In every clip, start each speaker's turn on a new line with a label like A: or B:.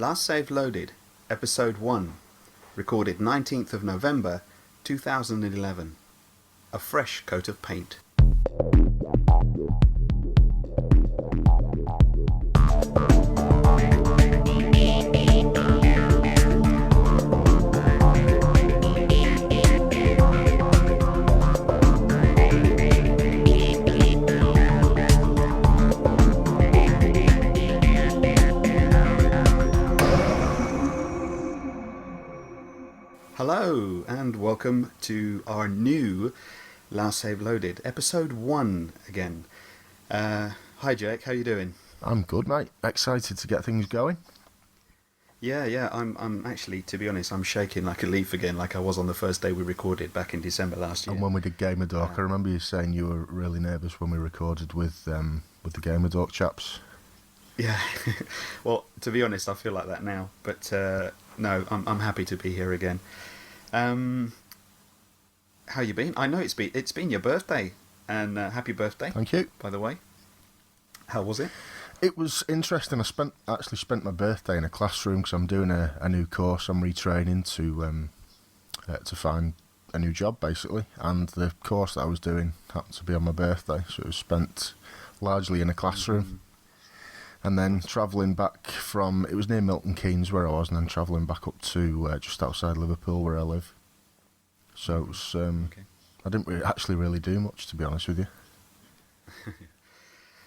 A: Last Save Loaded, Episode 1, recorded 19th of November 2011. A fresh coat of paint. Hello and welcome to our new Last Save Loaded, Episode 1 again. Hi Jake, how you doing?
B: I'm good, mate. Excited to get things going.
A: Yeah, I'm actually, to be honest, I'm shaking like a leaf again, like I was on the first day we recorded back in December last year.
B: And when we did Gamer Dork, I remember you saying you were really nervous when we recorded with the Gamer Dork chaps.
A: Yeah, well, to be honest, I feel like that now, but no, I'm happy to be here again. How you been? I know it's been your birthday, and happy birthday.
B: Thank you.
A: By the way, how was it?
B: It was interesting. I actually spent my birthday in a classroom because I'm doing a new course. I'm retraining to find a new job, basically, and the course that I was doing happened to be on my birthday, so it was spent largely in a classroom. Mm-hmm. And then travelling back from, it was near Milton Keynes where I was, and then travelling back up to just outside Liverpool where I live. So it was,
A: okay.
B: I didn't actually really do much, to be honest with you.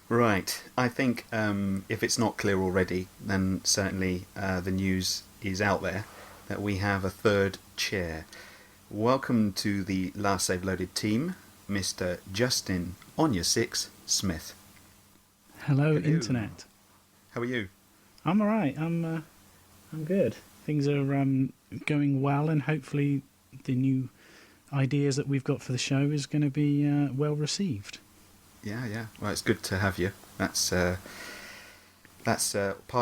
A: Right. I think if it's not clear already, then certainly the news is out there that we have a third chair. Welcome to the Last Save Loaded team, Mr. Justin on your 6 Smith.
C: Hello, Internet.
A: How are you?
C: I'm all right. I'm good. Things are going well, and hopefully the new ideas that we've got for the show is going to be well received.
A: Yeah. Well, it's good to have you. That's part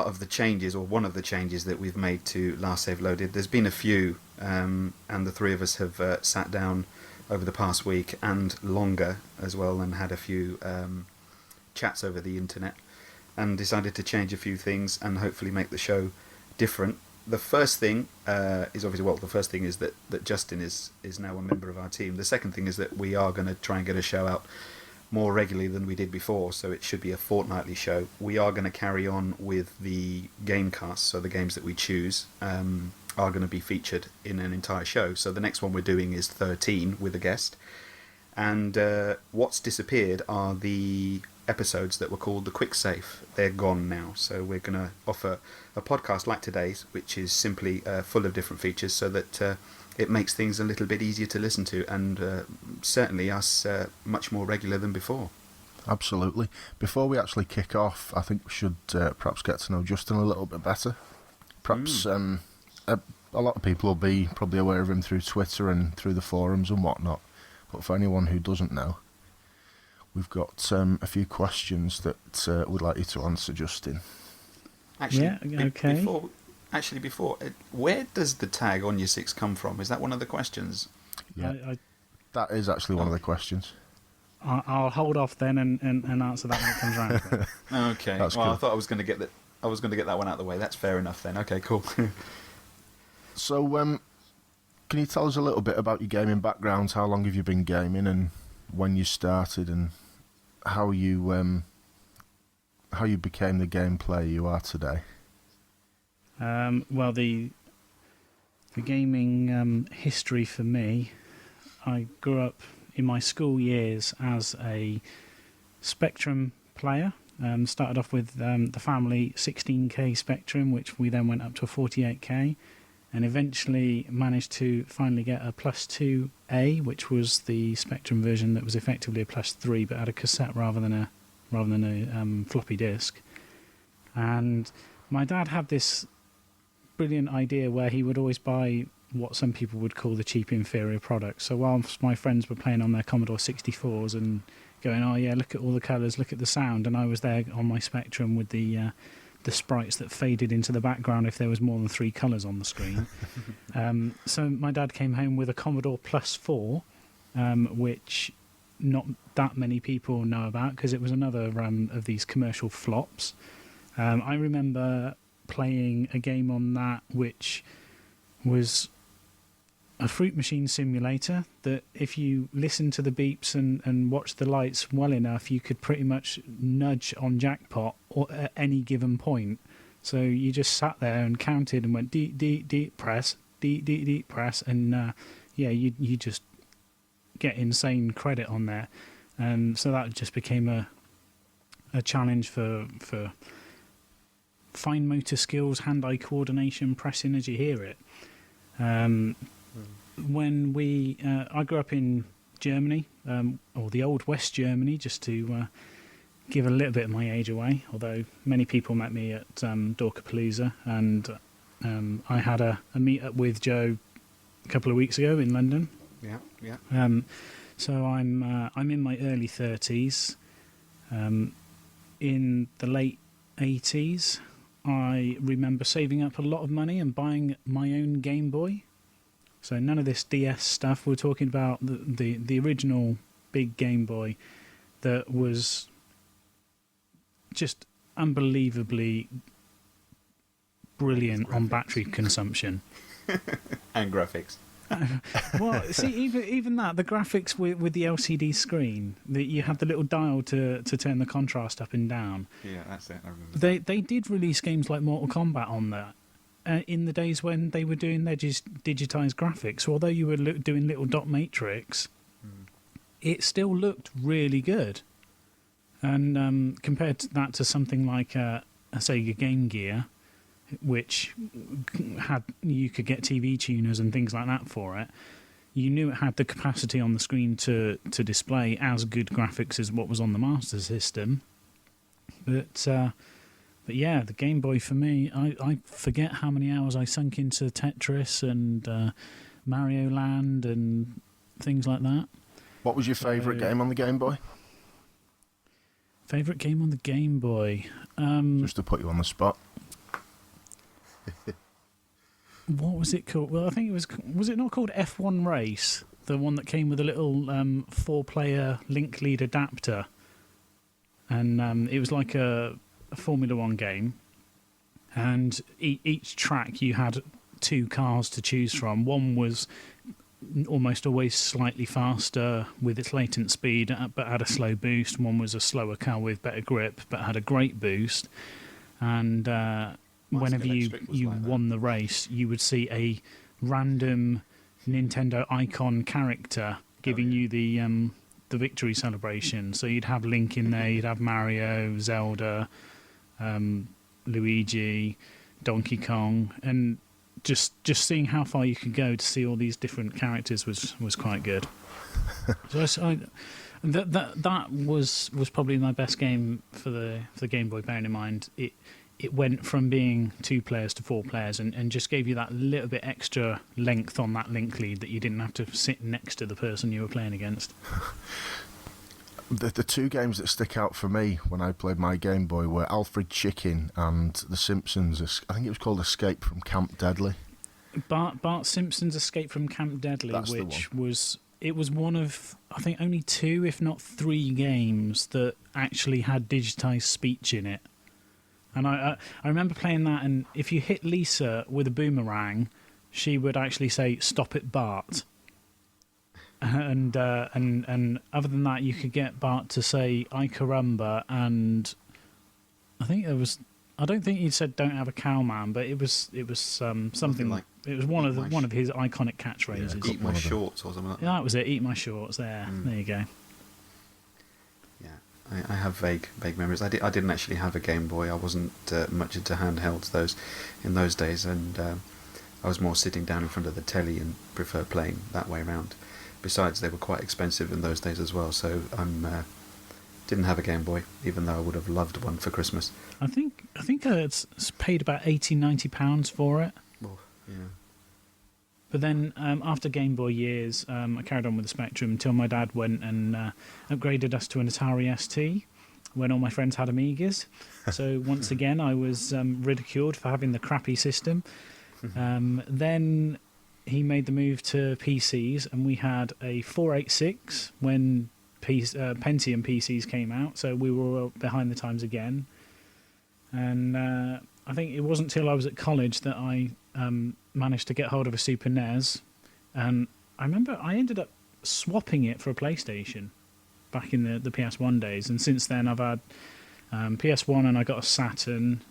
A: of the changes, or one of the changes that we've made to Last Save Loaded. There's been a few, and the three of us have sat down over the past week and longer as well, and had a few chats over the internet, and decided to change a few things and hopefully make the show different. The first thing is obviously, well, the first thing is that Justin is now a member of our team. The second thing is that we are going to try and get a show out more regularly than we did before, so it should be a fortnightly show. We are going to carry on with the game cast, so the games that we choose are going to be featured in an entire show. So the next one we're doing is 13 with a guest, and what's disappeared are the episodes that were called the Quick Save. They're gone now, so we're going to offer a podcast like today's, which is simply full of different features, so that it makes things a little bit easier to listen to, and certainly us much more regular than before.
B: Absolutely. Before we actually kick off, I think we should perhaps get to know Justin a little bit better. Perhaps a lot of people will be probably aware of him through Twitter and through the forums and whatnot, but for anyone who doesn't know, we've got a few questions that we'd like you to answer, Justin.
A: Actually,
C: yeah, okay.
A: Before, where does the tag on your 6 come from? Is that one of the questions?
B: Yeah, that is actually one of the questions.
C: I'll hold off then and answer that when it comes round.
A: Okay.
B: That's
A: well,
B: cool.
A: I thought I was going to get that. I was going to get that one out of the way. That's fair enough then. Okay, cool.
B: So, can you tell us a little bit about your gaming background? How long have you been gaming, and when you started, and how you became the game player you are today?
C: Well, the gaming history for me, I grew up in my school years as a Spectrum player. Started off with the family 16K Spectrum, which we then went up to a 48K, and eventually managed to finally get a plus 2A, which was the Spectrum version that was effectively a plus 3 but had a cassette rather than a floppy disk. And my dad had this brilliant idea where he would always buy what some people would call the cheap inferior product. So whilst my friends were playing on their Commodore 64s and going, oh yeah, look at all the colours, look at the sound, and I was there on my Spectrum with the sprites that faded into the background if there was more than 3 colours on the screen. So my dad came home with a Commodore Plus 4, which not that many people know about because it was another of these commercial flops. I remember playing a game on that which was a fruit machine simulator that if you listen to the beeps and watch the lights well enough, you could pretty much nudge on jackpot or at any given point. So you just sat there and counted and went deep, deep, deep, press, deep, deep, deep, press, and you just get insane credit on there. And so that just became a challenge for fine motor skills, hand-eye coordination, pressing as you hear it. When I grew up in Germany, or the old West Germany, just to give a little bit of my age away, although many people met me at Dorkapalooza, and I had a meet-up with Joe a couple of weeks ago in London.
A: Yeah.
C: So I'm in my early 30s. In the late 80s, I remember saving up a lot of money and buying my own Game Boy. So none of this DS stuff. We're talking about the original big Game Boy that was just unbelievably brilliant on battery consumption.
A: And graphics.
C: Well, see, even that, the graphics with the LCD screen, that you had the little dial to turn the contrast up and down.
A: Yeah, that's it. I remember.
C: They did release games like Mortal Kombat on that in the days when they were doing their digitized graphics. So although you were doing little dot matrix, it still looked really good. And compared to that to something like a Sega Game Gear, which you could get TV tuners and things like that for it, you knew it had the capacity on the screen to display as good graphics as what was on the Master System. But yeah, the Game Boy for me, I forget how many hours I sunk into Tetris and Mario Land and things like that.
B: What was your favourite game on the Game Boy?
C: Favourite game on the Game Boy?
B: Just to put you on the spot.
C: What was it called? Well, I think it was it not called F1 Race? The one that came with a little 4-player link lead adapter. And it was like a Formula 1 game. And each track you had 2 cars to choose from. One was almost always slightly faster with its latent speed, but had a slow boost. One was a slower car with better grip, but had a great boost. And whenever you won the race, you would see a random Nintendo icon character giving you the victory celebration. So you'd have Link in there, you'd have Mario, Zelda, Luigi, Donkey Kong, and just seeing how far you could go to see all these different characters was quite good. So that was probably my best game for the Game Boy. Bearing in mind it went from being 2 players to 4 players and just gave you that little bit extra length on that link lead that you didn't have to sit next to the person you were playing against.
B: The 2 games that stick out for me when I played my Game Boy were Alfred Chicken and The Simpsons. I think it was called Escape from Camp Deadly.
C: Bart Simpson's Escape from Camp Deadly,
B: That's
C: which was one of, I think, only 2, if not 3 games that actually had digitized speech in it. And I remember playing that, and if you hit Lisa with a boomerang, she would actually say, "Stop it, Bart." And other than that, you could get Bart to say "I caramba," and I think there was. I don't think he said "Don't have a cow, man," but it was something
A: like.
C: It was one of his iconic catchphrases.
A: Eat my shorts or something like that.
C: Yeah, that was it. Eat my shorts. There you go.
A: Yeah, I have vague memories. I didn't actually have a Game Boy. I wasn't much into handhelds in those days, and I was more sitting down in front of the telly and prefer playing that way around. Besides, they were quite expensive in those days as well, so I didn't have a Game Boy, even though I would have loved one for Christmas.
C: I think it's paid about £80-90 for it.
A: Well, yeah.
C: But then after Game Boy years, I carried on with the Spectrum until my dad went and upgraded us to an Atari ST when all my friends had Amigas. So once again, I was ridiculed for having the crappy system. Then he made the move to PCs, and we had a 486 when Pentium PCs came out, so we were behind the times again. And I think it wasn't till I was at college that I managed to get hold of a Super NES, and I remember I ended up swapping it for a PlayStation back in the PS1 days, and since then I've had PS1 and I got a Saturn,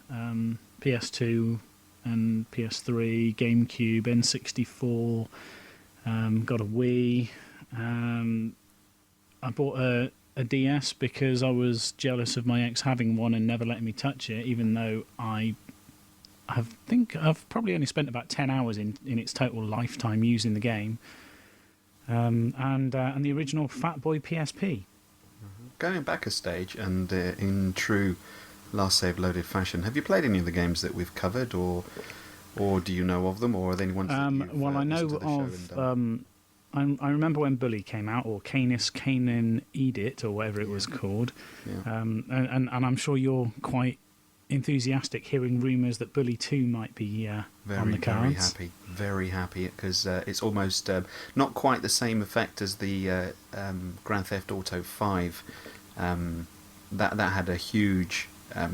C: PS2 and PS3, GameCube, N64, got a Wii. I bought a DS because I was jealous of my ex having one and never letting me touch it, even though think I've probably only spent about 10 hours in its total lifetime using the game. And the original Fat Boy PSP.
A: Going back a stage, and in true Last Save Loaded fashion, have you played any of the games that we've covered, or do you know of them, or are there any ones that you've
C: well, I know
A: listened to the show
C: of. I remember when Bully came out, or Canaan Edit, or whatever it was called.
A: Yeah.
C: And I'm sure you're quite enthusiastic hearing rumours that Bully 2 might be on the cards.
A: Very happy, because it's almost not quite the same effect as the Grand Theft Auto 5. That had a huge, I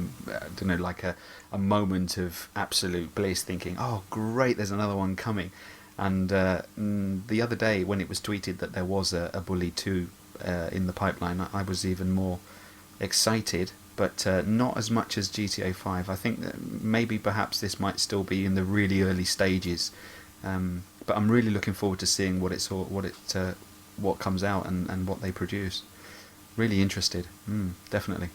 A: don't know, like a moment of absolute bliss, thinking, oh great, there's another one coming. And the other day when it was tweeted that there was a Bully 2 in the pipeline, I was even more excited, but not as much as GTA 5. I think that maybe perhaps this might still be in the really early stages, but I'm really looking forward to seeing what comes out and what they produce. Really interested, definitely.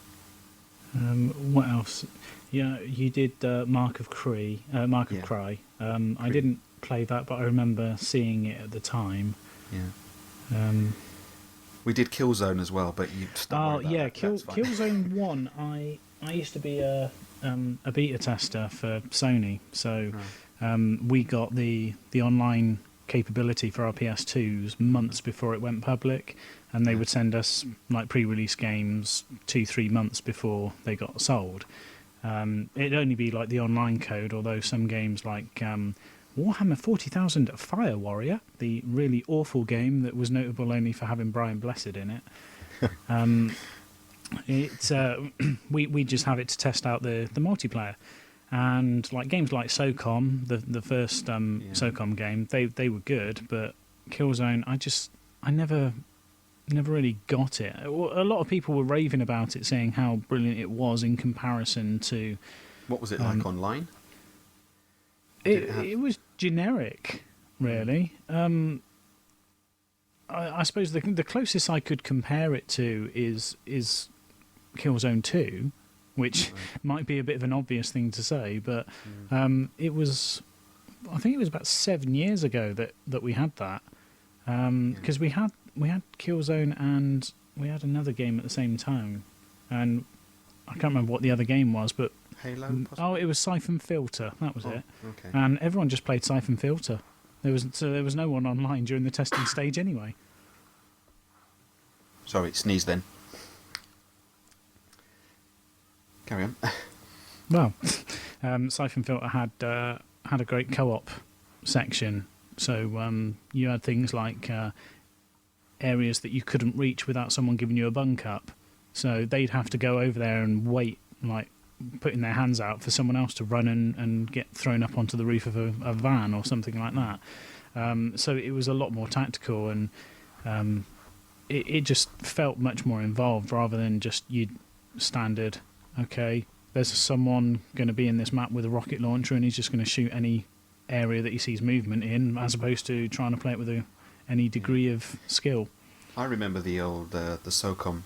C: What else? Yeah, you did Mark of Cry. I didn't play that, but I remember seeing it at the time.
A: Yeah. We did Killzone as well, but you.
C: Killzone 1. I used to be a beta tester for Sony, so we got the online capability for our PS2s months before it went public, and they would send us like pre-release games 2-3 months before they got sold. It'd only be like the online code, although some games like Warhammer 40,000 Fire Warrior, the really awful game that was notable only for having Brian Blessed in it. We just have it to test out the multiplayer, and like games like SOCOM, the first SOCOM game, they were good, but Killzone, I never really got it. A lot of people were raving about it, saying how brilliant it was in comparison to.
A: What was it like online?
C: It was generic, really. I suppose the closest I could compare it to is Killzone 2, which might be a bit of an obvious thing to say, but it was. I think it was about 7 years ago that we had that, because we had Killzone and we had another game at the same time, and I can't remember what the other game was, but.
A: Halo, possibly?
C: Oh, it was Siphon Filter. That was it.
A: Okay.
C: And everyone just played Siphon Filter. There was no one online during the testing stage anyway.
A: Sorry, sneeze then. Carry on.
C: Well, Siphon Filter had a great co-op section. So you had things like areas that you couldn't reach without someone giving you a bunk up. So they'd have to go over there and wait, like putting their hands out for someone else to run and get thrown up onto the roof of a van or something like that. So it was a lot more tactical, and it just felt much more involved rather than just you standard, okay, there's someone going to be in this map with a rocket launcher and he's just going to shoot any area that he sees movement in, as opposed to trying to play it with any degree of skill.
A: I remember the old the SOCOM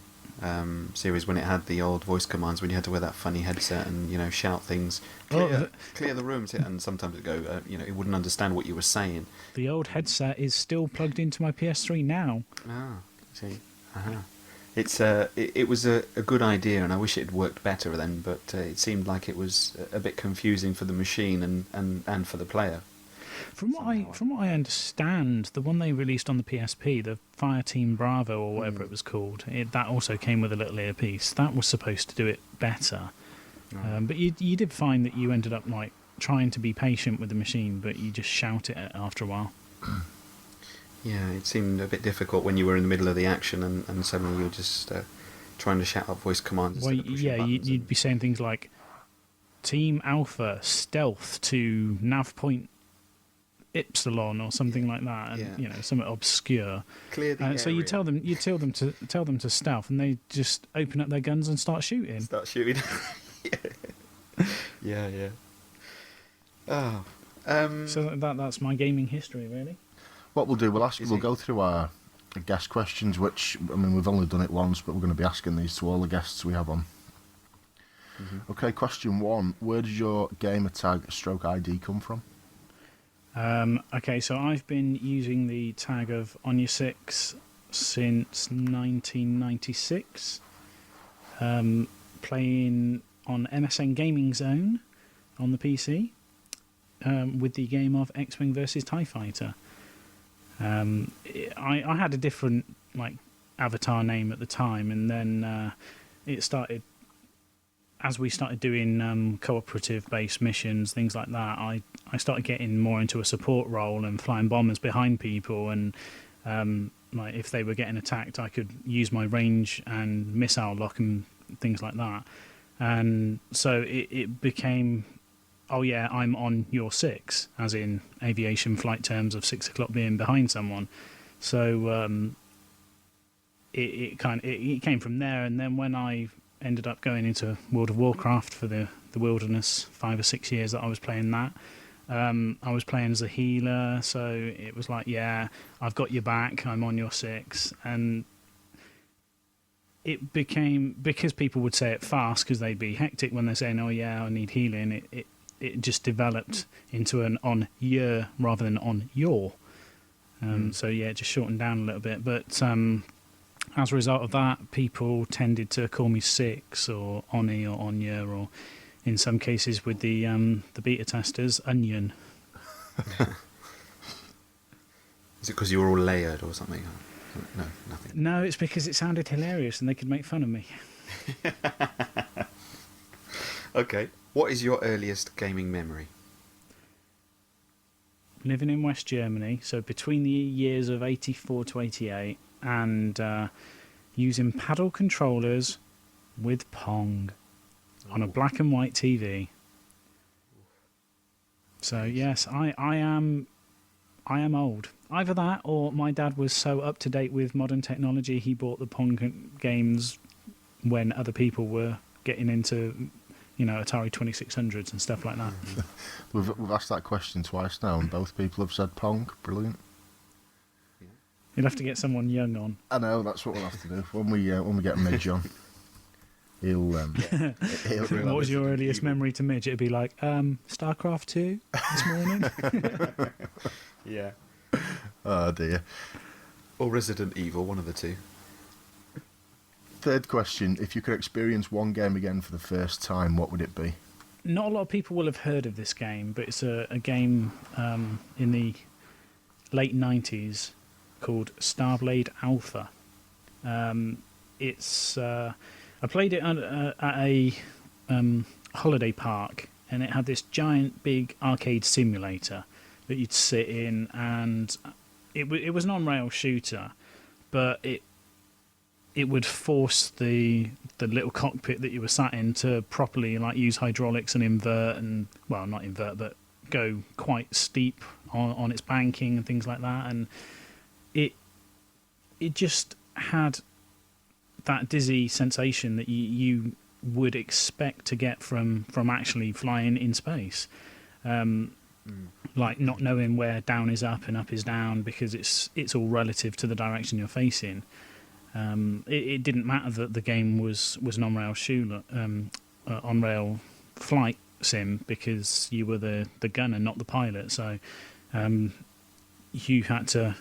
A: series when it had the old voice commands, when you had to wear that funny headset and shout things, clear the room, and sometimes it go it wouldn't understand what you were saying.
C: The old headset is still plugged into my PS3 now.
A: See, it was a good idea, and I wish it had worked better then, but it seemed like it was a bit confusing for the machine and for the player.
C: From what I understand, the one they released on the PSP, the Fireteam Bravo or whatever it was called, that also came with a little earpiece. That was supposed to do it better, but you did find that you ended up like trying to be patient with the machine, but you just shout it after a while.
A: Yeah, it seemed a bit difficult when you were in the middle of the action and suddenly you were just trying to shout out voice commands.
C: Well, yeah, you'd be saying things like, Team Alpha stealth to nav point Epsilon or something like that, and
A: Yeah.
C: something obscure.
A: Clear the area.
C: So you tell them to stealth, and they just open up their guns and start shooting.
A: Start shooting. Yeah. Oh.
C: So that's my gaming history, really.
B: What we'll do, we'll go through our guest questions, which, I mean, we've only done it once, but we're going to be asking these to all the guests we have on. Mm-hmm. Okay, question 1. Where did your gamer tag / ID come from?
C: Okay, so I've been using the tag of Onya6 since 1996, playing on MSN Gaming Zone on the PC with the game of X-Wing versus TIE Fighter. I had a different avatar name at the time, and then it started, as we started doing cooperative based missions, things like that, I started getting more into a support role and flying bombers behind people, and if they were getting attacked, I could use my range and missile lock and things like that. And so it became, oh yeah, I'm on your 6, as in aviation flight terms of 6 o'clock being behind someone. So it came from there. And then when I ended up going into World of Warcraft for the Wilderness, 5 or 6 years that I was playing that, I was playing as a healer, so it was like, yeah, I've got your back, I'm on your 6. And it became, because people would say it fast because they'd be hectic when they're saying, oh yeah, I need healing, it just developed into an on your rather than on your. So yeah, it just shortened down a little bit. But as a result of that, people tended to call me 6 or Oni or Onya, or in some cases with the beta testers, Onion.
A: Is it because you were all layered or something? No, nothing.
C: No, it's because it sounded hilarious and they could make fun of me.
A: Okay. What is your earliest gaming memory?
C: Living in West Germany, so between the years of 84 to 88, and using paddle controllers with Pong on a black and white TV. So yes, I am old. Either that, or my dad was so up to date with modern technology, he bought the Pong games when other people were getting into, Atari 2600s and stuff like that.
B: We've asked that question twice now, and both people have said Pong. Brilliant.
C: You'll have to get someone young on.
B: I know, that's what we'll have to do when we get Midge on. He'll
C: What was your earliest memory to Midge? It'd be like StarCraft 2 this morning.
A: Yeah.
B: Oh dear.
A: Or Resident Evil, one of the two.
B: Third question: if you could experience one game again for the first time, what would it be?
C: Not a lot of people will have heard of this game, but it's a game in the late 90s called Starblade Alpha. I played it at a holiday park, and it had this giant big arcade simulator that you'd sit in, and it was an on-rail shooter, but it would force the little cockpit that you were sat in to properly use hydraulics and invert, and well, not invert, but go quite steep on its banking and things like that. And it just had that dizzy sensation that you would expect to get from actually flying in space. Like not knowing where down is up and up is down, because it's all relative to the direction you're facing. It didn't matter that the game was an on-rail shooter, on-rail flight sim, because you were the gunner, not the pilot. So you had to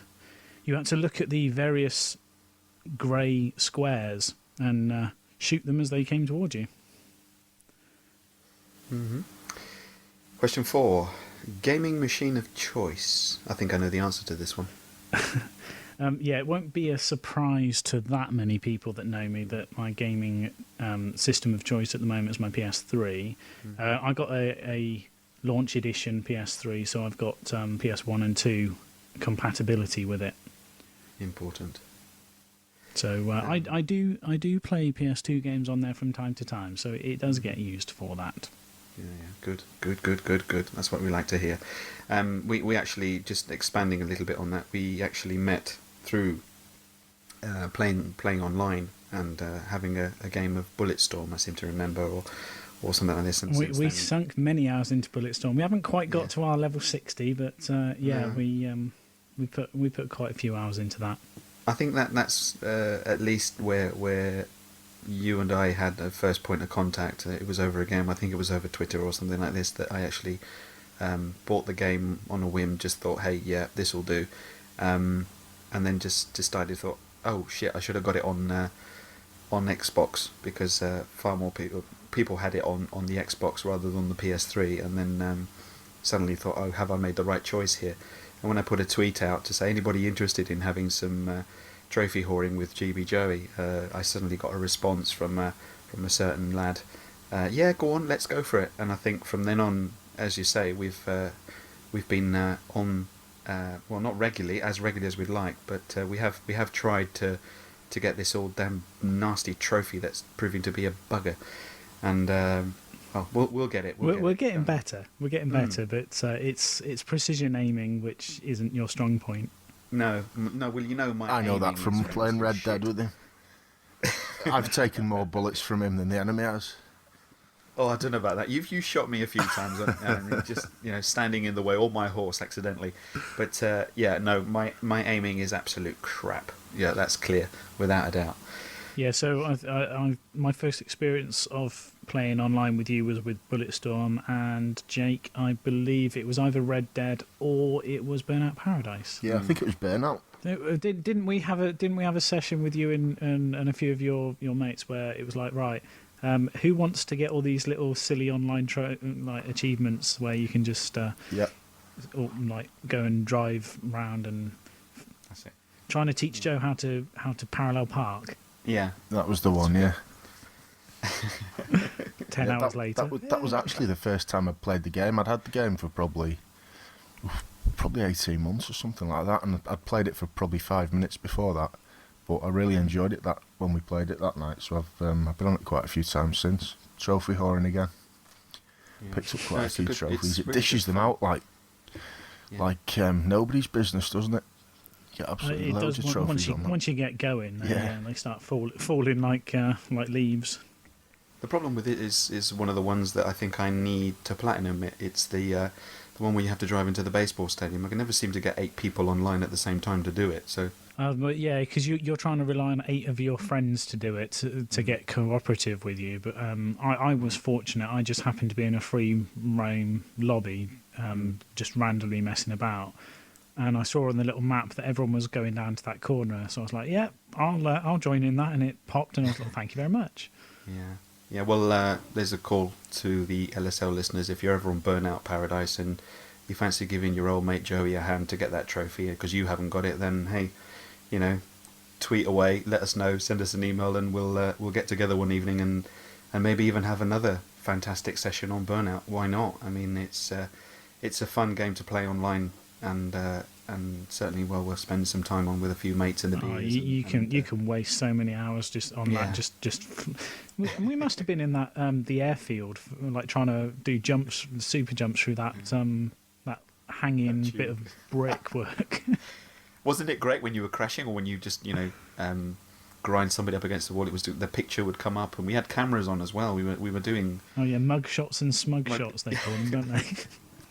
C: look at the various grey squares and shoot them as they came towards you.
A: Mm-hmm. Question 4. Gaming machine of choice. I think I know the answer to this one.
C: Yeah, it won't be a surprise to that many people that know me that my gaming system of choice at the moment is my PS3. I got a launch edition PS3, so I've got PS1 and 2 compatibility with it.
A: Important.
C: So I do play PS2 games on there from time to time, so it does get used for that.
A: Yeah. Good, good, good, good, good. That's what we like to hear. We actually, just expanding a little bit on that, we actually met through playing online and having a game of Bulletstorm, I seem to remember, or something like this. And
C: We
A: since
C: we
A: then,
C: sunk many hours into Bulletstorm. We haven't quite got
A: Yeah.
C: to our level 60, but yeah,
A: No.
C: we put quite a few hours into that.
A: I think that's at least where you and I had a first point of contact. It was over a game. I think it was over Twitter or something like this that I actually bought the game on a whim. Just thought, hey, yeah, this will do, and then just decided, thought, oh shit, I should have got it on Xbox, because far more people had it on the Xbox rather than the PS3, and then suddenly thought, oh, have I made the right choice here? And when I put a tweet out to say anybody interested in having some trophy whoring with GB Joey, I suddenly got a response from a certain lad. Yeah, go on, let's go for it. And I think from then on, as you say, we've been on, well, not regularly as we'd like, but we have tried to get this all damn nasty trophy that's proving to be a bugger. And well, we'll get it.
C: We're getting better. We're getting better, but it's precision aiming, which isn't your strong point.
A: No. Well, you know my.
B: I know that
A: aiming
B: from
A: is
B: playing Red
A: shit.
B: Dead with him. I've taken more bullets from him than the enemy has.
A: Oh, I don't know about that. You shot me a few times, and just standing in the way, or my horse accidentally. But yeah, no, my aiming is absolute crap. Yeah, that's clear without a doubt.
C: Yeah, so I my first experience of playing online with you was with Bulletstorm, and Jake, I believe it was either Red Dead or it was Burnout Paradise.
B: Yeah, I think it was Burnout.
C: Didn't we have a session with you and a few of your mates where it was like, right, who wants to get all these little silly online like achievements where you can just
B: Yeah.
C: like go and drive round and
A: That's it.
C: trying to teach Joe how to parallel park.
A: Yeah,
B: That was the one, yeah.
C: 10
B: Yeah,
C: hours later.
B: That was actually the first time I played the game. I'd had the game for probably 18 months or something like that, and I'd played it for probably 5 minutes before that. But I really enjoyed it when we played it that night, so I've been on it quite a few times since. Trophy whoring again.
A: yeah.
B: Picked up
A: No,
B: quite a
A: it's
B: few
A: good-
B: trophies.
A: it's
B: It
A: really
B: dishes
A: good
B: them
A: fun.
B: out like nobody's business, doesn't it? You get absolutely
C: It
B: loads
C: does
B: of trophies on that.
C: once you get going.
B: Yeah.
C: They start falling like leaves.
A: The problem with it is one of the ones that I think I need to platinum. It's the one where you have to drive into the baseball stadium. I can never seem to get 8 people online at the same time to do it. So
C: But yeah, because you're trying to rely on 8 of your friends to do it to get cooperative with you. But I was fortunate. I just happened to be in a free roam lobby, just randomly messing about, and I saw on the little map that everyone was going down to that corner. So I was like, "Yeah, I'll join in that," and it popped, and I was like, "Thank you very much."
A: yeah. Well, there's a call to the LSL listeners. If you're ever on Burnout Paradise and you fancy giving your old mate Joey a hand to get that trophy because you haven't got it, then hey, tweet away, let us know, send us an email, and we'll get together one evening and maybe even have another fantastic session on Burnout. Why not? I mean, it's a fun game to play online, and certainly we'll spend some time on with a few mates in the
C: Oh,
A: beers.
C: you can waste so many hours just on
A: Yeah.
C: that. We must have been in that the airfield, like trying to do jumps, super jumps through that that hanging
A: That tube.
C: bit of brickwork.
A: Wasn't it great when you were crashing, or when you just grind somebody up against the wall? It was the picture would come up, and we had cameras on as well. We were doing.
C: Oh yeah, mug shots and smug
A: Mug-
C: shots they call them, don't they?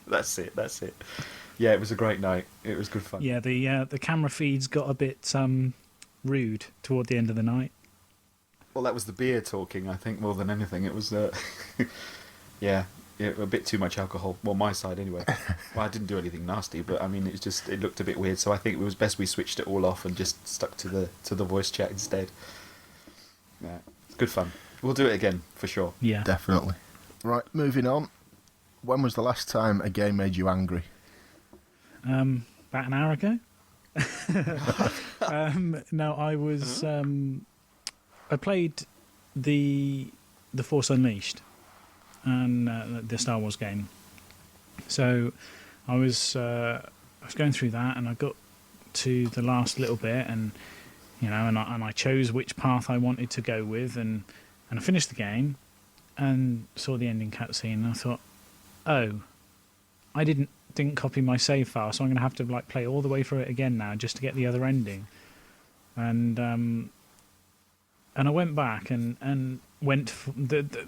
A: That's it. Yeah, it was a great night. It was good fun.
C: Yeah, the camera feeds got a bit rude toward the end of the night.
A: Well, that was the beer talking, I think, more than anything. It was, yeah, a bit too much alcohol. Well, my side anyway. Well, I didn't do anything nasty, but I mean, it looked a bit weird. So I think it was best we switched it all off and just stuck to the voice chat instead. Yeah, it's good fun. We'll do it again for sure.
C: Yeah.
B: Definitely. Right, moving on. When was the last time a game made you angry?
C: About an hour ago. No, I was. I played the Force Unleashed and the Star Wars game. So I was going through that, and I got to the last little bit, and and I chose which path I wanted to go with, and I finished the game and saw the ending cutscene, and I thought, oh, I didn't copy my save file, so I'm going to have to like play all the way through it again now just to get the other ending. And I went back and went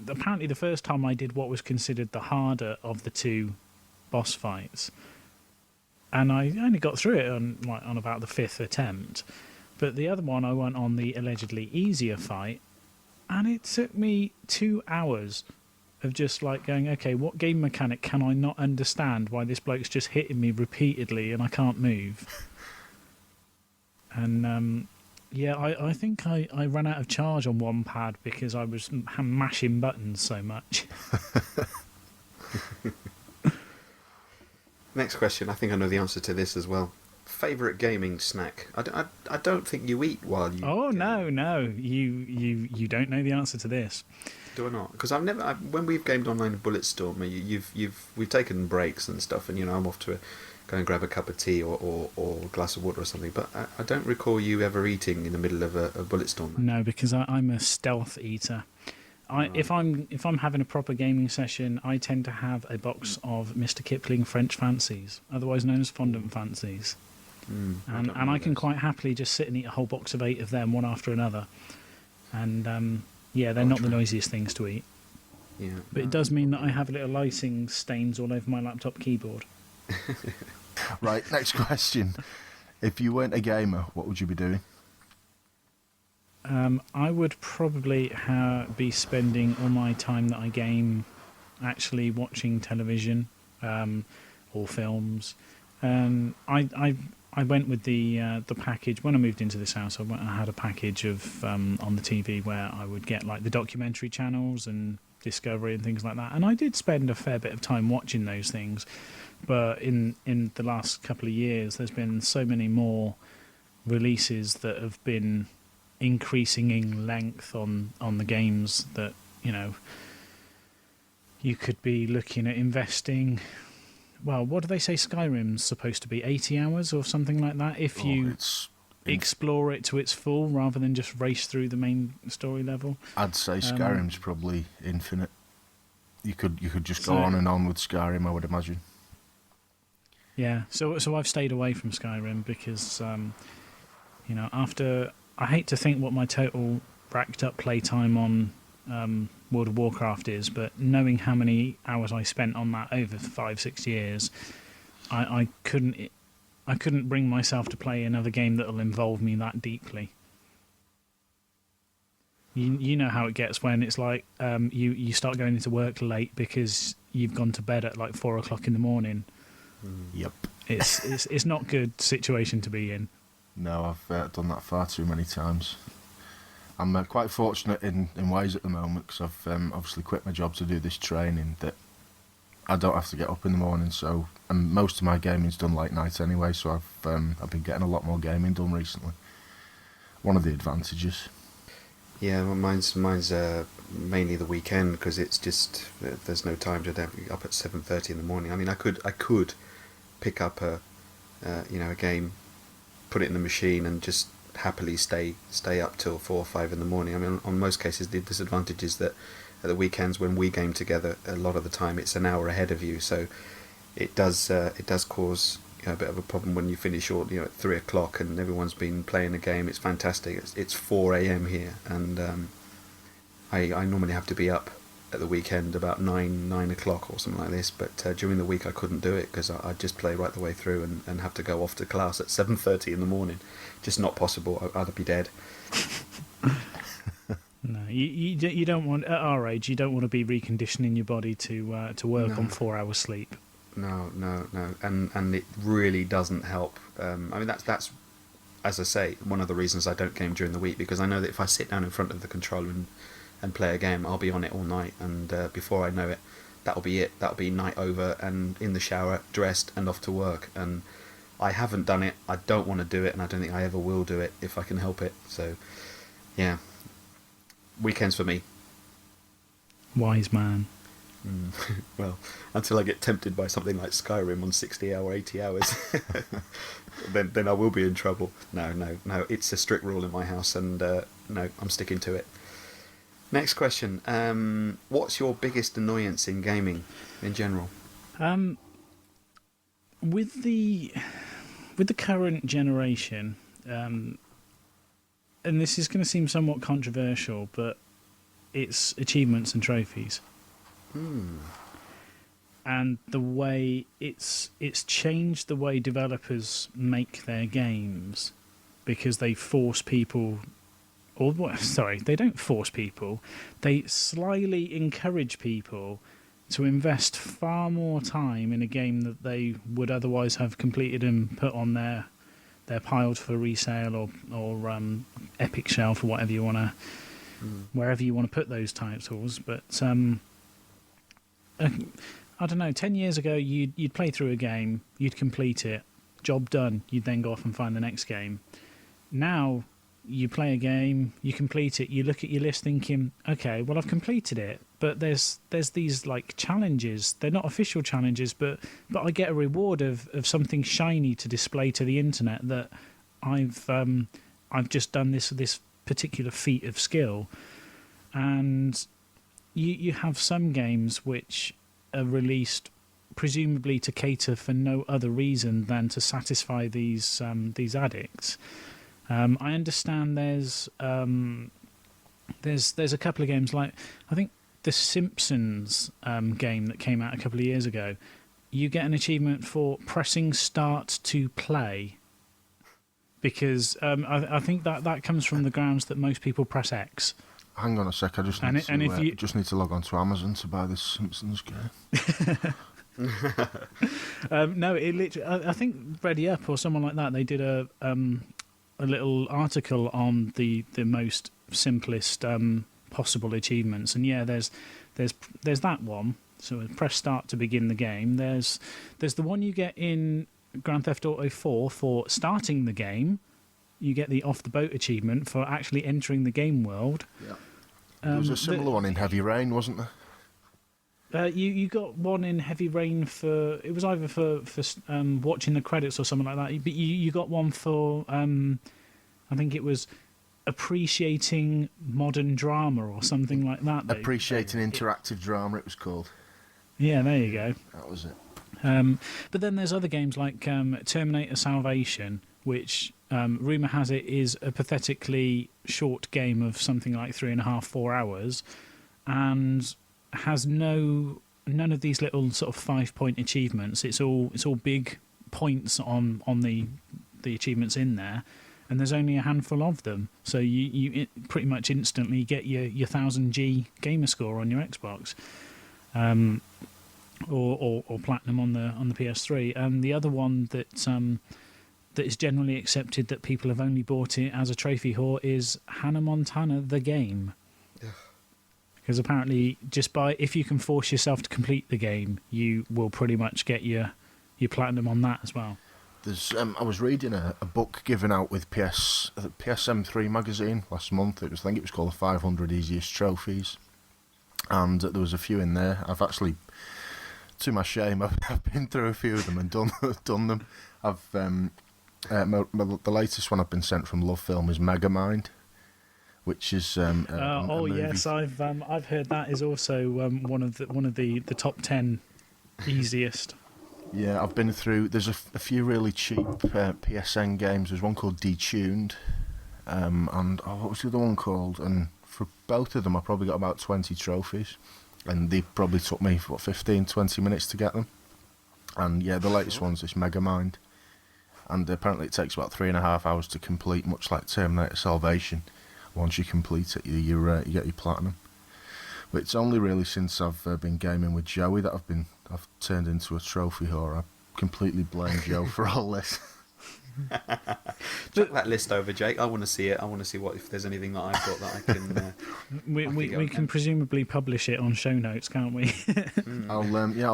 C: apparently the first time I did what was considered the harder of the two boss fights, and I only got through it on about the 5th attempt. But the other one I went on the allegedly easier fight, and it took me 2 hours of just like going, okay, what game mechanic can I not understand why this bloke's just hitting me repeatedly and I can't move? And yeah, I think I ran out of charge on one pad because I was mashing buttons so much.
A: Next question. I think I know the answer to this as well. Favourite gaming snack? I don't think you eat while you...
C: Oh, no. You don't know the answer to this.
A: Do I not? Because when we've gamed online in Bulletstorm, we've taken breaks and stuff, and I'm off to go and grab a cup of tea or a glass of water or something. But I don't recall you ever eating in the middle of a Bulletstorm.
C: No, because I'm a stealth eater.
A: Right.
C: If I'm having a proper gaming session, I tend to have a box of Mr. Kipling French Fancies, otherwise known as fondant fancies. And I can quite happily just sit and eat a whole box of 8 of them, one after another. And yeah, they're not the noisiest things to eat.
A: Yeah,
C: but it does mean that I have little icing stains all over my laptop keyboard.
B: Right, next question. If you weren't a gamer, what would you be doing?
C: I would probably be spending all my time that I game actually watching television or films. I went with the package when I moved into this house. I had a package of on the TV where I would get like the documentary channels and Discovery and things like that. And I did spend a fair bit of time watching those things. But in the last couple of years, there's been so many more releases that have been increasing in length on the games that you could be looking at investing. Well, what do they say Skyrim's supposed to be? 80 hours or something like that if you explore it to its full rather than just race through the main story level.
B: I'd say Skyrim's probably infinite. You could just go on and on with Skyrim, I would imagine.
C: Yeah, so I've stayed away from Skyrim because after I hate to think what my total racked up playtime on World of Warcraft is, but knowing how many hours I spent on that over 5-6 years, I couldn't bring myself to play another game that'll involve me that deeply. You know how it gets when it's like you start going into work late because you've gone to bed at like 4 o'clock in the morning.
B: Yep.
C: It's not a good situation to be in.
B: No, I've done that far too many times. I'm quite fortunate in ways at the moment because I've obviously quit my job to do this training that I don't have to get up in the morning. So, and most of my gaming's done late night anyway. So I've been getting a lot more gaming done recently. One of the advantages.
A: Yeah, well, mine's mainly the weekend because it's just there's no time to be up at 7:30 in the morning. I mean, I could pick up a game, put it in the machine, and just happily stay up till 4 or 5 in the morning. I mean, on most cases, the disadvantage is that at the weekends when we game together, a lot of the time it's an hour ahead of you, so it does cause a bit of a problem when you finish at 3 o'clock and everyone's been playing a game. It's fantastic. It's 4 a.m. here, and I normally have to be up at the weekend about 9 o'clock or something like this, but during the week I couldn't do it because I'd just play right the way through and have to go off to class at 7:30 in the morning. Just not possible. I'd be dead.
C: No, you don't want, at our age, you don't want to be reconditioning your body to work on 4 hours sleep.
A: No, and it really doesn't help. I mean, that's as I say, one of the reasons I don't game during the week, because I know that if I sit down in front of the controller and play a game, I'll be on it all night, and before I know it, that'll be it. That'll be night over, and in the shower, dressed, and off to work. And I haven't done it. I don't want to do it, and I don't think I ever will do it if I can help it. So, yeah, weekends for me.
C: Wise man.
A: Well, until I get tempted by something like Skyrim on 60 or 80 hours, then I will be in trouble. No, it's a strict rule in my house, and no, I'm sticking to it. Next question. What's your biggest annoyance in gaming in general?
C: With the current generation, and this is going to seem somewhat controversial, but it's achievements and trophies. And the way it's changed the way developers make their games, because they force people, they don't force people, they slyly encourage people to invest far more time in a game that they would otherwise have completed and put on their piles for resale or Epic Shelf or whatever you want to, wherever you want to put those titles. But I don't know. 10 years ago, you'd play through a game, you'd complete it, job done. You'd then go off and find the next game. Now you play a game, you complete it, you look at your list thinking, okay, well, I've completed it, but there's these like challenges. They're not official challenges, but I get a reward of something shiny to display to the internet that I've just done this particular feat of skill. And you have some games which are released presumably to cater for no other reason than to satisfy these addicts. I understand there's a couple of games, like I think the Simpsons game that came out a couple of years ago. You get an achievement for pressing start to play, because I think that comes from the grounds that most people press X.
B: Hang on a sec, I just need to log on to Amazon to buy this Simpsons game.
C: No, it literally, I think Ready Up or someone like that, they did a little article on the most simplest possible achievements, and yeah, there's that one. So press start to begin the game. There's the one you get in Grand Theft Auto 4 for starting the game. You get the off the boat achievement for actually entering the game world. Yeah.
B: There was a similar one in Heavy Rain, wasn't there?
C: You got one in Heavy Rain for, it was either for watching the credits or something like that. But you got one for I think it was appreciating modern drama or something like that.
B: Appreciating interactive drama, it was called.
C: Yeah, there you go.
B: That was it.
C: But then there's other games like Terminator Salvation, which rumour has it is a pathetically short game of something like 3.5-4 hours, and has none of these little sort of 5-point achievements. It's all big points on the achievements in there, and there's only a handful of them. So you pretty much instantly get your 1000G gamer score on your Xbox, or platinum on the PS3. And the other one that is generally accepted that people have only bought it as a trophy whore is Hannah Montana the game. Because apparently, if you can force yourself to complete the game, you will pretty much get your platinum on that as well.
B: There's I was reading a book given out with PSM3 magazine last month. I think it was called the 500 Easiest Trophies, and there was a few in there. I've actually, to my shame, I've been through a few of them and done them. The latest one I've been sent from Love Film is Megamind, which is a movie.
C: Yes, I've heard that is also one of the top 10 easiest.
B: Yeah, I've been through. There's a few really cheap PSN games. There's one called Detuned, and what was the other one called? And for both of them, I probably got about 20 trophies, and they probably took me 15-20 minutes to get them. And yeah, the latest one's this Megamind, and apparently it takes about 3.5 hours to complete, much like Terminator Salvation. Once you complete it, you get your platinum. But it's only really since I've been gaming with Joey that I've turned into a trophy whore. I completely blame Joe for all this.
A: Check that list over, Jake. I want to see it. I want to see if there's anything that I've got that I can.
C: We can presumably publish it on show notes, can't we?
B: I'll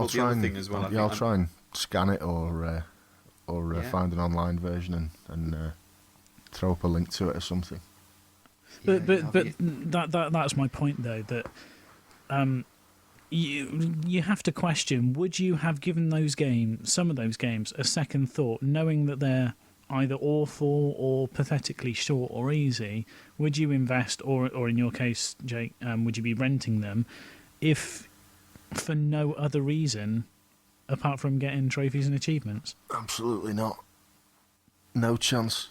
B: try and I'll try and scan it or find an online version and throw up a link to it or something.
C: But that's my point though, that you have to question, would you have given some of those games a second thought, knowing that they're either awful or pathetically short or easy? Would you invest, or in your case, Jake, would you be renting them if for no other reason apart from getting trophies and achievements.
B: Absolutely not. No chance.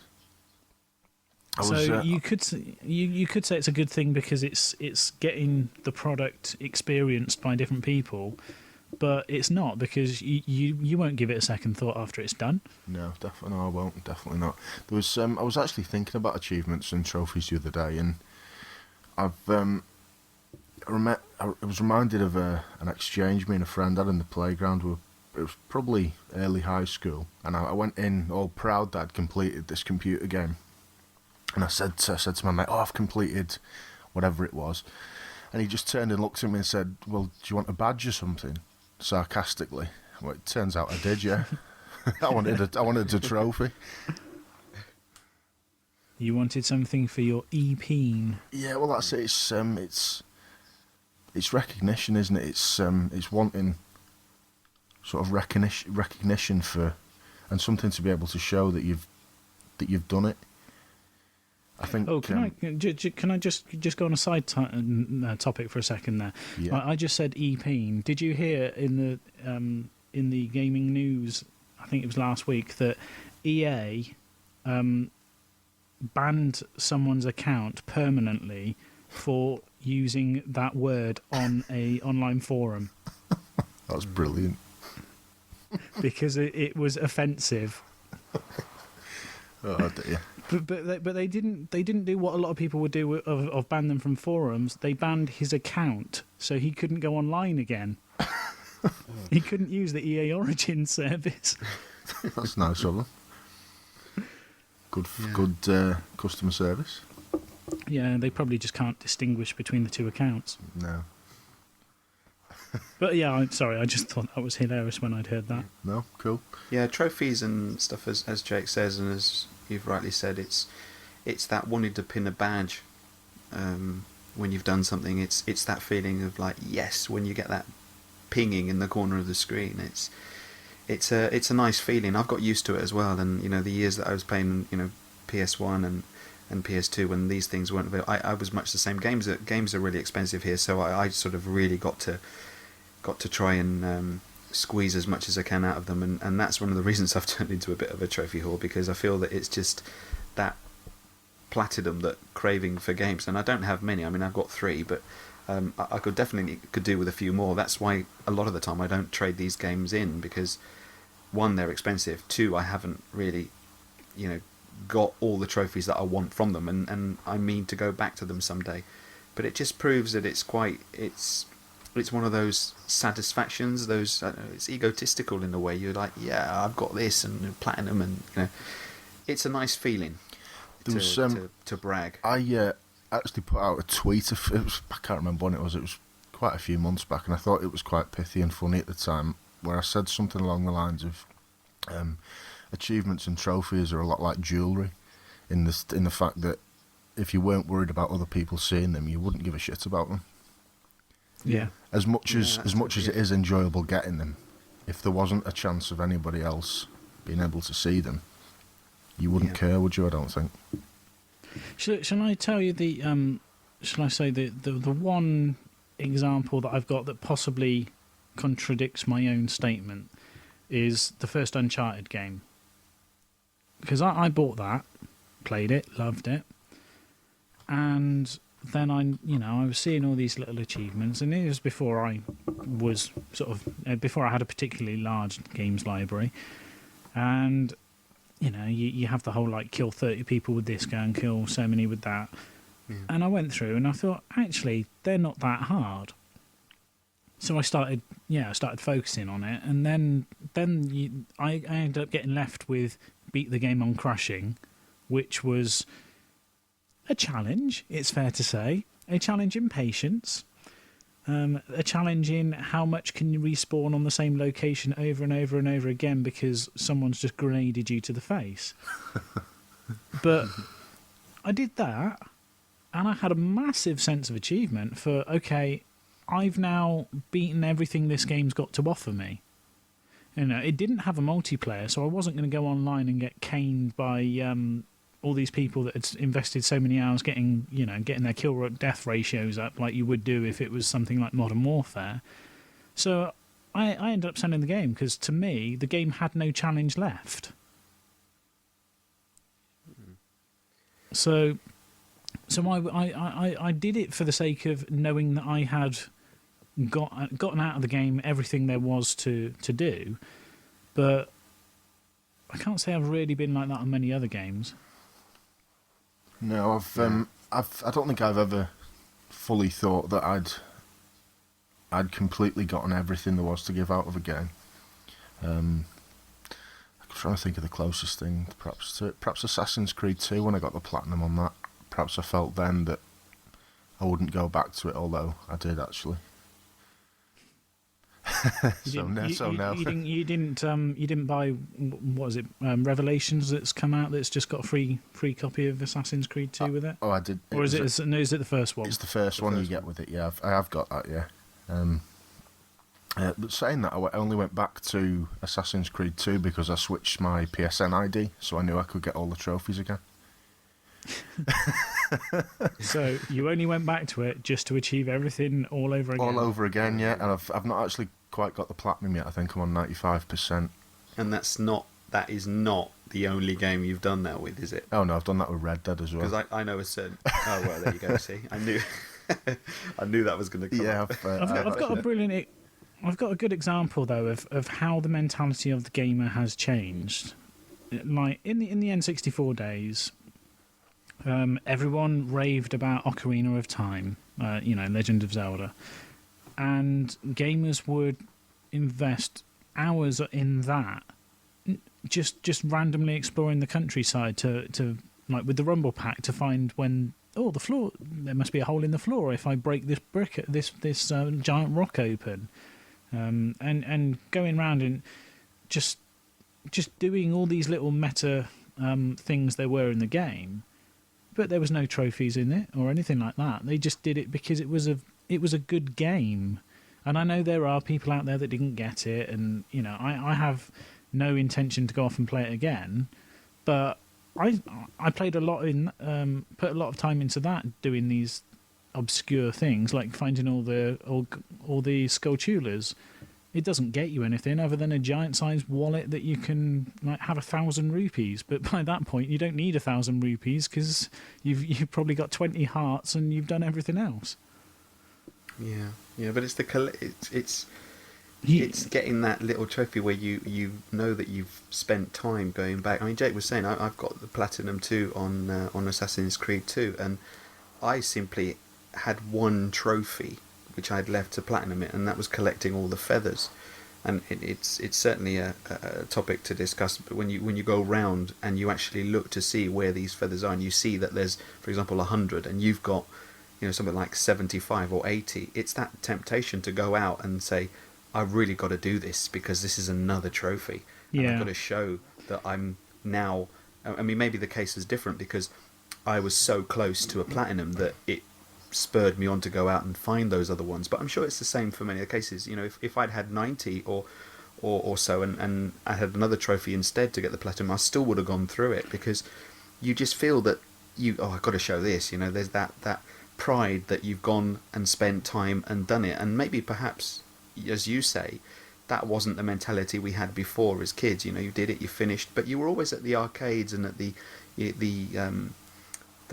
C: You could you could say it's a good thing because it's getting the product experienced by different people, but it's not because you won't give it a second thought after it's done.
B: No, definitely no, I won't. Definitely not. There was I was actually thinking about achievements and trophies the other day, and I was reminded of an exchange me and a friend had in the playground. It was probably early high school, and I went in all proud that I'd completed this computer game. And I said to my mate, "Oh, I've completed whatever it was," and he just turned and looked at me and said, "Well, do you want a badge or something?" Sarcastically. Well, it turns out I did, yeah. I wanted a trophy.
C: You wanted something for your EP.
B: Yeah, well, that's it. It's recognition, isn't it? It's wanting sort of recognition for, and something to be able to show that you've done it. I think.
C: Oh, can I just go on a side topic for a second there?
B: Yeah.
C: I just said EP. Did you hear in the gaming news? I think it was last week that EA banned someone's account permanently for using that word on a online forum.
B: That's brilliant.
C: Because it was offensive.
B: Oh dear.
C: But they didn't do what a lot of people would do of ban them from forums. They banned his account, so he couldn't go online again. He couldn't use the EA Origin service.
B: That's nice of them. Good customer service.
C: Yeah, they probably just can't distinguish between the two accounts.
B: No.
C: But yeah, I'm sorry, I just thought that was hilarious when I'd heard that.
B: No, cool.
A: Yeah, trophies and stuff, as Jake says, and as you've rightly said, it's that wanting to pin a badge when you've done something. It's that feeling of like, yes, when you get that pinging in the corner of the screen. It's a nice feeling. I've got used to it as well, and the years that I was playing, PS1 and PS2 when these things weren't available, I was much the same. Games are really expensive here, so I sort of really got to try and squeeze as much as I can out of them, and that's one of the reasons I've turned into a bit of a trophy whore, because I feel that it's just that platinum, that craving for games. And I don't have many. I mean, I've got 3, but I could definitely do with a few more. That's why a lot of the time I don't trade these games in, because 1, they're expensive, 2, I haven't really got all the trophies that I want from them, and I mean to go back to them someday. But it just proves that it's one of those satisfactions, it's egotistical in a way. You're like, yeah, I've got this and platinum, and it's a nice feeling to brag.
B: I actually put out a tweet. I can't remember when it was. It was quite a few months back, and I thought it was quite pithy and funny at the time, where I said something along the lines of, achievements and trophies are a lot like jewellery, in the fact that if you weren't worried about other people seeing them, you wouldn't give a shit about them.
C: Yeah.
B: As much as it is enjoyable getting them, if there wasn't a chance of anybody else being able to see them, you wouldn't care, would you? I don't think.
C: Shall I tell you shall I say the one example that I've got that possibly contradicts my own statement is the first Uncharted game. Because I bought that, played it, loved it, and then I was seeing all these little achievements, and it was before I was before I had a particularly large games library, and you have the whole like kill 30 people with this gun, kill so many with that, and I went through and I thought actually they're not that hard. So I started focusing on it, and then I ended up getting left with beat the game on crushing, which was a challenge, it's fair to say. A challenge in patience. A challenge in how much can you respawn on the same location over and over and over again because someone's just grenaded you to the face. But I did that, and I had a massive sense of achievement for, okay, I've now beaten everything this game's got to offer me. It didn't have a multiplayer, so I wasn't going to go online and get caned by all these people that had invested so many hours getting their kill death ratios up like you would do if it was something like Modern Warfare. So I ended up selling the game because to me the game had no challenge left. So I did it for the sake of knowing that I had gotten out of the game everything there was to do, but I can't say I've really been like that on many other games.
B: No, I don't think I've ever fully thought that I'd completely gotten everything there was to give out of a game. I'm trying to think of the closest thing, perhaps Assassin's Creed 2 when I got the platinum on that. Perhaps I felt then that I wouldn't go back to it, although I did actually.
C: You didn't buy, what is it, Revelations that's come out that's just got a free copy of Assassin's Creed 2 with it?
B: Oh, I did.
C: Or is it the first one?
B: It's the first one you get with it. Yeah, I have got that. Yeah. But saying that, I only went back to Assassin's Creed 2 because I switched my PSN ID, so I knew I could get all the trophies again.
C: So you only went back to it just to achieve everything all over again?
B: All over again, yeah. And I've not actually quite got the platinum yet. I think I'm on 95%.
A: And that is not the only game you've done that with, is it?
B: Oh no, I've done that with Red Dead as well.
A: Because I know a certain. Oh well, there you go. See, I knew that was going to come.
B: Yeah,
C: I've got a brilliant. I've got a good example though of how the mentality of the gamer has changed. Like in the N64 days, everyone raved about Ocarina of Time, Legend of Zelda, and gamers would invest hours in that, just randomly exploring the countryside to like with the Rumble Pack to find when the floor, there must be a hole in the floor if I break this brick, this giant rock open. And going around and just doing all these little meta things there were in the game, but there was no trophies in it or anything like that. They just did it because it was a good game. And I know there are people out there that didn't get it, and I have no intention to go off and play it again, but I played a lot in put a lot of time into that, doing these obscure things like finding all the Skulltulas. It doesn't get you anything other than a giant-sized wallet that you can have 1,000 rupees. But by that point, you don't need 1,000 rupees because you've probably got 20 hearts and you've done everything else.
A: Yeah, but it's getting that little trophy where you know that you've spent time going back. I mean, Jake was saying I've got the Platinum 2 on Assassin's Creed 2, and I simply had one trophy which I'd left to platinum it, and that was collecting all the feathers. And it's certainly a topic to discuss. But when you go round and you actually look to see where these feathers are, and you see that there's, for example, 100, and you've got something like 75 or 80, it's that temptation to go out and say, I've really got to do this because this is another trophy, and I've got to show that I'm now. I mean, maybe the case is different because I was so close to a platinum that it spurred me on to go out and find those other ones. But I'm sure it's the same for many other cases. If I'd had 90 or so and I had another trophy instead to get the platinum, I still would have gone through it because you just feel that I've got to show this. There's that pride that you've gone and spent time and done it. And maybe perhaps, as you say, that wasn't the mentality we had before as kids. You did it, you finished, but you were always at the arcades and at the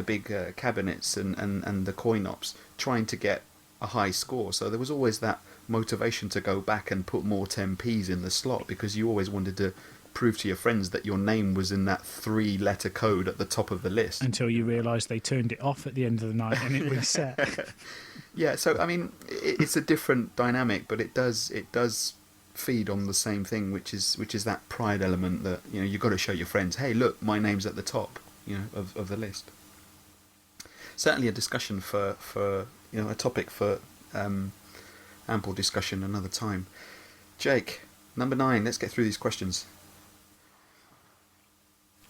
A: big cabinets and the coin ops trying to get a high score. So there was always that motivation to go back and put more 10p's in the slot because you always wanted to prove to your friends that your name was in that 3-letter code at the top of the list.
C: Until you realised they turned it off at the end of the night and it reset.
A: Yeah, so I mean, it's a different dynamic, but it does feed on the same thing, which is that pride element that you've got to show your friends, hey, look, my name's at the top, of the list. Certainly a discussion for a topic for ample discussion another time. Jake, number 9. Let's get through these questions.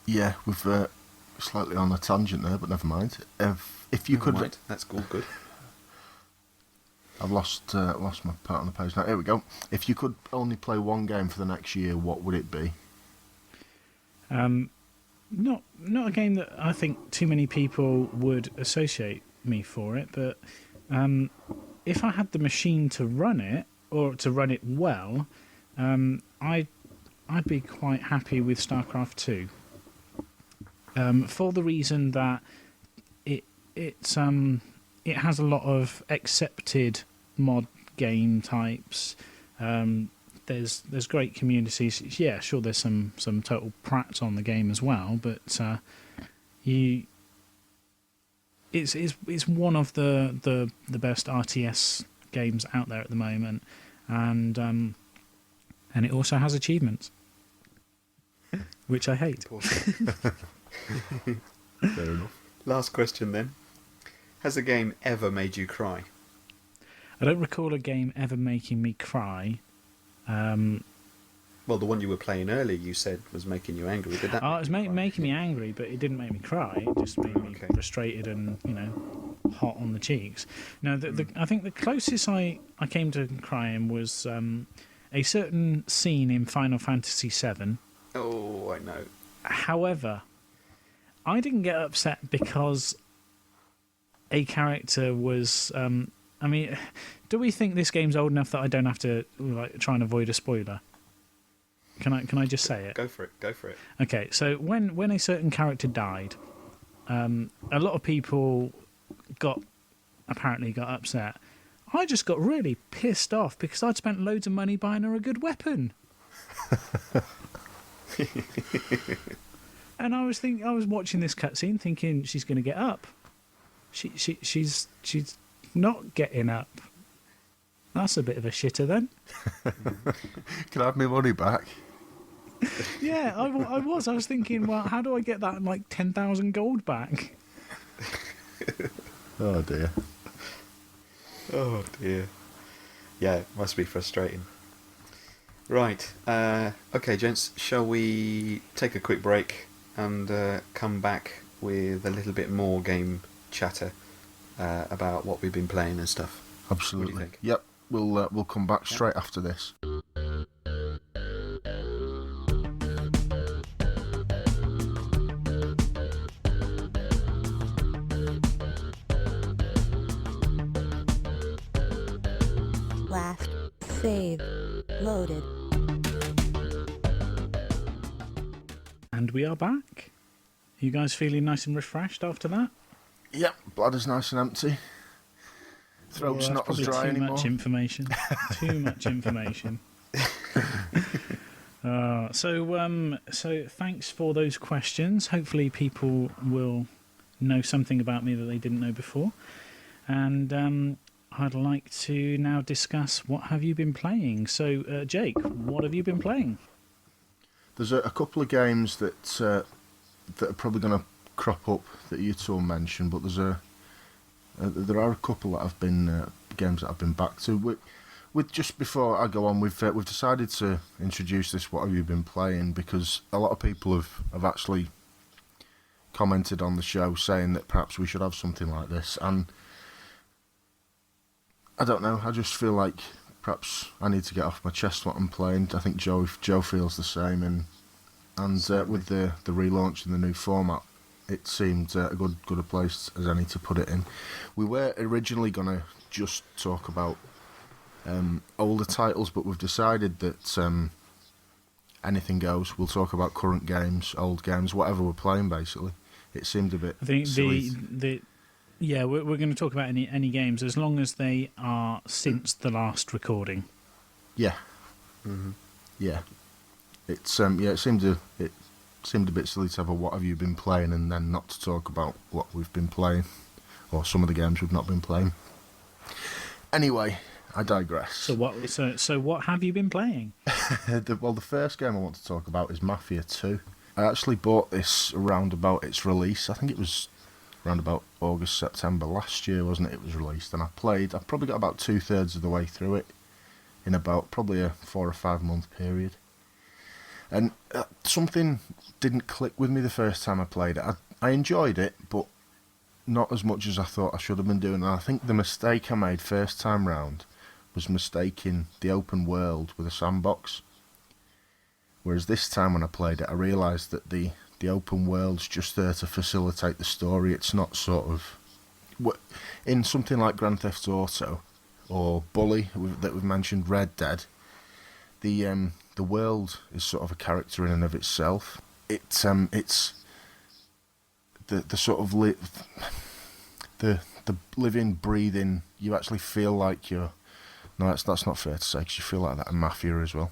B: Yeah, we've slightly on a tangent there, but never mind. If you
A: Never
B: could,
A: mind. That's all good.
B: I've lost my part on the page now. Here we go. If you could only play one game for the next year, what would it be?
C: Not a game that I think too many people would associate me for it, but if I had the machine to run it, or to run it well, I'd be quite happy with StarCraft 2. For the reason that it has a lot of accepted mod game types. There's great communities. Yeah, sure. There's some total prats on the game as well, but it's one of the best RTS games out there at the moment, and it also has achievements, which I hate.
B: Fair enough.
A: Last question then. Has a game ever made you cry?
C: I don't recall a game ever making me cry.
A: Well, the one you were playing earlier, you said, was making you angry. Did that?
C: Oh, it was making me angry, but it didn't make me cry. It just made me frustrated and hot on the cheeks. No, I think the closest I came to crying was a certain scene in Final Fantasy VII.
A: Oh, I know.
C: However, I didn't get upset because a character was. I mean, do we think this game's old enough that I don't have to try and avoid a spoiler? Can I just say it?
A: Go for it. Go for it.
C: Okay, so when a certain character died, a lot of people apparently got upset. I just got really pissed off because I'd spent loads of money buying her a good weapon. And I was watching this cutscene thinking she's going to get up. She's not getting up. That's a bit of a shitter then.
B: Can I have my money back?
C: Yeah, I was thinking, well, how do I get that 10,000 gold back?
B: Oh dear.
A: Oh dear. Yeah, it must be frustrating. Right. Okay, gents, shall we take a quick break and come back with a little bit more game chatter about what we've been playing and stuff?
B: Absolutely.
A: What do you think?
B: Yep. We'll come back straight after this.
D: Last save loaded.
C: And we are back. You guys feeling nice and refreshed after that?
B: Yep. Bladder's nice and empty. Throat's
C: Well,
B: not as
C: that's
B: dry
C: probably too
B: anymore.
C: much information. Too much information. So thanks for those questions. Hopefully people will know something about me that they didn't know before. And I'd like to now discuss what have you been playing. So, Jake, what have you been playing?
B: There's a couple of games that are probably going to crop up that you two will mention, but there are a couple that have been games that I've been back to. With just before I go on, we've decided to introduce this. What have you been playing? Because a lot of people have actually commented on the show saying that perhaps we should have something like this, and I don't know. I just feel like perhaps I need to get off my chest what I'm playing. I think Joe feels the same, and with the relaunch and the new format, it seemed a good a place as any to put it in. We were originally going to just talk about older titles, but we've decided that anything goes. We'll talk about current games, old games, whatever we're playing. Basically, it seemed a bit.
C: I think
B: silly.
C: we're going to talk about any games as long as they are since the last recording.
B: Yeah.
A: Mm-hmm.
B: Yeah. It seemed a bit silly to have a what have you been playing and then not to talk about what we've been playing or some of the games we've not been playing. Anyway, I digress.
C: So what have you been playing?
B: The first game I want to talk about is Mafia 2. I actually bought this around about its release. I think it was around about August, September last year, wasn't it? It was released, and I probably got about 2/3 of the way through it in about probably a 4 or 5 month period. And something didn't click with me the first time I played it. I enjoyed it, but not as much as I thought I should have been doing. And I think the mistake I made first time round was mistaking the open world with a sandbox. Whereas this time when I played it, I realised that the open world's just there to facilitate the story. It's not sort of... In something like Grand Theft Auto, or Bully that we've mentioned, Red Dead, the world is sort of a character in and of itself. It's the sort of the living, breathing. You actually feel like you're. No, that's not fair to say, because you feel like that in Mafia as well.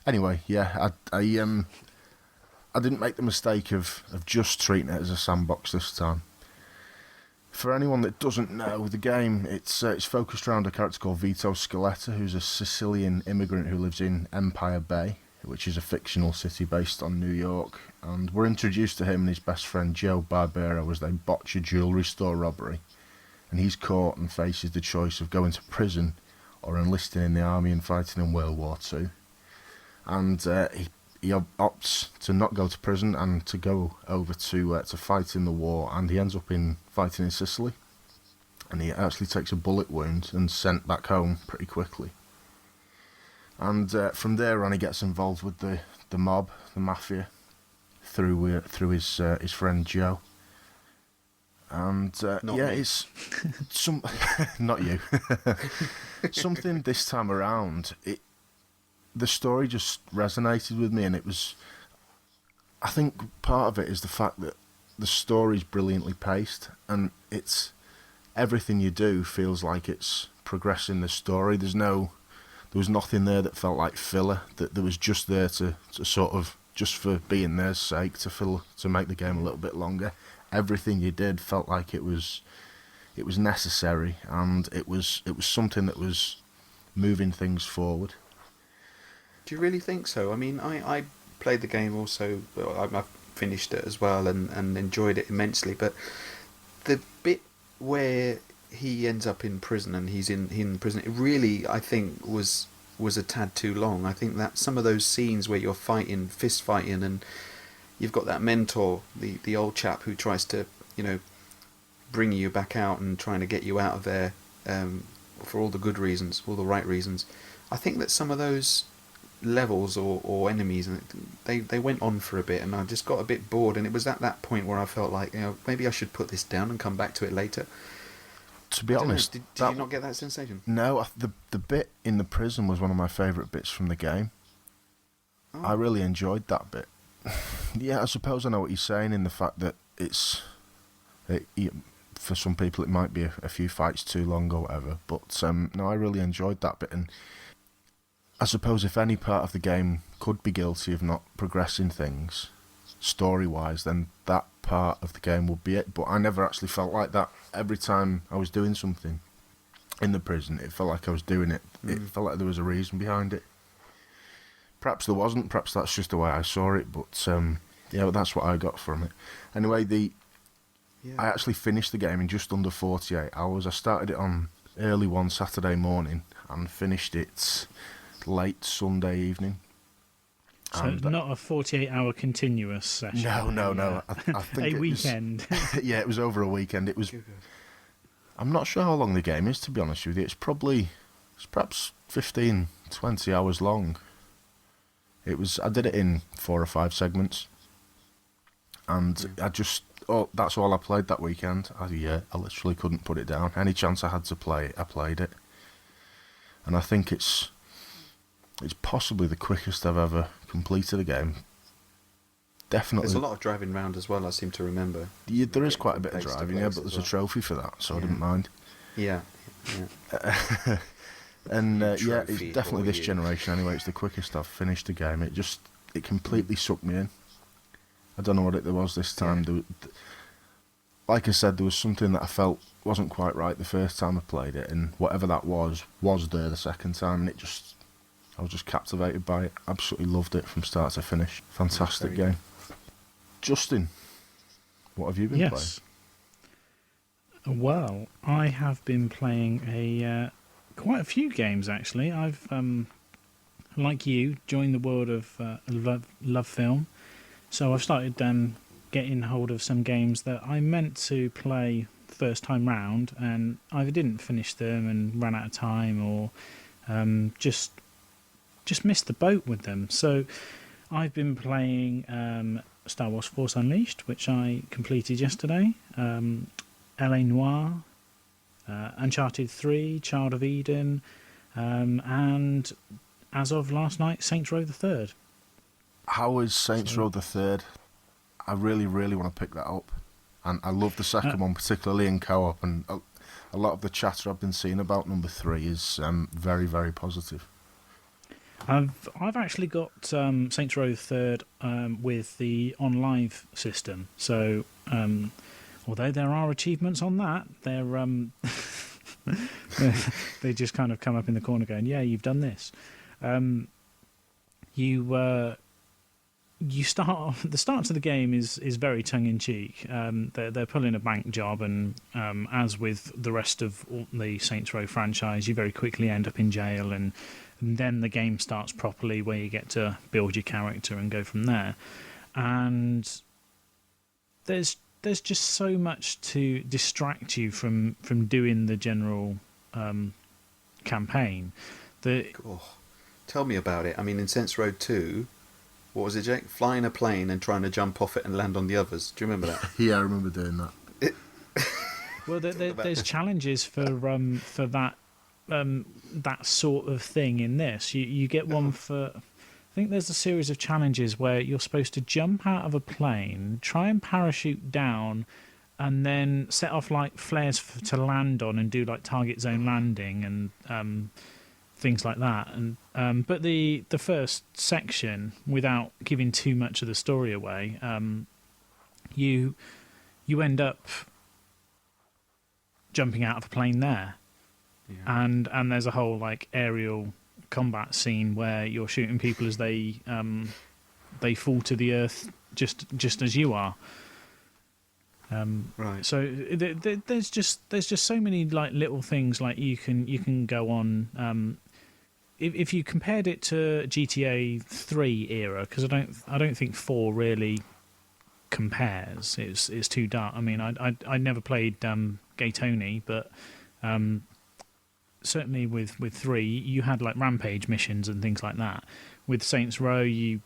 B: Anyway, yeah, I didn't make the mistake of just treating it as a sandbox this time. For anyone that doesn't know, the game, it's focused around a character called Vito Scaletta, who's a Sicilian immigrant who lives in Empire Bay, which is a fictional city based on New York. And we're introduced to him and his best friend Joe Barbero as they botch a jewellery store robbery. And he's caught and faces the choice of going to prison or enlisting in the army and fighting in World War II. And he opts to not go to prison and to go over to fight in the war, and he ends up fighting in Sicily, and he actually takes a bullet wound and sent back home pretty quickly. And from there on, he gets involved with the mob, the mafia, through his friend Joe. And it's some not you. Something this time around. The story just resonated with me, and it was. I think part of it is the fact that the story's brilliantly paced, and it's everything you do feels like it's progressing the story. There was nothing there that felt like filler. That was just there to sort of just for being there's sake to make the game a little bit longer. Everything you did felt like it was necessary, and it was something that was moving things forward.
A: Do you really think so? I mean, I played the game also. I've finished it as well and enjoyed it immensely. But the bit where he ends up in prison and he's in prison, it really, I think, was a tad too long. I think that some of those scenes where you're fist fighting, and you've got that mentor, the old chap who tries to, bring you back out and trying to get you out of there for all the good reasons, all the right reasons. I think that some of those levels or enemies, and they went on for a bit, and I just got a bit bored, and it was at that point where I felt like, maybe I should put this down and come back to it later.
B: To be honest,
A: did you not get that sensation?
B: No, the bit in the prison was one of my favourite bits from the game.
A: Oh.
B: I really enjoyed that bit. Yeah, I suppose I know what you're saying in the fact that for some people it might be a few fights too long or whatever, but no, I really enjoyed that bit. And I suppose if any part of the game could be guilty of not progressing things story-wise, then that part of the game would be it. But I never actually felt like that. Every time I was doing something in the prison, it felt like I was doing it. It felt like there was a reason behind it. Perhaps there wasn't. Perhaps that's just the way I saw it. But that's what I got from it. Anyway, I actually finished the game in just under 48 hours. I started it on early one Saturday morning and finished it late Sunday evening.
C: So
B: And,
C: not a 48-hour continuous session.
B: No. I think
C: a weekend.
B: Yeah, it was over a weekend. It was. I'm not sure how long the game is, to be honest with you. It's perhaps 15, 20 hours long. I did it in 4 or 5 segments, and that's all I played that weekend. I literally couldn't put it down. Any chance I had to play it, I played it, and I think it's possibly the quickest I've ever completed a game. Definitely.
A: There's a lot of driving around as well, I seem to remember.
B: Yeah, there is quite a bit of driving, but there's a trophy for that, so I didn't mind.
A: Yeah.
B: And it's
A: Trophy
B: definitely
A: for
B: this
A: you.
B: generation anyway. It's the quickest I've finished a game. It completely sucked me in. I don't know what it was this time.
A: Yeah.
B: Like I said, there was something that I felt wasn't quite right the first time I played it, and whatever that was there the second time, and I was just captivated by it. Absolutely loved it from start to finish. Fantastic game. Justin, what have you been playing?
C: Well, I have been playing quite a few games actually. I've, like you, joined the world of love film, so I've started getting hold of some games that I meant to play first time round, and either didn't finish them and ran out of time, or just missed the boat with them. So I've been playing Star Wars Force Unleashed, which I completed yesterday, LA Noire, Uncharted 3, Child of Eden, and as of last night, Saints Row the Third.
B: How is Saints Row the Third? I really, really want to pick that up. And I love the second one, particularly in co-op, and a lot of the chatter I've been seeing about number 3 is very, very positive.
C: I've actually got Saints Row the Third with the OnLive system. So although there are achievements on that, they just kind of come up in the corner going, "Yeah, you've done this." You start the start to the game is very tongue in cheek. They're pulling a bank job, and as with the rest of the Saints Row franchise, you very quickly end up in jail, and then the game starts properly, where you get to build your character and go from there. And there's just so much to distract you from doing the general campaign.
A: Tell me about it. I mean, in Saints Row 2, what was it, Jake? Flying a plane and trying to jump off it and land on the others. Do you remember that?
B: Yeah, I remember doing that.
C: Well, there's challenges for that that sort of thing in this. You get one for... I think there's a series of challenges where you're supposed to jump out of a plane, try and parachute down, and then set off like flares to land on and do like target zone landing and things like that. And but the first section, without giving too much of the story away, you end up jumping out of a plane there. Yeah. And there's a whole like aerial combat scene where you're shooting people as they fall to the earth just as you are.
A: Right.
C: So there's just so many like little things like you can go on. If you compared it to GTA 3 era, because I don't think 4 really compares. It's too dark. I mean, I never played Gay Tony, but certainly with 3, you had like rampage missions and things like that. With Saints Row, you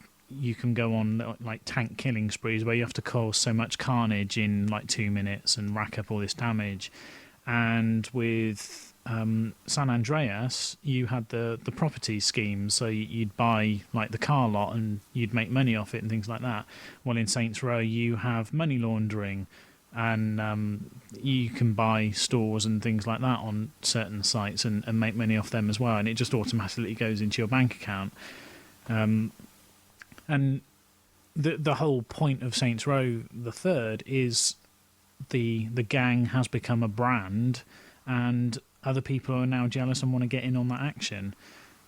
C: can go on like tank killing sprees where you have to cause so much carnage in like 2 minutes and rack up all this damage. And with San Andreas, you had the property scheme, so you'd buy like the car lot and you'd make money off it and things like that. Well, in Saints Row, you have money laundering, and you can buy stores and things like that on certain sites and make money off them as well, and it just automatically goes into your bank account. And the whole point of Saints Row the Third is the gang has become a brand, and other people are now jealous and want to get in on that action.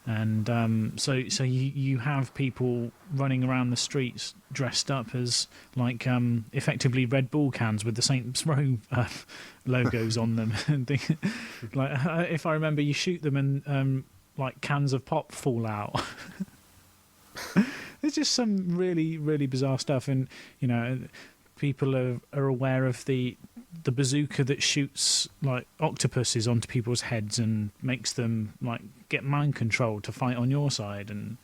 C: And so you have people running around the streets dressed up as like effectively Red Bull cans with the Saints Row logos on them. And like if I remember, you shoot them and like cans of pop fall out. There's just some really, really bizarre stuff, and you know, people are aware of the bazooka that shoots like octopuses onto people's heads and makes them like get mind control to fight on your side, and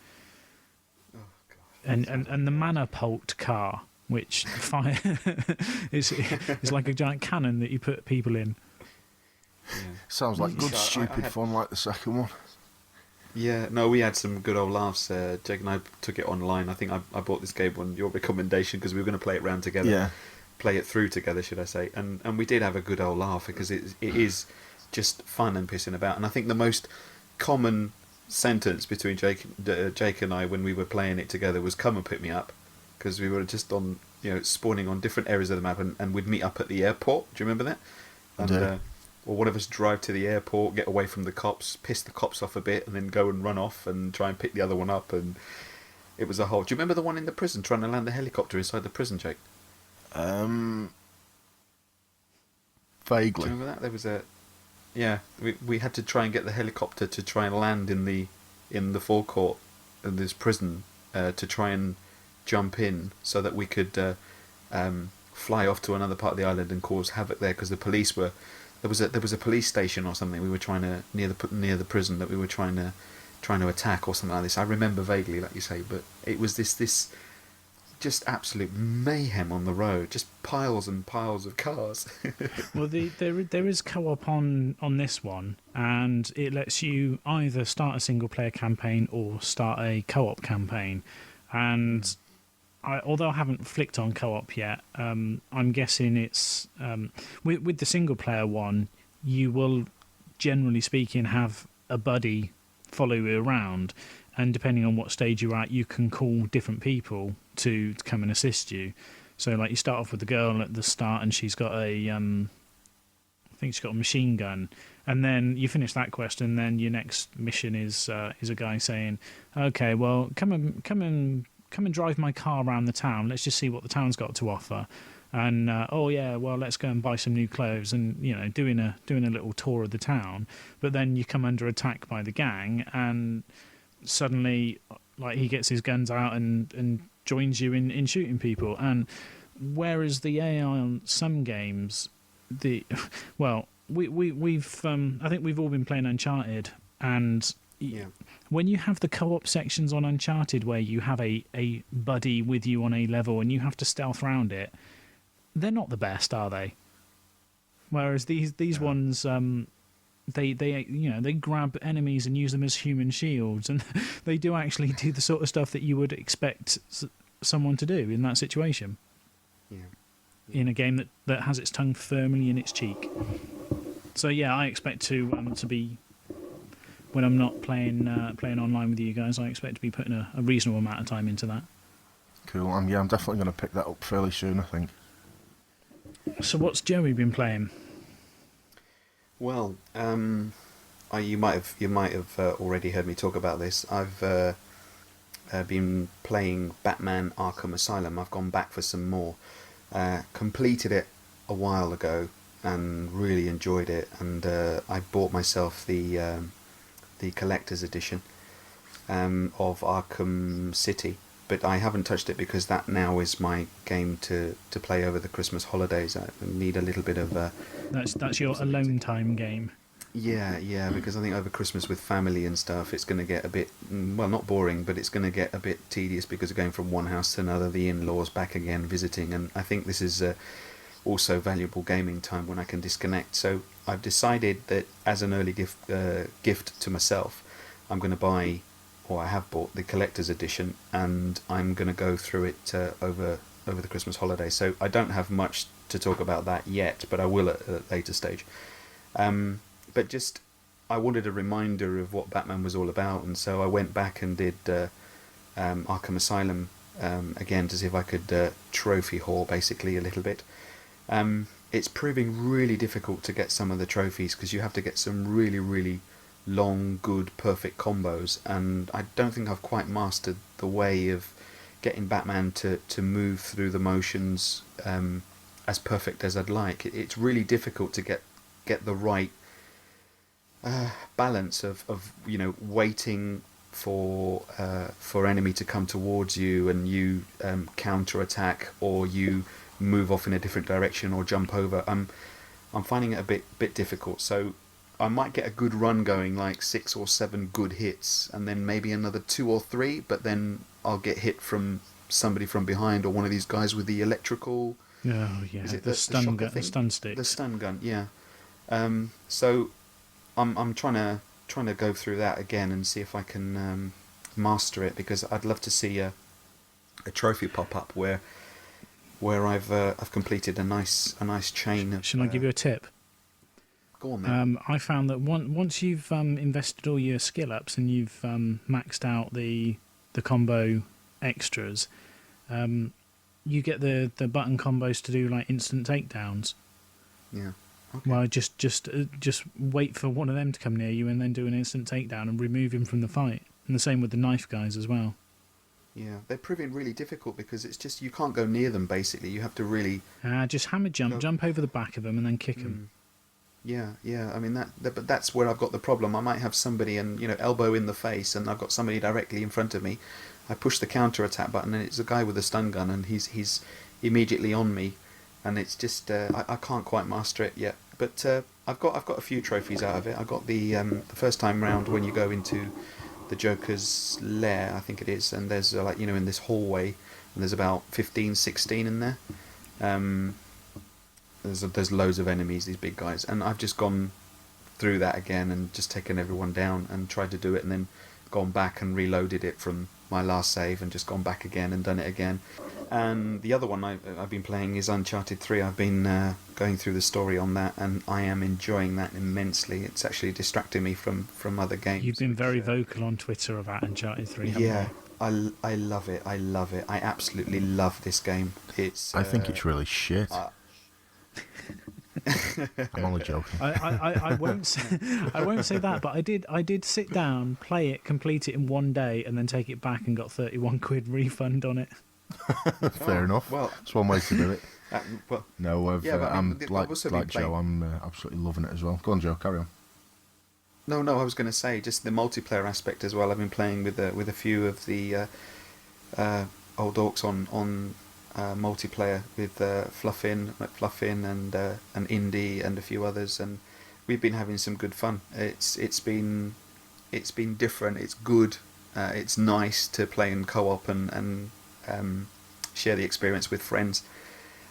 C: and the Manapult car, which fire is like a giant cannon that you put people in.
B: Yeah. Sounds like good stupid fun, like the second one.
A: Yeah, no, we had some good old laughs. Jake and I took it online. I think I bought this game on your recommendation because we were going to play it round together.
B: Yeah.
A: Play it through together, should I say. And we did have a good old laugh because it is just fun and pissing about. And I think the most common sentence between Jake and I when we were playing it together was "come and pick me up," because we were just on, spawning on different areas of the map, and we'd meet up at the airport. Do you remember that? And or one of us drive to the airport, get away from the cops, piss the cops off a bit, and then go and run off and try and pick the other one up. And it was a whole... Do you remember the one in the prison, trying to land the helicopter inside the prison, Jake?
B: Vaguely.
A: Do you remember that? There was a... Yeah, we had to try and get the helicopter to try and land in the forecourt of this prison to try and jump in so that we could fly off to another part of the island and cause havoc there, because the police were... There was a police station or something we were trying to near the prison that we were trying to attack or something like this. I remember vaguely, like you say, but it was this just absolute mayhem on the road, just piles and piles of cars.
C: Well, there is co-op on this one, and it lets you either start a single player campaign or start a co-op campaign. And although I haven't flicked on co-op yet, I'm guessing it's with the single player one, you will, generally speaking, have a buddy follow you around, and depending on what stage you're at, you can call different people to come and assist you. So, like, you start off with the girl at the start, and she's got I think she's got a machine gun, and then you finish that quest, and then your next mission is a guy saying, "Okay, well, come and drive my car around the town. Let's just see what the town's got to offer." And oh yeah, well, let's go and buy some new clothes, and doing a little tour of the town. But then you come under attack by the gang, and suddenly, like, he gets his guns out and joins you in shooting people. And whereas the AI on some games, we've I think we've all been playing Uncharted, and
A: Yeah.
C: when you have the co-op sections on Uncharted where you have a buddy with you on a level and you have to stealth around it, they're not the best, are they? Whereas these ones, they grab enemies and use them as human shields, and they do actually do the sort of stuff that you would expect someone to do in that situation.
A: Yeah.
C: In a game that has its tongue firmly in its cheek. So yeah, I expect to be, when I'm not playing online with you guys, I expect to be putting a reasonable amount of time into that.
B: Cool. I'm definitely going to pick that up fairly soon, I think.
C: So what's Joey been playing?
A: Well, you might have already heard me talk about this. I've been playing Batman Arkham Asylum. I've gone back for some more. Completed it a while ago and really enjoyed it. And I bought myself the collector's edition of Arkham City. But I haven't touched it because that now is my game to play over the Christmas holidays. I need a little bit of...
C: That's your alone time game.
A: Yeah, because I think over Christmas with family and stuff, it's going to get a bit, well, not boring, but it's going to get a bit tedious because of going from one house to another, the in-laws back again, visiting, and I think this is also valuable gaming time when I can disconnect. So I've decided that as an early gift to myself, I'm going to buy, or I have bought, the collector's edition, and I'm going to go through it over the Christmas holiday. So I don't have much to talk about that yet, but I will at a later stage. But just, I wanted a reminder of what Batman was all about, and so I went back and did Arkham Asylum again to see if I could trophy whore basically a little bit. It's proving really difficult to get some of the trophies because you have to get some really, really long, good, perfect combos, and I don't think I've quite mastered the way of getting Batman to move through the motions as perfect as I'd like. It's really difficult to get the right balance of waiting for enemy to come towards you and you counter attack, or you move off in a different direction or jump over. I'm finding it a bit difficult, so I might get a good run going, like 6 or 7 good hits, and then maybe another 2 or 3, but then I'll get hit from somebody from behind, or one of these guys with the electrical...
C: Oh yeah,
A: is it
C: the stun gun,
A: thing?
C: the stun stick.
A: The stun gun, yeah. So I'm trying to go through that again and see if I can master it, because I'd love to see a trophy pop up where I've completed a nice chain of...
C: Shall I give you a tip?
A: Go on then.
C: I found that once you've invested all your skill ups and you've maxed out the combo extras, you get the button combos to do like instant takedowns.
A: Yeah. Okay.
C: Well, just wait for one of them to come near you and then do an instant takedown and remove him from the fight. And the same with the knife guys as well.
A: Yeah, they're proving really difficult because it's just you can't go near them. Basically, you have to really
C: just hammer jump over the back of them and then kick them.
A: Yeah. I mean but that's where I've got the problem. I might have somebody and elbow in the face, and I've got somebody directly in front of me. I push the counter attack button, and it's a guy with a stun gun, and he's immediately on me, and it's just I can't quite master it yet. But I've got a few trophies out of it. I got the first time round when you go into the Joker's lair, I think it is, and there's like, in this hallway, and there's about 15, 16 in there. There's loads of enemies, these big guys, and I've just gone through that again and just taken everyone down and tried to do it, and then gone back and reloaded it from my last save and just gone back again and done it again. And the other one I've been playing is Uncharted 3. I've been going through the story on that, and I am enjoying that immensely. It's actually distracting me from other games.
C: You've been very vocal on Twitter about Uncharted 3, haven't
A: Yeah,
C: you?
A: I love it. I love it. I absolutely love this game.
B: I think it's really shit. I'm only joking.
C: I won't say that, but I did sit down, play it, complete it in one day, and then take it back and got 31 quid refund on it.
B: Fair enough.
A: Well,
B: it's one way to do it.
A: Well,
B: No, I'm
A: I've also been
B: like Joe. I'm absolutely loving it as well. Go on, Joe. Carry on.
A: No, I was going to say just the multiplayer aspect as well. I've been playing with a few of the old orcs on multiplayer with McFluffin and Indy and a few others, and we've been having some good fun. It's been different. It's good. It's nice to play in co-op and share the experience with friends.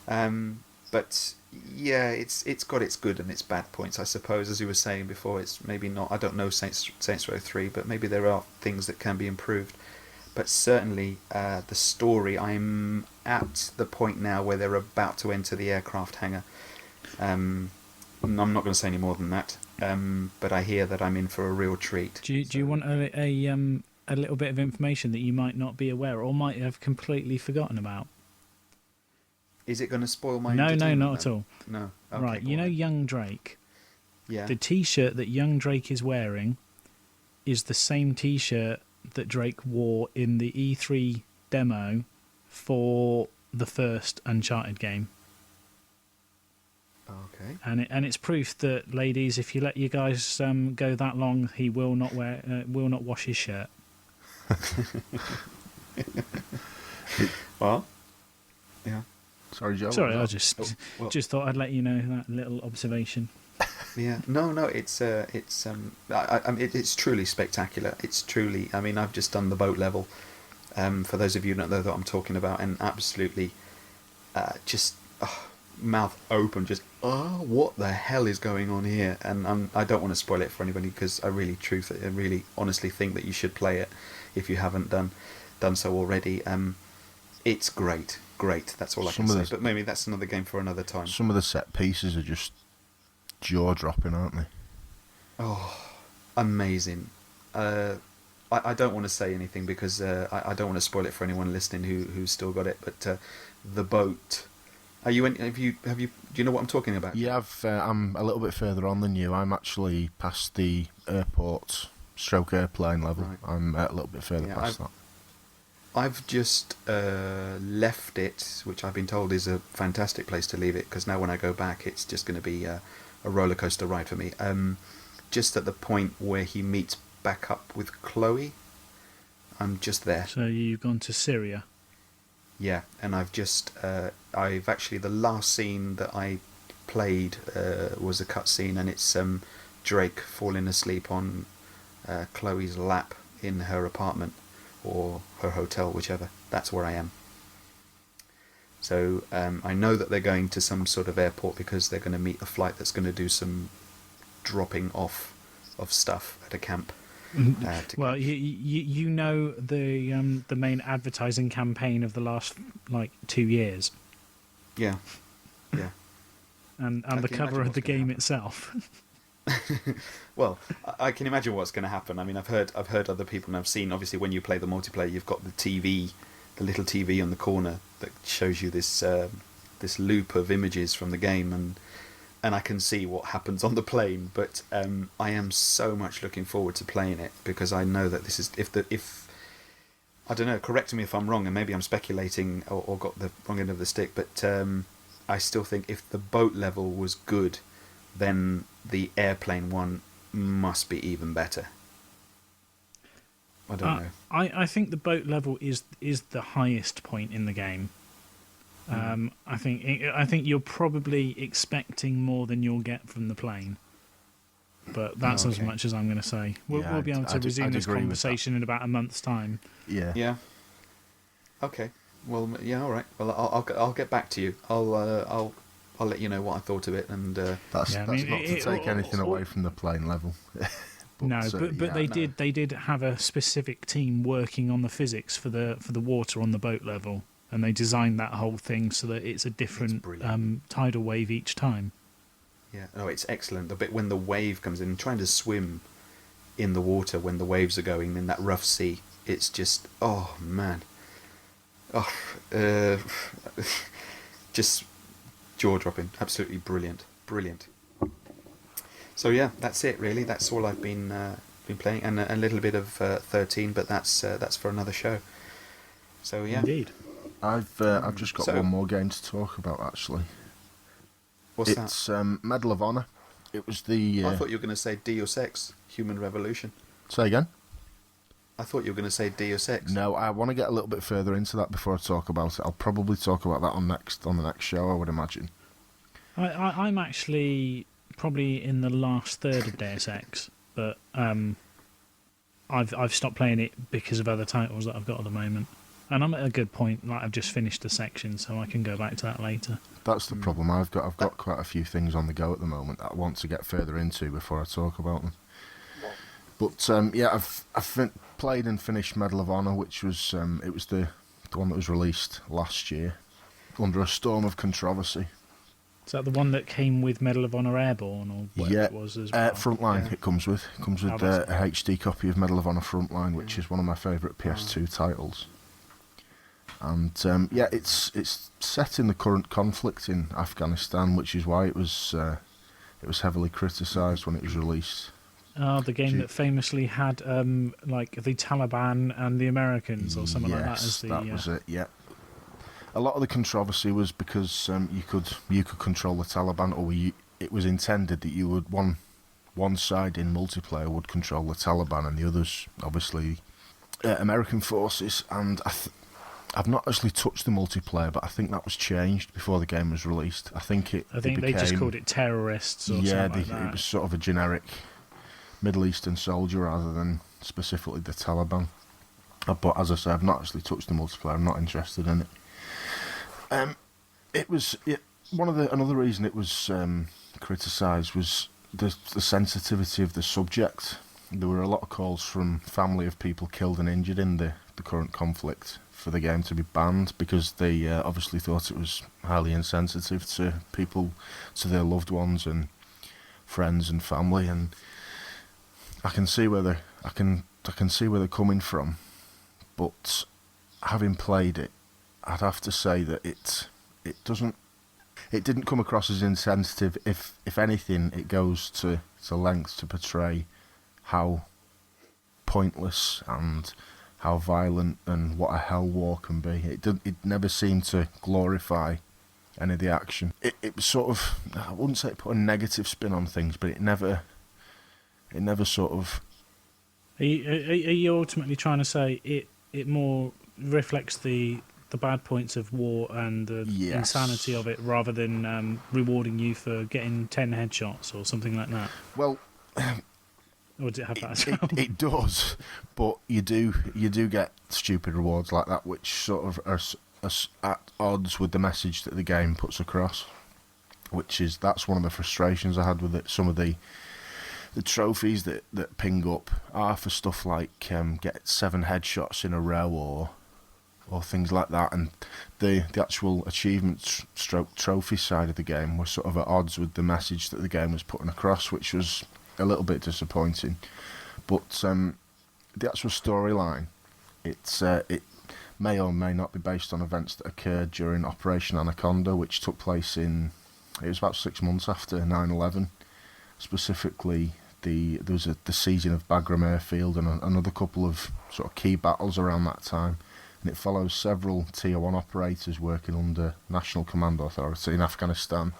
A: But yeah, it's got its good and its bad points, I suppose. As you were saying before, it's maybe not. I don't know Saints Row 3, but maybe there are things that can be improved. But certainly, the story, I'm at the point now where they're about to enter the aircraft hangar. I'm not going to say any more than that, but I hear that I'm in for a real treat.
C: Do you want a little bit of information that you might not be aware or might have completely forgotten about?
A: Is it going to spoil my
C: No,
A: entertainment,
C: not at
A: then?
C: all.
A: No. Okay,
C: Right,
A: go
C: you know
A: on.
C: Young Drake?
A: Yeah.
C: The T-shirt that Young Drake is wearing is the same T-shirt that Drake wore in the E3 demo for the first Uncharted game.
A: Okay.
C: And it's proof that, ladies, if you let your guys go that long, he will not wash his shirt.
A: Well, yeah.
B: Sorry, Joe.
C: Sorry, I
B: what
C: just
A: well-
C: just thought I'd let you know that little observation.
A: Yeah, no, it's truly spectacular. It's truly. I mean, I've just done the boat level. For those of you who don't know that I'm talking about, and absolutely, just mouth open, just what the hell is going on here? And I don't want to spoil it for anybody because I really honestly think that you should play it if you haven't done so already. It's great. That's all I can say. But maybe that's another game for another time.
B: Some of the set pieces are just jaw-dropping, aren't they?
A: Oh, amazing. I don't want to say anything because I don't want to spoil it for anyone listening who's still got it. But the boat. Do you know what I'm talking about?
B: Yeah, I'm a little bit further on than you. I'm actually past the airplane level.
A: Right.
B: I'm a little bit further past that.
A: I've just left it, which I've been told is a fantastic place to leave it, because now when I go back, it's just going to be a roller coaster ride for me. Just at the point where he meets back up with Chloe, I'm just there.
C: So you've gone to Syria.
A: Yeah, and I've actually, the last scene that I played was a cutscene, and it's Drake falling asleep on Chloe's lap in her apartment or her hotel, whichever. That's where I am. So I know that they're going to some sort of airport because they're going to meet a flight that's going to do some dropping off of stuff at a camp.
C: Well, you know the main advertising campaign of the last 2 years,
A: Yeah.
C: and
A: I
C: the
A: can
C: cover
A: imagine
C: of the
A: what's gonna
C: game
A: happen.
C: itself.
A: Well, I can imagine what's going to happen. I mean, I've heard other people, and I've seen, obviously, when you play the multiplayer, you've got the TV, the little TV on the corner that shows you this this loop of images from the game, and I can see what happens on the plane. But I am so much looking forward to playing it, because I know that this is if I don't know. Correct me if I'm wrong, and maybe I'm speculating or got the wrong end of the stick. But I still think if the boat level was good, then the airplane one must be even better. I don't know.
C: I think the boat level is the highest point in the game. I think you're probably expecting more than you'll get from the plane, but that's as
A: Okay.
C: much as I'm going to say. We'll be able to resume this
B: agree with
C: conversation in about a month's time.
B: Yeah.
A: Yeah. Okay. Well, yeah. All right. Well, I'll get back to you. I'll let you know what I thought of it, and
B: That's
C: Yeah, I
B: not
C: mean,
B: to take anything away from the playing level.
C: no, but
B: yeah,
C: they did have a specific team working on the physics for the water on the boat level, and they designed that whole thing so that it's a different
A: brilliant.
C: tidal wave each time.
A: yeah. No, it's excellent. The bit when the wave comes in, trying to swim in the water when the waves are going in that rough sea. It's just, oh man, oh, just jaw dropping. Absolutely brilliant. So yeah, that's it really. That's all I've been playing, and a little bit of 13, but that's for another show. So yeah.
C: Indeed.
B: I've just got
A: So-
B: one more game to talk about actually.
A: What's that?
B: It's Medal of Honor. It was the.
A: I thought you were going to say Deus Ex, Human Revolution.
B: Say again.
A: I thought you were going to say Deus Ex.
B: No, I want to get a little bit further into that before I talk about it. I'll probably talk about that on the next show, I would imagine.
C: I'm actually probably in the last third of Deus Ex, but I've stopped playing it because of other titles that I've got at the moment, and I'm at a good point. Like I've just finished the section, so I can go back to that later.
B: That's the problem. I've got quite a few things on the go at the moment that I want to get further into before I talk about them. But yeah, I've played and finished Medal of Honor, which was it was the one that was released last year under a storm of controversy.
C: Is that the one that came with Medal of Honor Airborne or whatever it was as well?
B: Frontline.
A: Yeah.
B: It comes with
C: Oh, that's
B: a HD copy of Medal of Honor Frontline, which is one of my favourite PS2 titles. And yeah, it's set in the current conflict in Afghanistan, which is why it was heavily criticised when it was released.
C: Oh, the game that famously had like the Taliban and the Americans or something like that as the.
B: That was it. Yeah. A lot of the controversy was because you could control the Taliban, or it was intended that you would one side in multiplayer would control the Taliban and the others, obviously, American forces. And I've not actually touched the multiplayer, but I think that was changed before the game was released. I think
C: they just called it terrorists or something like that.
B: It was sort of a generic Middle Eastern soldier rather than specifically the Taliban. But as I say, I've not actually touched the multiplayer. I'm not interested in it. Another reason it was criticised was the sensitivity of the subject. There were a lot of calls from family of people killed and injured in the current conflict for the game to be banned because they obviously thought it was highly insensitive to people, to their loved ones and friends and family. And I can see where they're coming from, but having played it, I'd have to say that it didn't come across as insensitive. If anything, it goes to lengths to portray how pointless and how violent and what a hell war can be. It never seemed to glorify any of the action. It was sort of, I wouldn't say it put a negative spin on things, but it never sort of.
C: Are you ultimately trying to say it more reflects the bad points of war and the insanity of it rather than rewarding you for getting 10 headshots or something like that?
B: Well,
C: or does it have that as well?
B: It does, but you do get stupid rewards like that, which sort of are at odds with the message that the game puts across. That's one of the frustrations I had with it. Some of the trophies that ping up are for stuff like get 7 headshots in a row or things like that, and the actual achievement stroke trophy side of the game was sort of at odds with the message that the game was putting across, which was a little bit disappointing. But the actual storyline, it may or may not be based on events that occurred during Operation Anaconda, which took place it was about 6 months after 9/11. Specifically, there was the seizing of Bagram Airfield and another couple of sort of key battles around that time. And it follows several Tier 1 operators working under National Command Authority in Afghanistan.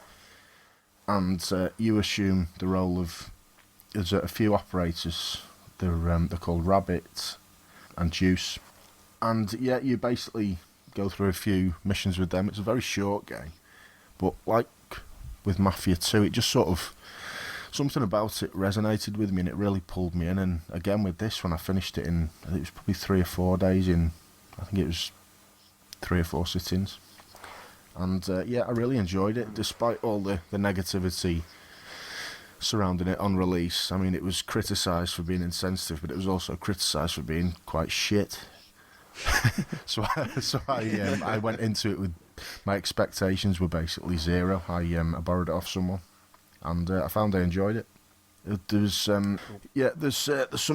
B: And you assume the role of. There's a few operators. They're called Rabbit and Juice. And yeah, you basically go through a few missions with them. It's a very short game. But like with Mafia 2, it just sort of something about it resonated with me, and it really pulled me in. And again with this one, I finished it in, I think it was probably 3 or 4 days in. I think it was 3 or 4 sittings. And yeah, I really enjoyed it, despite all the negativity surrounding it on release. I mean, it was criticised for being insensitive, but it was also criticised for being quite shit. so I went into it with my expectations were basically zero. I borrowed it off someone, and I found I enjoyed it. There's some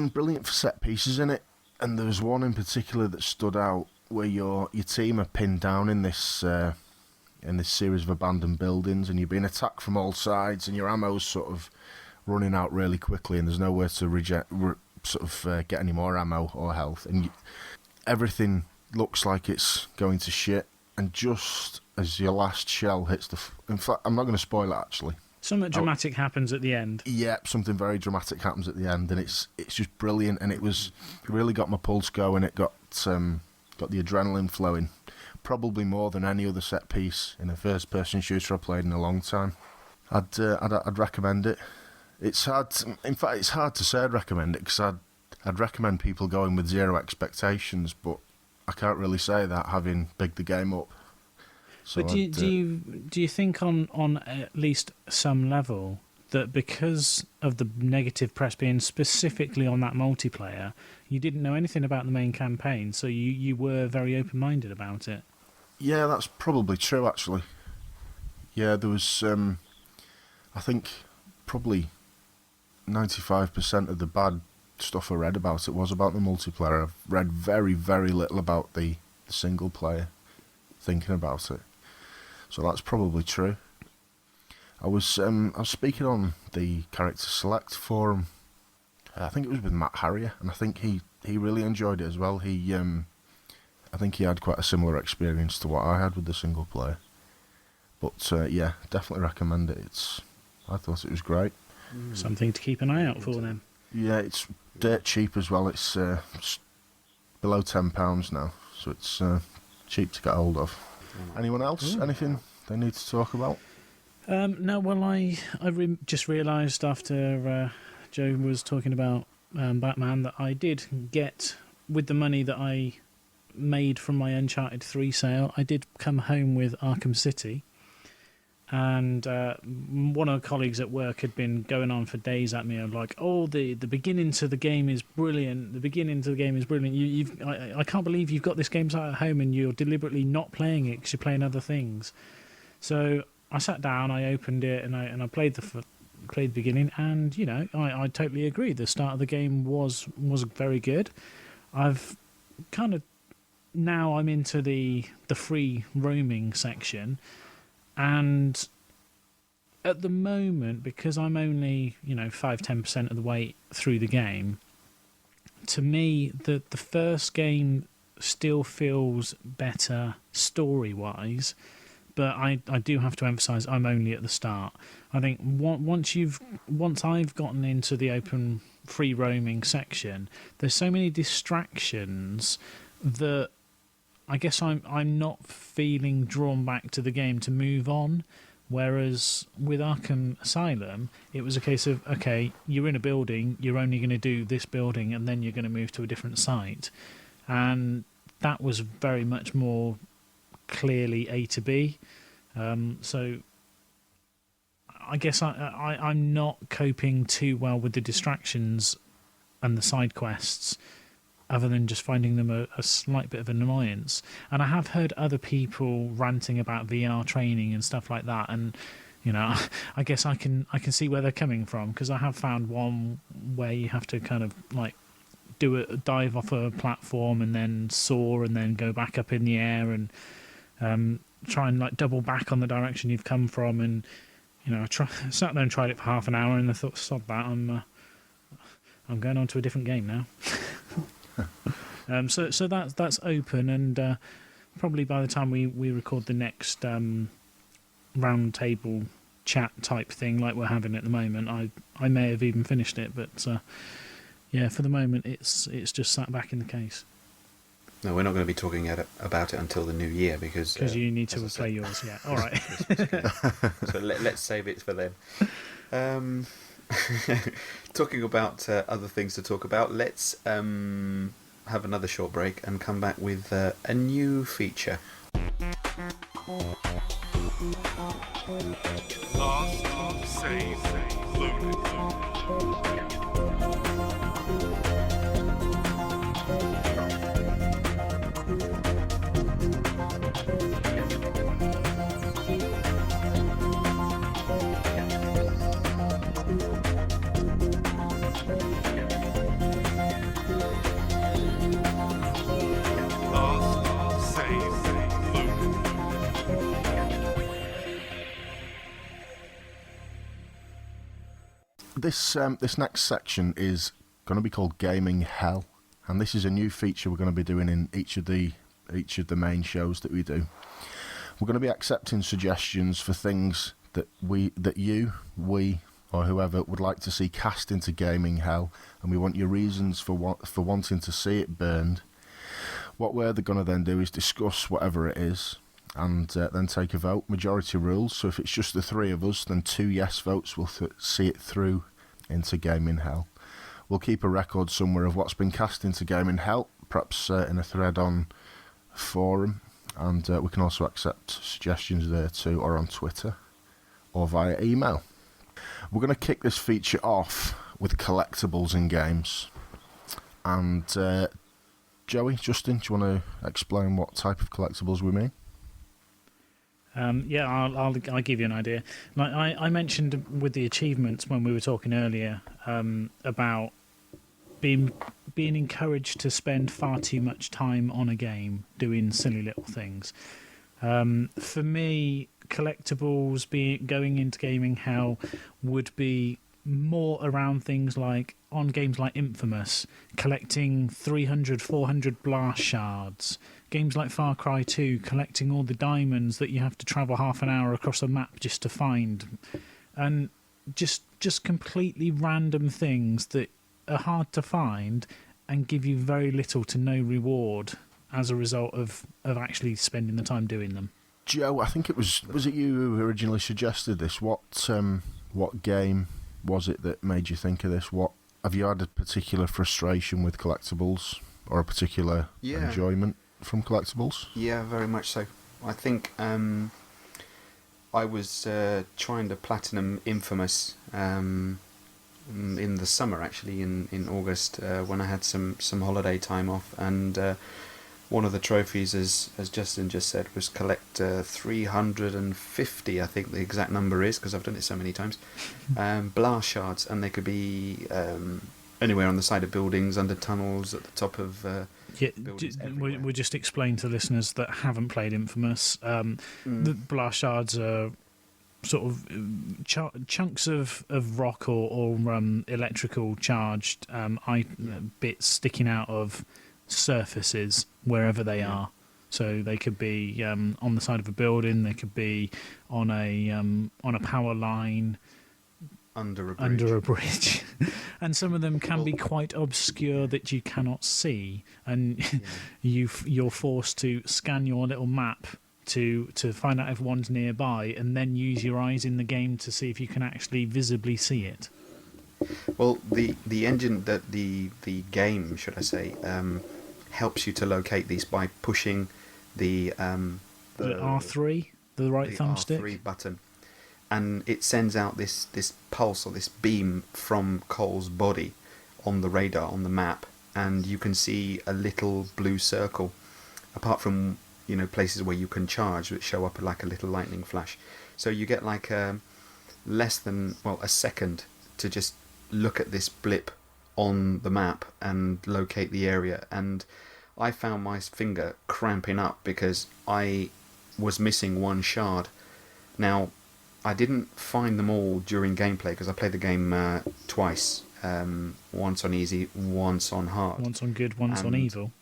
B: brilliant set pieces in it, and there was one in particular that stood out where your team are pinned down in this series of abandoned buildings, and you're being attacked from all sides, and your ammo's sort of running out really quickly, and there's nowhere to get any more ammo or health, and everything looks like it's going to shit. And just as your last shell hits in fact, I'm not going to spoil it actually.
C: Something dramatic happens at the end.
B: Yep, something very dramatic happens at the end, and it's just brilliant, and it really got my pulse going. It got the adrenaline flowing, probably more than any other set piece in a first-person shooter I've played in a long time. I'd recommend it. It's hard to say I'd recommend it, because I'd recommend people going with zero expectations, but I can't really say that having bigged the game up. So
C: but do you think on at least some level that because of the negative press being specifically on that multiplayer, you didn't know anything about the main campaign, so you were very open-minded about it?
B: Yeah, that's probably true, actually. Yeah, there was, I think, probably 95% of the bad stuff I read about it was about the multiplayer. I've read very, very little about the single player, thinking about it. So that's probably true. I was speaking on the Character Select forum. I think it was with Matt Harrier, and I think he really enjoyed it as well. I think he had quite a similar experience to what I had with the single player. But yeah, definitely recommend it. I thought it was great.
C: Something to keep an eye out for then.
B: Yeah, it's dirt cheap as well. It's below £10 now, so it's cheap to get hold of. Anyone else? Anything they need to talk about?
C: No, well, I just realised after Joe was talking about Batman that I did get, with the money that I made from my Uncharted 3 sale, I did come home with Arkham City. And one of the colleagues at work had been going on for days at me of like, oh, the beginning to the game is brilliant. The beginning to the game is brilliant. I can't believe you've got this game at home and you're deliberately not playing it because you're playing other things. So I sat down, I opened it, and I played the beginning, and I totally agree. The start of the game was very good. I've kind of now I'm into the free roaming section. And at the moment, because I'm only 5-10% of the way through the game, to me the first game still feels better story-wise, but I do have to emphasise I'm only at the start. I think once I've gotten into the open free roaming section, there's so many distractions that I guess I'm not feeling drawn back to the game to move on, whereas with Arkham Asylum, it was a case of, okay, you're in a building, you're only going to do this building, and then you're going to move to a different site. And that was very much more clearly A to B. So I guess I'm not coping too well with the distractions and the side quests, other than just finding them a slight bit of an annoyance. And I have heard other people ranting about VR training and stuff like that, and I guess I can see where they're coming from, because I have found one where you have to kind of like do a dive off a platform and then soar and then go back up in the air and try and like double back on the direction you've come from. And I sat there and tried it for half an hour, and I thought, sod that, I'm going on to a different game now. So that's open, and probably by the time we record the next round table chat type thing like we're having at the moment, I may have even finished it, but yeah, for the moment it's just sat back in the case.
A: No, we're not going to be talking about it until the new year, because
C: you need to play yours. Yeah, all right.
A: So let's save it for then. Talking about other things to talk about, let's have another short break and come back with a new feature.
E: Last save loaded. Last save loaded.
B: This next section is going to be called Gaming Hell, and this is a new feature we're going to be doing in each of the main shows that we do. We're going to be accepting suggestions for things that we, or whoever would like to see cast into Gaming Hell, and we want your reasons for wanting to see it burned. What we're going to then do is discuss whatever it is, and then take a vote. Majority rules, so if it's just the three of us, then 2 yes votes will see it through into Gaming Hell. We'll keep a record somewhere of what's been cast into Gaming Hell, perhaps in a thread on forum, and we can also accept suggestions there too, or on Twitter, or via email. We're going to kick this feature off with collectibles in games, and Joey, Justin, do you want to explain what type of collectibles we mean?
C: Yeah, I'll give you an idea. Like I mentioned with the achievements when we were talking earlier about being encouraged to spend far too much time on a game doing silly little things. For me, collectibles going into Gaming Hell would be more around things like, on games like Infamous, collecting 300, 400 blast shards. Games like Far Cry 2, collecting all the diamonds that you have to travel half an hour across a map just to find. And just completely random things that are hard to find and give you very little to no reward as a result of actually spending the time doing them.
B: Joe, I think it was it you who originally suggested this? What game was it that made you think of this? What have you had a particular frustration with collectibles, or a particular enjoyment from collectibles?
A: Yeah, very much so. I think I was trying to platinum Infamous in the summer, actually, in August, when I had some holiday time off, and one of the trophies, as Justin just said, was collect 350, I think the exact number is, because I've done it so many times, blast shards, and they could be anywhere on the side of buildings, under tunnels, at the top of buildings.
C: We'll just explain to listeners that haven't played Infamous. The blast shards are sort of chunks of rock or electrical charged bits sticking out of surfaces wherever they are. So they could be on the side of a building, they could be on a power line, under a bridge. And some of them can be quite obscure that you cannot see, and you're forced to scan your little map to find out if one's nearby, and then use your eyes in the game to see if you can actually visibly see it.
A: Well, the engine, that the game, should I say, helps you to locate these by pushing the
C: R3, the right thumbstick,
A: R3 button, and it sends out this pulse, or this beam, from Cole's body on the radar, on the map, and you can see a little blue circle, apart from places where you can charge, which show up like a little lightning flash. So you get like less than a second to just look at this blip on the map and locate the area. And I found my finger cramping up because I was missing one shard. Now, I didn't find them all during gameplay, because I played the game twice, once on easy, once on hard.
C: Once on good, once on evil.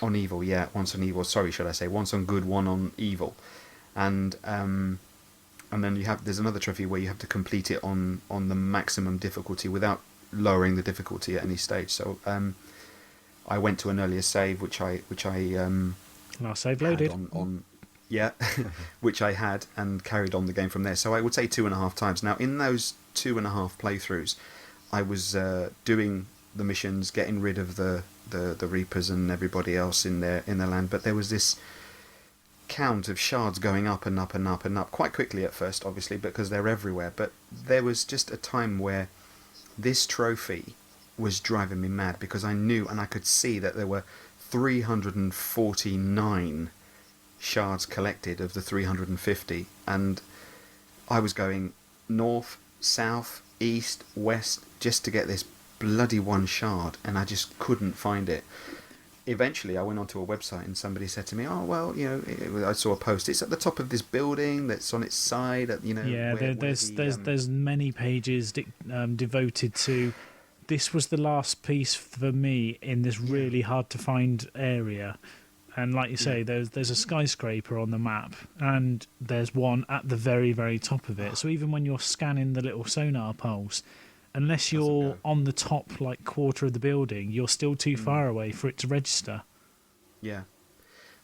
A: On evil, yeah, once on evil. Sorry, should I say once on good, one on evil, and then there's another trophy where you have to complete it on the maximum difficulty without lowering the difficulty at any stage. So I went to an earlier save, which I
C: last save loaded
A: on which I had, and carried on the game from there. So I would say 2.5 times. Now, in those 2.5 playthroughs, I was doing the missions, getting rid of the Reapers and everybody else in their land, but there was this count of shards going up and up and up and up quite quickly at first, obviously, because they're everywhere. But there was just a time where this trophy was driving me mad, because I knew and I could see that there were 349 shards collected of the 350, and I was going north, south, east, west just to get this bloody one shard, and I just couldn't find it. Eventually I went onto a website and somebody said to me, oh well, I saw a post, it's at the top of this building that's on its side at,
C: Yeah, there's many pages devoted to. This was the last piece for me in this really hard to find area, and like you say, there's a skyscraper on the map, and there's one at the very, very top of it. So even when you're scanning the little sonar pulse, unless you're on the top like quarter of the building, you're still too far away for it to register.
A: Yeah.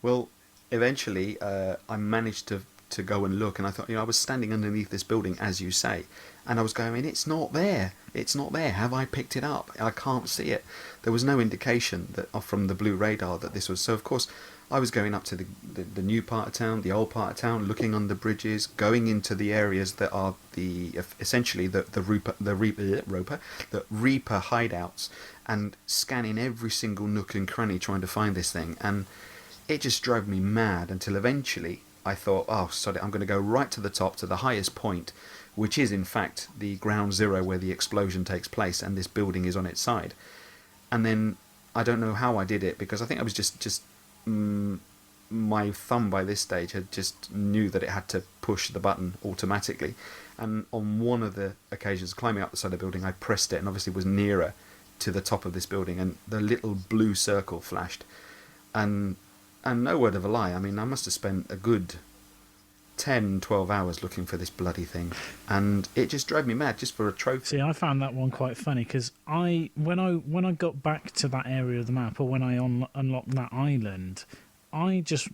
A: Well, eventually I managed to go and look, and I thought, I was standing underneath this building, as you say, and I was going, it's not there. Have I picked it up? I can't see it. There was no indication that from the blue radar that this was. So of course I was going up to the new part of town, the old part of town, looking on the bridges, going into the areas that are essentially the Reaper hideouts, and scanning every single nook and cranny trying to find this thing. And it just drove me mad until eventually I thought, oh, sorry, I'm going to go right to the top, to the highest point, which is in fact the ground zero where the explosion takes place, and this building is on its side. And then I don't know how I did it, because I think I was just my thumb by this stage had just knew that it had to push the button automatically. And on one of the occasions, climbing up the side of the building, I pressed it and obviously was nearer to the top of this building, and the little blue circle flashed. And no word of a lie, I mean, I must have spent a good 10-12 hours looking for this bloody thing, and it just drove me mad just for a trophy.
C: See, I found that one quite funny, because when I got back to that area of the map, or when I unlocked that island, I just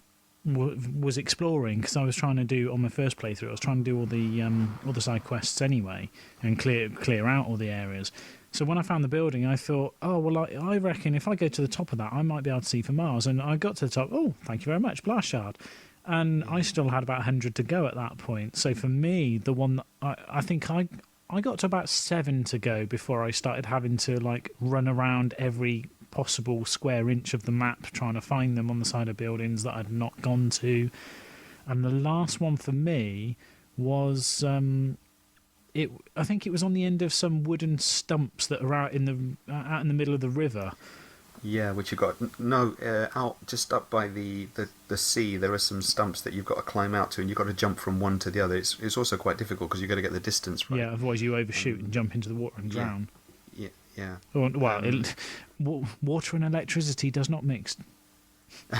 C: was exploring, because I was trying to do, on my first playthrough, I was trying to do all the side quests anyway, and clear out all the areas. So when I found the building, I thought, oh, well, I reckon if I go to the top of that, I might be able to see for Mars. And I got to the top, oh, thank you very much, blast shard. And I still had about 100 to go at that point. So for me, the one that I think I got to about 7 to go before I started having to like run around every possible square inch of the map trying to find them on the side of buildings that I'd not gone to. And the last one for me was I think it was on the end of some wooden stumps that are out in the middle of the river.
A: Yeah, which you got out just up by the sea. There are some stumps that you've got to climb out to, and you've got to jump from one to the other. It's also quite difficult because you've got to get the distance right.
C: Yeah, otherwise you overshoot and jump into the water and drown.
A: Yeah.
C: Well, water and electricity does not mix.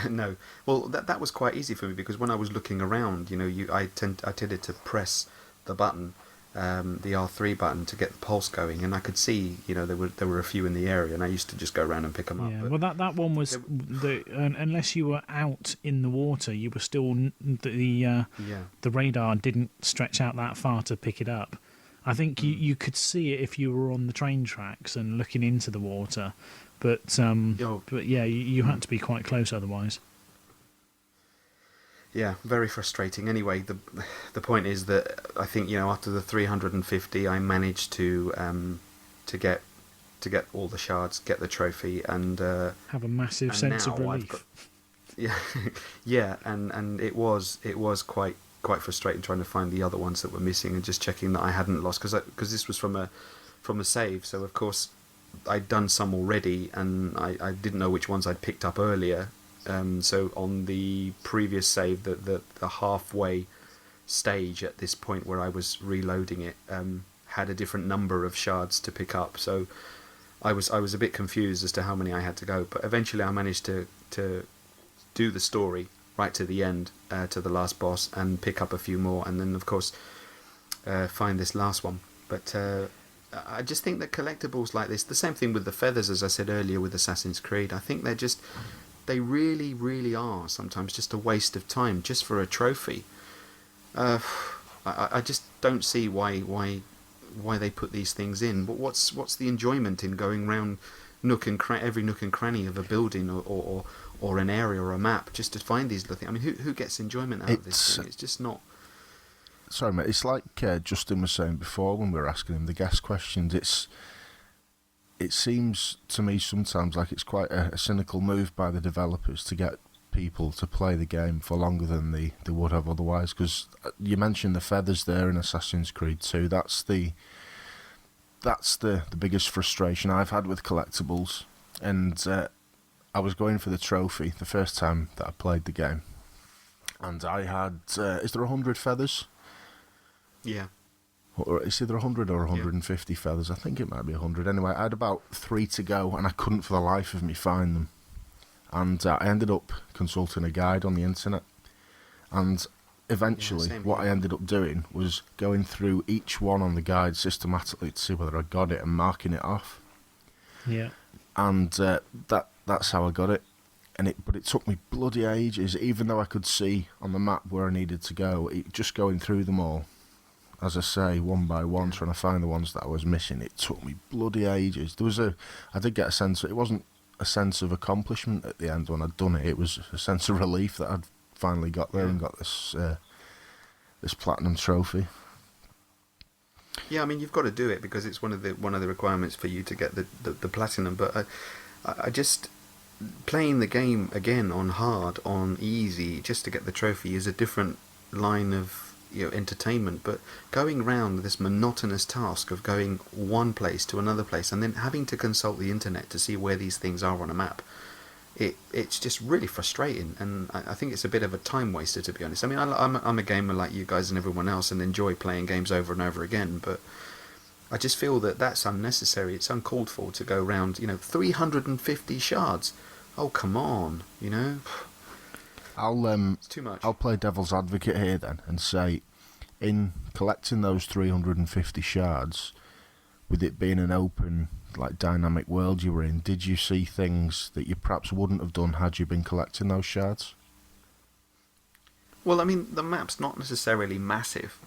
A: No. Well, that was quite easy for me, because when I was looking around, I tended to press the button, the R3 button, to get the pulse going, and I could see, there were a few in the area, and I used to just go around and pick them up.
C: Yeah, well, that one was unless you were out in the water, you were still the radar didn't stretch out that far to pick it up. I think you could see it if you were on the train tracks and looking into the water, but yeah, you had to be quite close otherwise.
A: Yeah, very frustrating. Anyway, the point is that I think after the 350, I managed to get all the shards, get the trophy, and
C: have a massive sense of relief.
A: Yeah, and it was quite frustrating trying to find the other ones that were missing, and just checking that I hadn't lost, because this was from a save. So of course I'd done some already, and I didn't know which ones I'd picked up earlier. So on the previous save, the halfway stage at this point where I was reloading it had a different number of shards to pick up. So I was a bit confused as to how many I had to go. But eventually I managed to do the story right to the end, to the last boss, and pick up a few more, and then of course find this last one. But I just think that collectibles like this, the same thing with the feathers, as I said earlier with Assassin's Creed, I think they really, really are sometimes just a waste of time just for a trophy. I just don't see why why they put these things in. But what's the enjoyment in going round every nook and cranny of a building or an area or a map just to find these little things? I mean, who gets enjoyment out of this thing? It's just not.
B: Sorry, mate. It's like Justin was saying before when we were asking him the guest questions. It seems to me sometimes like it's quite a cynical move by the developers to get people to play the game for longer than they would have otherwise. Because you mentioned the feathers there in Assassin's Creed 2. That's the biggest frustration I've had with collectibles. And I was going for the trophy the first time that I played the game, and I had is there 100 feathers?
A: Yeah.
B: Or it's either 100 or 150 feathers. I think it might be 100. Anyway, I had about 3 to go, and I couldn't for the life of me find them. And I ended up consulting a guide on the internet. And eventually, what I ended up doing was going through each one on the guide systematically to see whether I got it and marking it off.
C: Yeah.
B: And that's how I got it. But it took me bloody ages, even though I could see on the map where I needed to go. Just going through them all, as I say, one by one, trying to find the ones that I was missing. It took me bloody ages. I did get a sense. It wasn't a sense of accomplishment at the end when I'd done it. It was a sense of relief that I'd finally got there and got this platinum trophy.
A: Yeah, I mean, you've got to do it because it's one of the requirements for you to get the platinum. But I just playing the game again on hard, on easy, just to get the trophy is a different line of entertainment. But going round this monotonous task of going one place to another place and then having to consult the internet to see where these things are on a map, it's just really frustrating, and I think it's a bit of a time waster, to be honest. I mean, I'm a gamer like you guys and everyone else and enjoy playing games over and over again, but I just feel that that's unnecessary. It's uncalled for to go round 350 shards. Oh, come on, it's too much.
B: I'll play devil's advocate here then and say, in collecting those 350 shards, with it being an open, dynamic world you were in, did you see things that you perhaps wouldn't have done had you been collecting those shards?
A: Well, I mean, the map's not necessarily massive,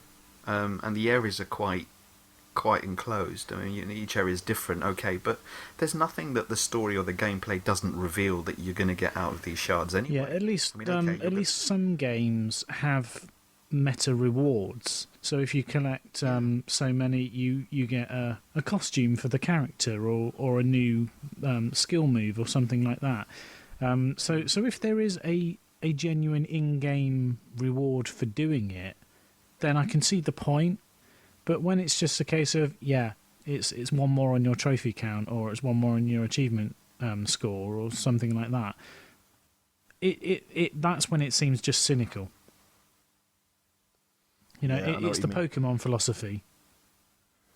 A: and the areas are quite enclosed. I mean, each area is different, okay, but there's nothing that the story or the gameplay doesn't reveal that you're going to get out of these shards anyway.
C: Yeah, at least some games have meta rewards. So if you collect so many, you get a costume for the character or a new skill move or something like that. So if there is a genuine in-game reward for doing it, then I can see the point. But when it's just a case of it's one more on your trophy count or it's one more on your achievement score or something like that, that's when it seems just cynical. It's the Pokemon philosophy.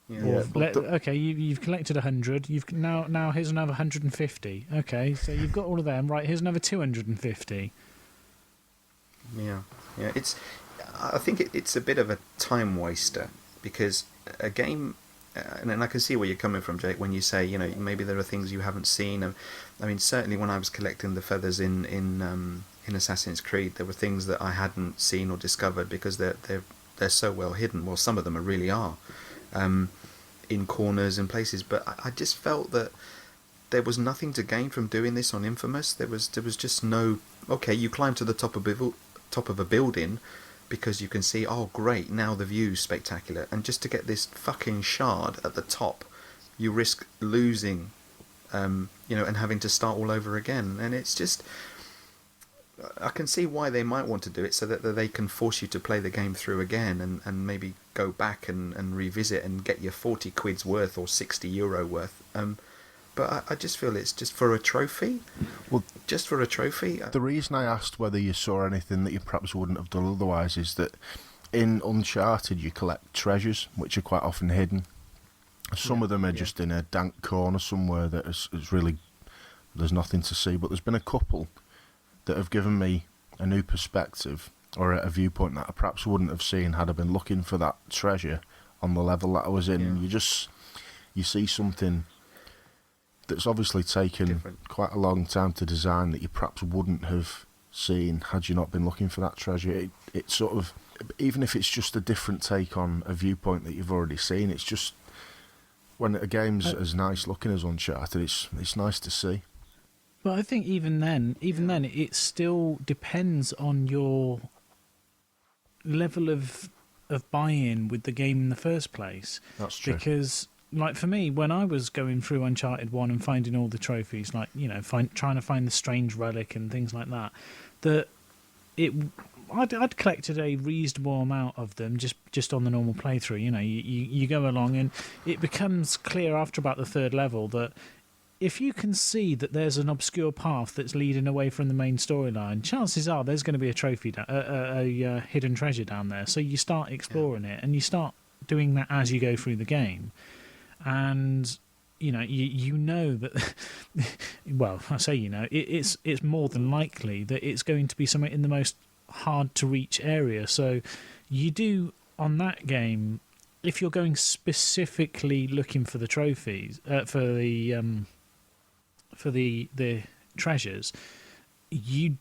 A: Yeah.
C: Okay, you've collected 100. You've now here's another 150. Okay, so you've got all of them. Right, here's another 250.
A: Yeah. I think it's a bit of a time waster because a game, and I can see where you're coming from, Jake, when you say maybe there are things you haven't seen. I mean, certainly when I was collecting the feathers in Assassin's Creed, there were things that I hadn't seen or discovered because they're so well hidden. Well, some of them really are, in corners and places. But I just felt that there was nothing to gain from doing this on Infamous. There was just no. Okay, you climb to the top of a building because you can see. Oh, great! Now the view's spectacular. And just to get this fucking shard at the top, you risk losing, and having to start all over again. And it's just. I can see why they might want to do it so that they can force you to play the game through again and maybe go back and revisit and get your 40 quid's worth or 60 euro worth. But I just feel it's just for a trophy.
B: Well,
A: just for a trophy.
B: The reason I asked whether you saw anything that you perhaps wouldn't have done otherwise is that in Uncharted you collect treasures which are quite often hidden. Some of them are just in a dank corner somewhere that is really there's nothing to see. But there's been a couple that have given me a new perspective or a viewpoint that I perhaps wouldn't have seen had I been looking for that treasure on the level that I was in. Yeah. You see something that's obviously taken quite a long time to design that you perhaps wouldn't have seen had you not been looking for that treasure. It sort of, even if it's just a different take on a viewpoint that you've already seen, it's just, when a game's as nice looking as Uncharted, it's nice to see.
C: But I think even then, it still depends on your level of buy-in with the game in the first place.
B: That's true.
C: Because, like for me, when I was going through Uncharted 1 and finding all the trophies, like, you know, trying to find the strange relic and things like that, I'd collected a reasonable amount of them just on the normal playthrough. You know, you go along and it becomes clear after about the third level that if you can see that there's an obscure path that's leading away from the main storyline, chances are there's going to be a trophy, a hidden treasure down there. So you start exploring it, and you start doing that as you go through the game. And you know that. Well, I say it's more than likely that it's going to be somewhere in the most hard to reach area. So you do on that game, if you're going specifically looking for the trophies for the treasures, you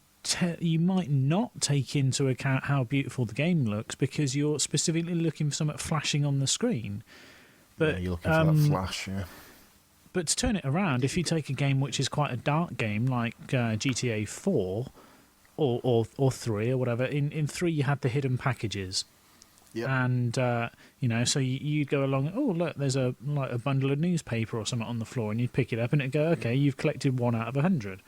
C: might not take into account how beautiful the game looks because you're specifically looking for something flashing on the screen. But
B: you're looking for that flash, yeah.
C: But to turn it around, if you take a game which is quite a dark game like GTA 4 or 3 or whatever, in 3 you had the hidden packages.
B: Yep.
C: And so you'd go along. Oh, look, there's a bundle of newspaper or something on the floor, and you'd pick it up, and it'd go, okay, you've collected 1 out of 100.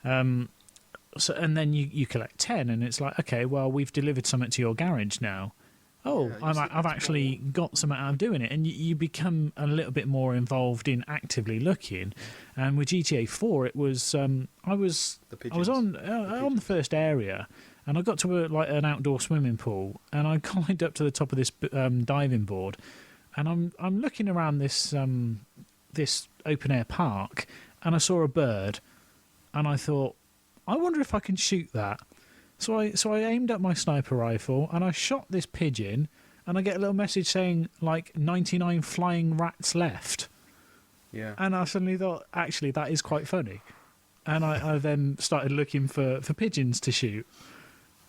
C: So and then you collect 10, and it's like, okay, well, we've delivered something to your garage now. Oh,
A: Yeah,
C: I've actually got something out of doing it, and you become a little bit more involved in actively looking. And with GTA 4, it was I was on the first area. And I got to an outdoor swimming pool, and I climbed up to the top of this diving board, and I'm looking around this this open air park, and I saw a bird, and I thought, I wonder if I can shoot that. So I aimed up my sniper rifle, and I shot this pigeon, and I get a little message saying like 99 flying rats left.
A: Yeah.
C: And I suddenly thought, actually, that is quite funny, and I then started looking for pigeons to shoot.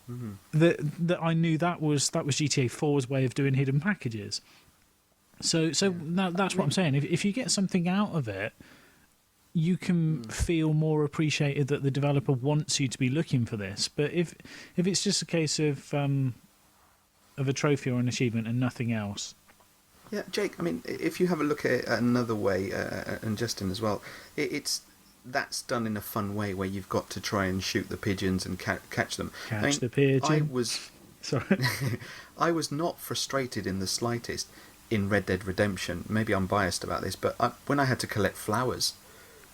C: Mm-hmm. That I knew that was GTA 4's way of doing hidden packages. So that's what I'm saying. If you get something out of it, you can feel more appreciated that the developer wants you to be looking for this. But if it's just a case of a trophy or an achievement and nothing else.
A: Yeah, Jake. I mean, if you have a look at it another way, and Justin as well, that's done in a fun way where you've got to try and shoot the pigeons and catch them.
C: Catch the pigeon. Sorry.
A: I was not frustrated in the slightest in Red Dead Redemption. Maybe I'm biased about this, but when I had to collect flowers,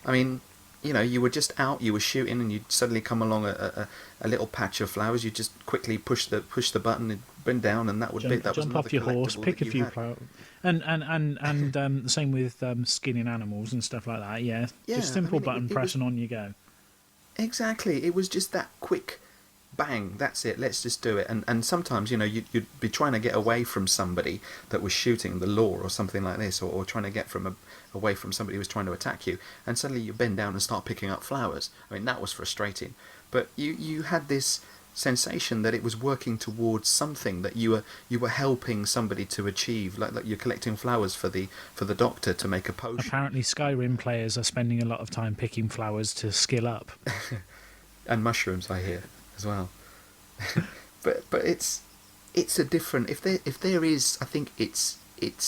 A: I mean, you were just out, you were shooting, and you'd suddenly come along a little patch of flowers. You just quickly push the button and bend down, and that would be that.
C: Jump off your horse, pick a few flowers, and the same with skinning animals and stuff like that. Yeah, just simple button press and on you go.
A: Exactly, it was just that quick. Bang, that's it, let's just do it. And sometimes, you'd be trying to get away from somebody that was shooting the law or something like this, or trying to get away from somebody who was trying to attack you, and suddenly you bend down and start picking up flowers. I mean, that was frustrating. But you had this sensation that it was working towards something, that you were helping somebody to achieve, like you're collecting flowers for the doctor to make a potion.
C: Apparently Skyrim players are spending a lot of time picking flowers to skill up.
A: And mushrooms, I hear, as well. but it's a different, if there is, I think it's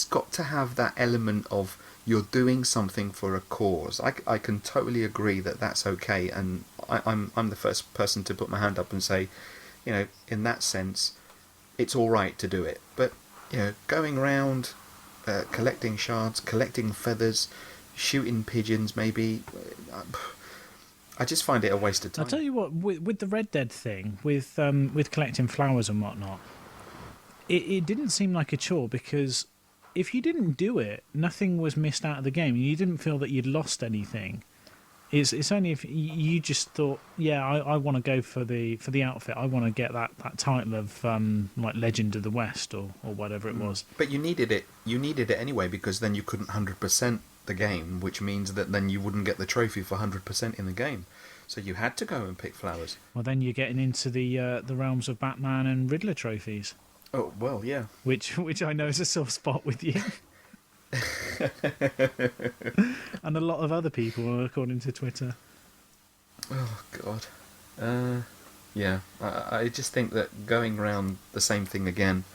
A: got to have that element of you're doing something for a cause. I can totally agree that that's okay, and I'm the first person to put my hand up and say, in that sense, it's all right to do it. But going around collecting shards, collecting feathers, shooting pigeons, maybe. I just find it a waste of time.
C: I'll tell you what, with the Red Dead thing, with collecting flowers and whatnot, it didn't seem like a chore, because if you didn't do it, nothing was missed out of the game. You didn't feel that you'd lost anything. It's only if you just thought, yeah, I want to go for the outfit. I want to get that title of like Legend of the West or whatever it was.
A: But you needed it. You needed it anyway, because then you couldn't 100% the game, which means that then you wouldn't get the trophy for 100% in the game. So you had to go and pick flowers.
C: Well, then you're getting into the realms of Batman and Riddler trophies,
A: Oh well, yeah.
C: which I know is a soft spot with you, and a lot of other people, according to Twitter.
A: Oh God. Yeah. I just think that going around the same thing again,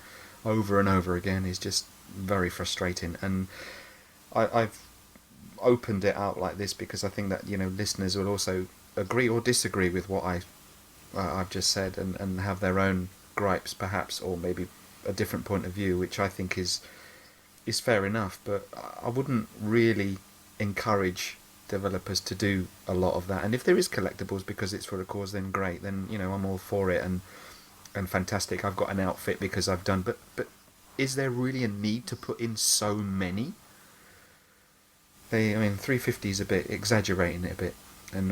A: over and over again, is just very frustrating. And I've opened it out like this because I think that listeners will also agree or disagree with what I've just said, and have their own gripes perhaps, or maybe a different point of view, which I think is fair enough. But I wouldn't really encourage developers to do a lot of that. And if there is collectibles because it's for a cause, then great. Then I'm all for it, and fantastic. I've got an outfit because I've done. But is there really a need to put in so many? 350 is a bit exaggerating it a bit. And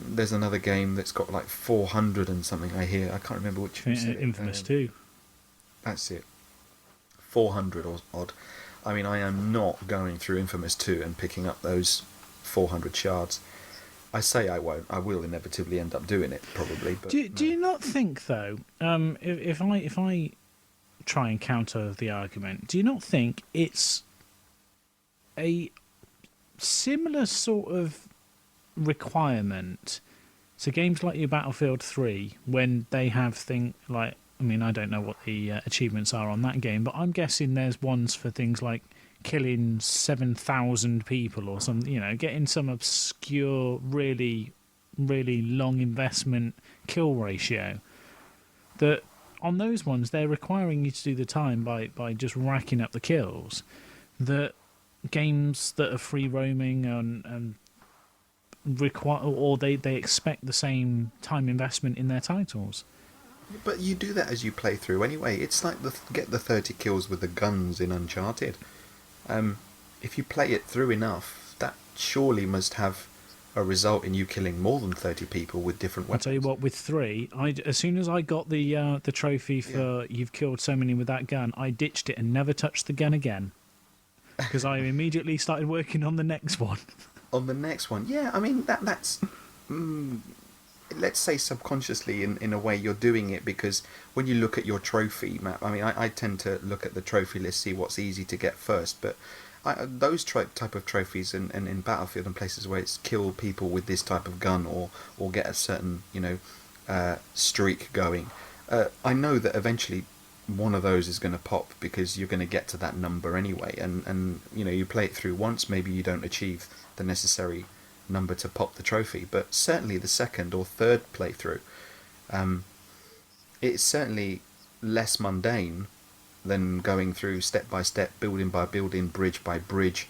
A: there's another game that's got like 400 and something. I can't remember which.
C: Infamous 2.
A: That's it. 400 or odd. I am not going through Infamous 2 and picking up those 400 shards. I say I won't. I will inevitably end up doing it, probably. But
C: Do you not think though? If I try and counter the argument, do you not think it's a similar sort of requirement to games like your Battlefield 3 when they have things like, I don't know what the achievements are on that game, but I'm guessing there's ones for things like killing 7,000 people or something, getting some obscure, really, really long investment kill ratio. That on those ones, they're requiring you to do the time by just racking up the kills. That games that are free roaming and require, or they expect the same time investment in their titles.
A: But you do that as you play through anyway. It's like get the 30 kills with the guns in Uncharted. If you play it through enough, that surely must have a result in you killing more than 30 people with different weapons.
C: I'll tell you what, with 3, as soon as I got the trophy for you've killed so many with that gun, I ditched it and never touched the gun again. Because I immediately started working on the next one.
A: On the next one, yeah. That's let's say subconsciously in a way you're doing it, because when you look at your trophy map, I tend to look at the trophy list, see what's easy to get first. But those type of trophies in Battlefield and places where it's kill people with this type of gun or get a certain streak going, I know that eventually one of those is going to pop, because you're going to get to that number anyway, and you play it through once, maybe you don't achieve the necessary number to pop the trophy, but certainly the second or third playthrough, it's certainly less mundane than going through step by step, building by building, bridge by bridge,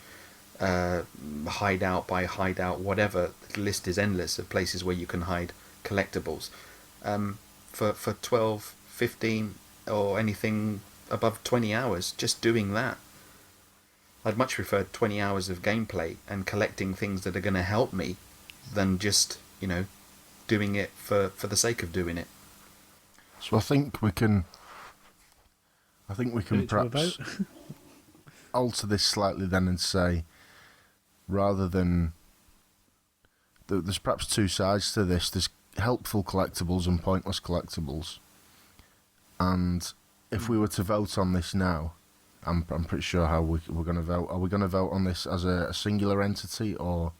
A: hideout by hideout, whatever. The list is endless of places where you can hide collectibles. For 12, 15 or anything above 20 hours, just doing that. I'd much prefer 20 hours of gameplay and collecting things that are going to help me than just, doing it for the sake of doing it.
B: So I think we can perhaps alter this slightly then and say, rather than... There's perhaps two sides to this. There's helpful collectibles and pointless collectibles. And if we were to vote on this now, I'm pretty sure how we're going to vote. Are we going to vote on this as a singular entity or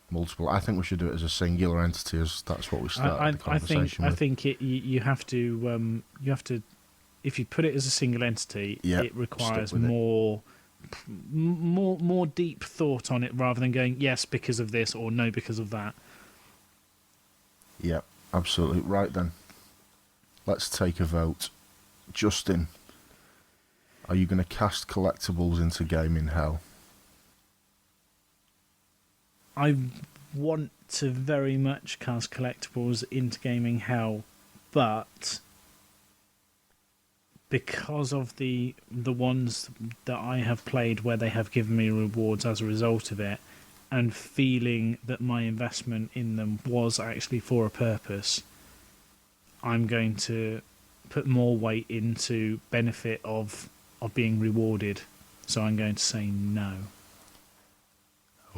B: multiple? I think we should do it as a singular entity, as that's what we started the conversation with.
C: I think you have to if you put it as a single entity, it requires more deep thought on it, rather than going yes because of this or no because of that.
B: Yeah, absolutely. Right then, let's take a vote. Justin, are you going to cast collectibles into gaming hell?
C: I want to very much cast collectibles into gaming hell, but because of the ones that I have played where they have given me rewards as a result of it, and feeling that my investment in them was actually for a purpose, I'm going to put more weight into benefit of being rewarded. So I'm going to say no.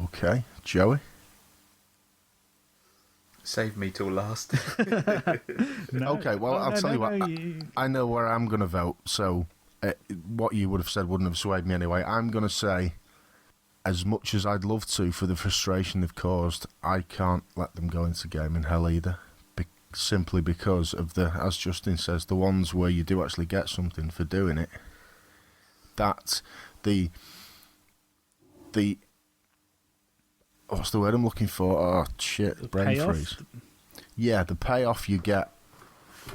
B: Okay, Joey?
A: Save me till last.
C: No.
B: Okay, well,
C: Oh,
B: I'll
C: no,
B: tell
C: no,
B: you what.
C: no,
B: I know where I'm going to vote, so what you would have said wouldn't have swayed me anyway. I'm going to say, as much as I'd love to for the frustration they've caused, I can't let them go into gaming hell either. Simply because of the, as Justin says, the ones where you do actually get something for doing it. That the what's the word I'm looking for? Oh shit, brain
C: payoff?
B: freeze. Yeah, the payoff you get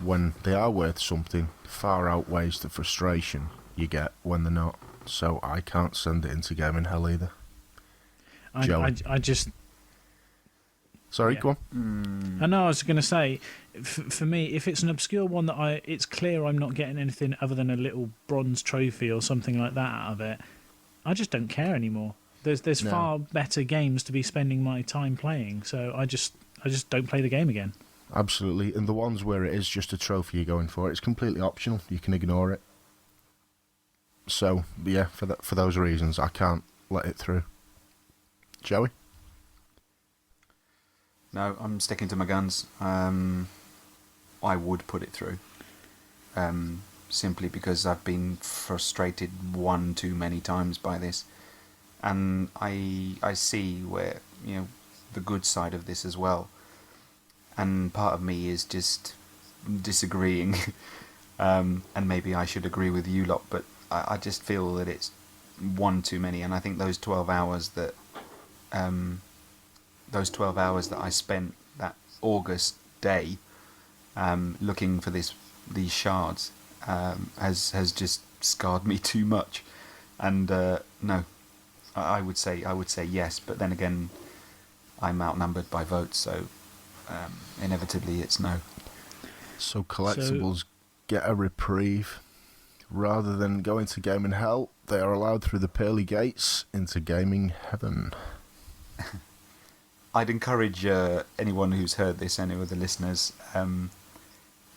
B: when they are worth something far outweighs the frustration you get when they're not. So I can't send it into gaming hell either. Joey.
C: I just.
B: Sorry,
C: Yeah.
B: go on.
C: I know. I was going to say, for me, if it's an obscure one that it's clear I'm not getting anything other than a little bronze trophy or something like that out of it, I just don't care anymore. There's
B: No.
C: far better games to be spending my time playing, so I just don't play the game again.
B: Absolutely, and the ones where it is just a trophy you're going for, it's completely optional. You can ignore it. So yeah, for those reasons, I can't let it through. Joey?
A: No, I'm sticking to my guns. I would put it through. Simply because I've been frustrated one too many times by this. And I see where, the good side of this as well. And part of me is just disagreeing. And maybe I should agree with you lot, but I just feel that it's one too many. And I think those 12 hours that I spent that August day looking for these shards has just scarred me too much. And no, I would say yes, but then again, I'm outnumbered by votes, so inevitably it's no.
B: So collectibles get a reprieve. Rather than going to gaming hell, they are allowed through the pearly gates into gaming heaven.
A: I'd encourage anyone who's heard this, any of the listeners,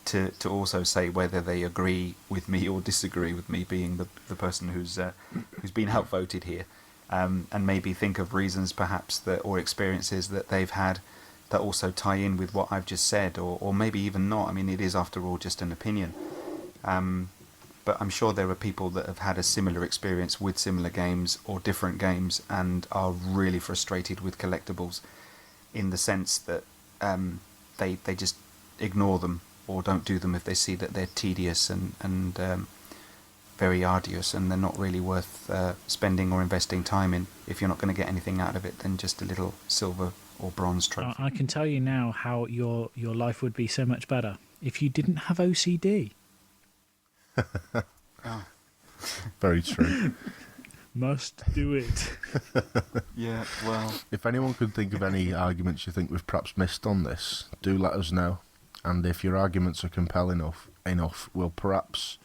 A: to also say whether they agree with me or disagree with me, being the person who's been outvoted here, and maybe think of reasons perhaps or experiences that they've had that also tie in with what I've just said, or maybe even not. I mean, it is after all just an opinion. But I'm sure there are people that have had a similar experience with similar games or different games and are really frustrated with collectibles, in the sense that they just ignore them or don't do them if they see that they're tedious and very arduous, and they're not really worth spending or investing time in. If you're not going to get anything out of it, then just a little silver or bronze trophy.
C: I can tell you now how your life would be so much better if you didn't have OCD.
A: Oh.
B: Very true.
C: Must do it.
A: Yeah, well,
B: If anyone could think of any arguments you think we've perhaps missed on this, do let us know. And if your arguments are compelling enough, we'll perhaps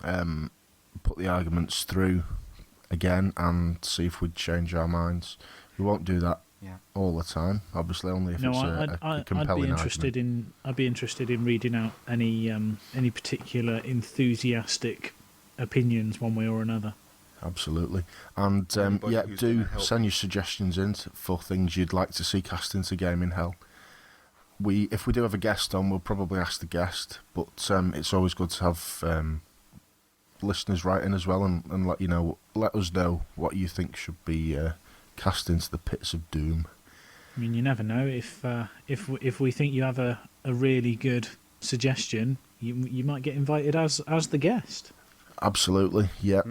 B: put the arguments through again and see if we'd change our minds. We won't do that all the time, obviously, only if it's a compelling argument.
C: I'd be interested in reading out any particular enthusiastic opinions one way or another.
B: Absolutely. And
A: Anybody who's
B: do
A: gonna help.
B: send your suggestions in for things you'd like to see cast into gaming hell. If we do have a guest on, we'll probably ask the guest, but it's always good to have listeners write in as well and let us know what you think should be cast into the pits of doom.
C: I mean, you never know if we think you have a really good suggestion, you might get invited as the guest.
B: Absolutely, yeah.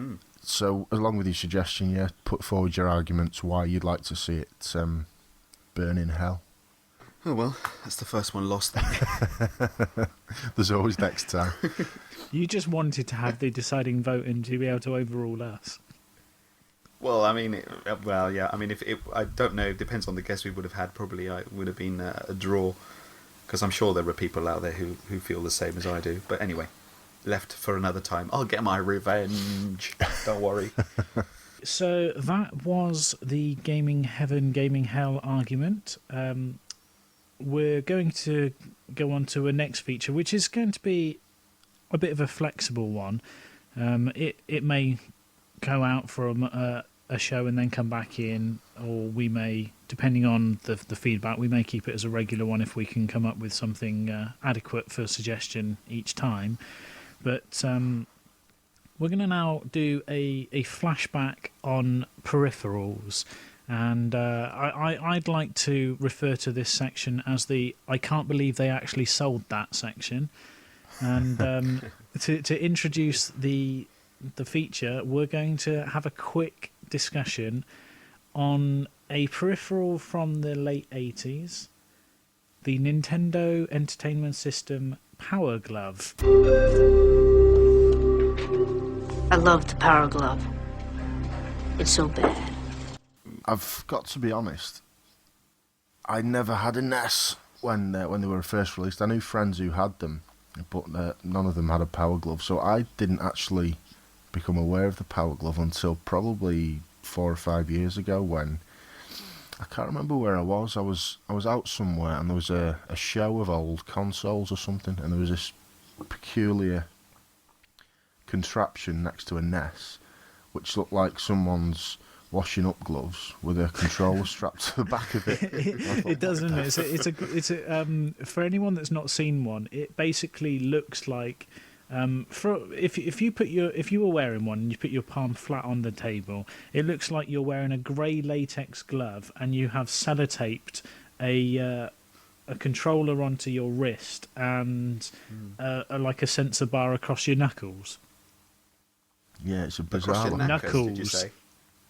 B: So, along with your suggestion, put forward your arguments why you'd like to see it burn in hell.
A: oh well, that's the first one lost then.
B: There's always next time.
C: You just wanted to have the deciding vote and to be able to overrule us.
A: Well, I mean, I mean, if I don't know, it depends on the guess we would have had. Probably it would have been a draw, because I'm sure there are people out there who feel the same as I do. But anyway, left for another time. I'll get my revenge. Don't worry.
C: So that was the Gaming Heaven, Gaming Hell argument. We're going to go on to a next feature, which is going to be a bit of a flexible one. It may go out from a a show and then come back in, or we may, depending on the feedback, we may keep it as a regular one if we can come up with something adequate for suggestion each time. But we're going to now do a flashback on peripherals. And I'd like to refer to this section as the I can't believe they actually sold that section. And to introduce the feature, we're going to have a quick discussion on a peripheral from the late 80s, the Nintendo Entertainment System Power Glove.
F: I love the Power Glove. It's so bad.
B: I've got to be honest, I never had a NES when they were first released. I knew friends who had them, but none of them had a Power Glove, so I didn't actually become aware of the Power Glove until probably 4 or 5 years ago, when I can't remember where I was. I was out somewhere and there was a show of old consoles or something, and there was this peculiar contraption next to a NES which looked like someone's washing up gloves with a controller strapped to the back of it.
C: It doesn't it? It's a for anyone that's not seen one, it basically looks like if you were wearing one and you put your palm flat on the table, it looks like you're wearing a grey latex glove and you have sellotaped a controller onto your wrist and like a sensor bar across your knuckles.
B: Yeah, it's a
A: Across
B: bizarre
A: your
B: one.
A: knackers, did you
C: Knuckles.
A: say?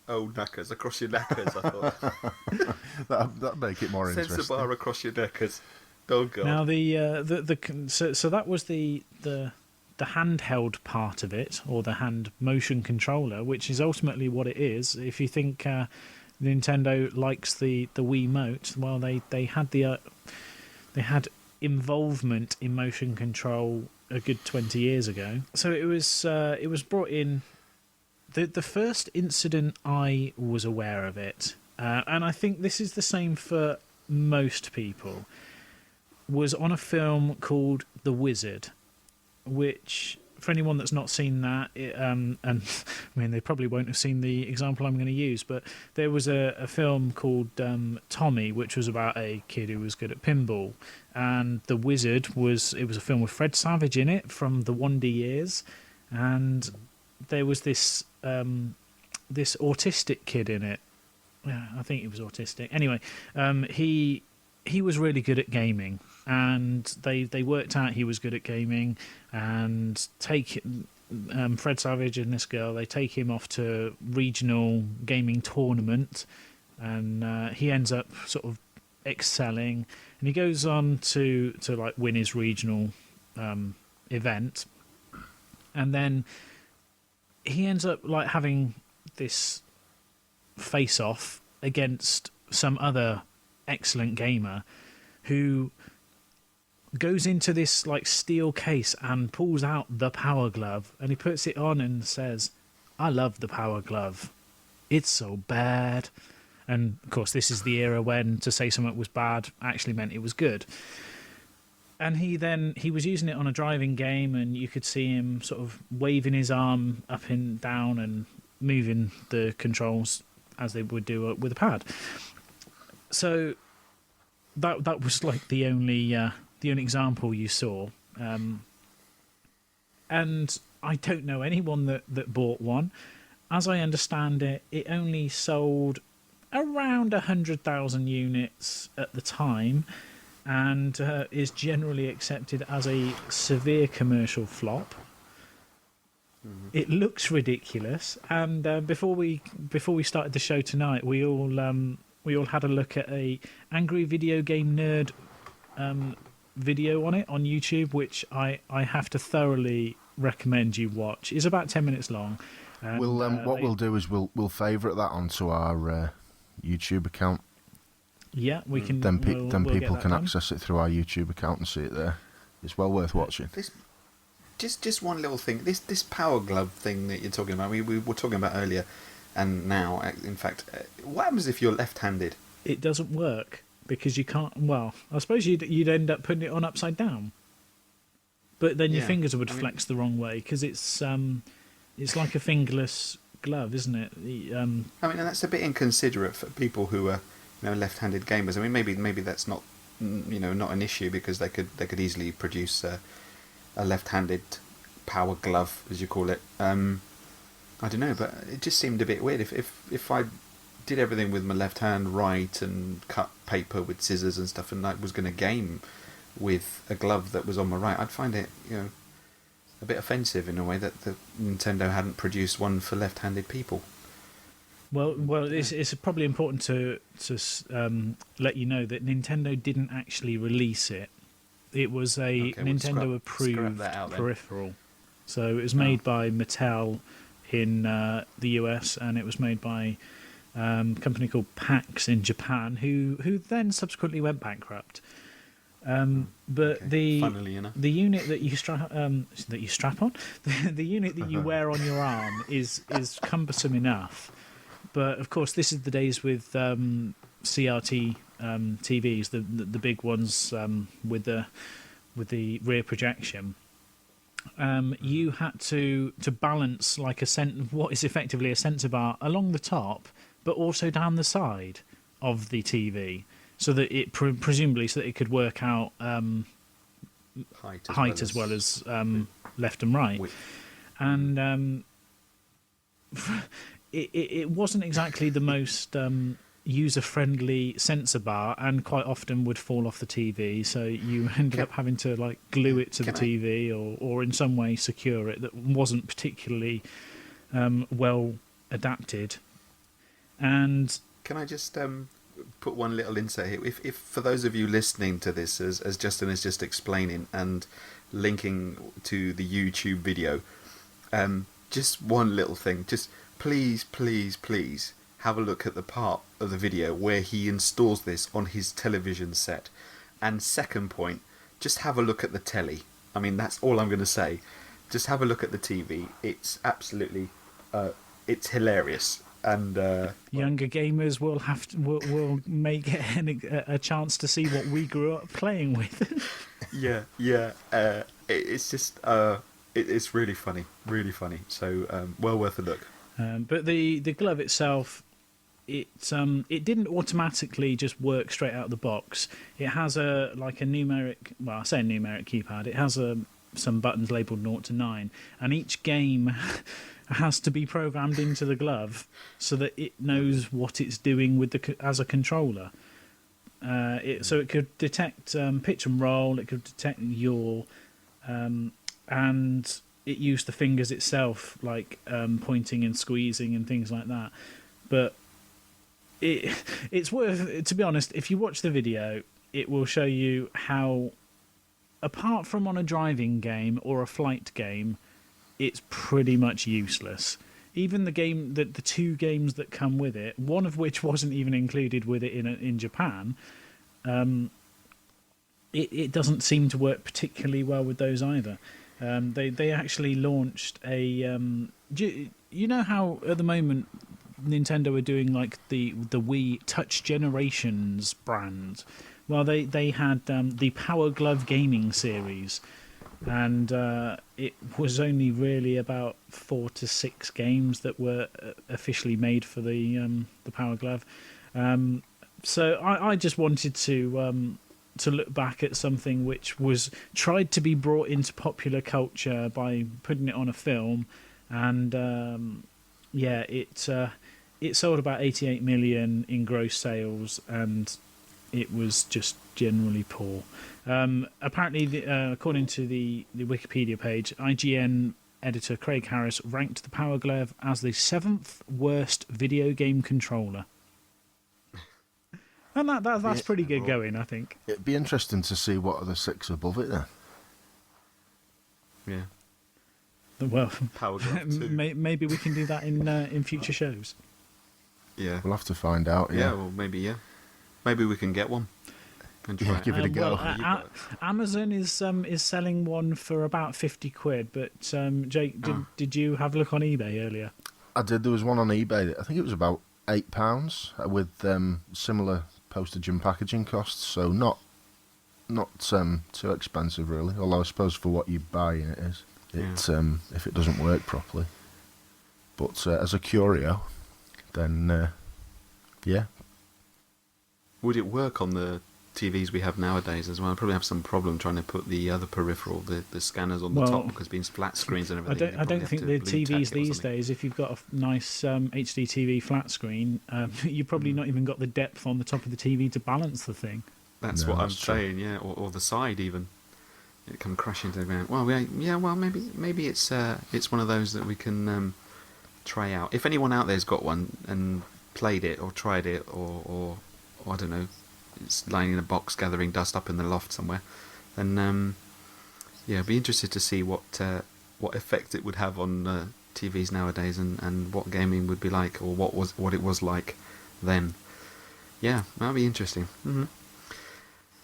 A: Oh, knackers, across your knackers, I thought.
B: That'd make it more
A: Sensor
B: interesting.
A: bar across your knackers. Oh, God.
C: Now so that was the handheld part of it, or the hand motion controller, which is ultimately what it is. If you think Nintendo likes the Wiimote, well, they had involvement in motion control a good 20 years ago. So it was brought in. The first incident I was aware of it, and I think this is the same for most people, was on a film called The Wizard, which, for anyone that's not seen that, and I mean, they probably won't have seen the example I'm going to use, but there was a film called Tommy, which was about a kid who was good at pinball, and The Wizard was a film with Fred Savage in it from the Wonder Years, and there was this autistic kid in it. Yeah, I think he was autistic. Anyway, he was really good at gaming, and they worked out he was good at gaming, and Fred Savage and this girl, they take him off to regional gaming tournament, and he ends up sort of excelling, and he goes on to like win his regional event, and then he ends up like having this face-off against some other excellent gamer who goes into this like steel case and pulls out the Power Glove, and he puts it on and says, "I love the Power Glove. It's so bad." And of course, this is the era when to say something was bad actually meant it was good. And he was using it on a driving game, and you could see him sort of waving his arm up and down and moving the controls as they would do with a pad. So that was like the only example you saw. And I don't know anyone that bought one. As I understand it, it only sold around 100,000 units at the time, and is generally accepted as a severe commercial flop. Mm-hmm. It looks ridiculous, and before we started the show tonight, we all had a look at a Angry Video Game Nerd video on it on YouTube, which I have to thoroughly recommend you watch. It's about 10 minutes long.
B: We'll do is we'll favourite that onto our YouTube account.
C: Yeah, we can.
B: Then
C: we'll
B: people can
C: done.
B: access it through our YouTube account and see it there. It's well worth watching.
A: Just one little thing. This Power Glove thing that you're talking about, we were talking about earlier, and now, in fact, what happens if you're left-handed?
C: It doesn't work because you can't. Well, I suppose you'd end up putting it on upside down, but then your fingers would flex the wrong way because it's like a fingerless glove, isn't it?
A: I mean, and that's a bit inconsiderate for people who are, left-handed gamers. I mean, maybe that's not, not an issue because they could easily produce a left-handed power glove, as you call it. I don't know, but it just seemed a bit weird. If I did everything with my left hand right and cut paper with scissors and stuff, and I was going to game with a glove that was on my right, I'd find it, a bit offensive in a way that the Nintendo hadn't produced one for left-handed people.
C: Well, it's probably important to let you know that Nintendo didn't actually release it. It was a Nintendo-approved peripheral. So it was made by Mattel in the US, and it was made by a company called PAX in Japan, who then subsequently went bankrupt. But
A: Funnily enough,
C: the unit that you strap on, the unit that you wear on your arm is cumbersome enough. But of course, this is the days with CRT TVs, the big ones with the rear projection. You had to balance like what is effectively a sensor bar along the top, but also down the side of the TV, so that it presumably so that it could work out height as well as left and right. And it wasn't exactly the most user-friendly sensor bar, and quite often would fall off the TV, so you ended up having to like glue it to the TV or in some way secure it that wasn't particularly well adapted. And
A: can I just put one little insert here? If for those of you listening to this, as Justin is just explaining and linking to the YouTube video, just one little thing, just please have a look at the part of the video where he installs this on his television set. And second point, just have a look at the telly. I mean, that's all I'm going to say. Just have a look at the TV. It's absolutely, it's hilarious. And
C: younger gamers will may get a chance to see what we grew up playing with.
A: yeah. It's just it's really funny. So well worth a look.
C: But the glove itself, it didn't automatically just work straight out of the box. It has a numeric, well, I say a numeric keypad. It has some buttons labelled 0 to 9, and each game has to be programmed into the glove so that it knows what it's doing as a controller. So it could detect pitch and roll. It could detect yaw, and it used the fingers itself, like pointing and squeezing and things like that. But it's worth, to be honest, if you watch the video, it will show you how, apart from on a driving game or a flight game, it's pretty much useless. Even the two games that come with it, one of which wasn't even included with it in Japan, it doesn't seem to work particularly well with those either. They actually launched a. You know how at the moment Nintendo are doing like the Wii Touch Generations brand? Well, they had the Power Glove gaming series, and it was only really about 4 to 6 games that were officially made for the Power Glove. So I just wanted to look back at something which was tried to be brought into popular culture by putting it on a film, and it sold about 88 million in gross sales, and it was just generally poor. Apparently, according to the Wikipedia page, IGN editor Craig Harris ranked the Power Glove as the 7th worst video game controller. And that's pretty good going, I think.
B: It'd be interesting to see what are the 6 above it then.
A: Yeah.
C: Well,
A: Power Glove 2.
C: Maybe we can do that in future shows.
A: Yeah.
B: We'll have to find out. Yeah.
A: Well, maybe we can get one. And try it.
B: Give it a go.
C: Amazon is selling one for about £50, but Jake, did you have a look on eBay earlier?
B: I did. There was one on eBay. I think it was about £8 with similar postage and packaging costs. So not too expensive really. Although I suppose for what you buy it is, if it doesn't work properly. But as a curio, then yeah.
A: Would it work on the TVs we have nowadays as well? I'd probably have some problem trying to put the other peripheral, the scanners on the
C: Well,
A: top, because being flat screens and everything.
C: I don't think the TVs these days, if you've got a nice HD TV flat screen, you've probably not even got the depth on the top of the TV to balance the thing.
A: That's
B: No,
A: what I'm
B: that's true.
A: saying, yeah, or the side even. It come crashing to the ground. Well, yeah, well maybe it's one of those that we can try out. If anyone out there's got one and played it or tried it, or I don't know, it's lying in a box gathering dust up in the loft somewhere, then yeah, I'd be interested to see what effect it would have on TVs nowadays, and what gaming would be like, or what it was like then. Yeah, that'd be interesting.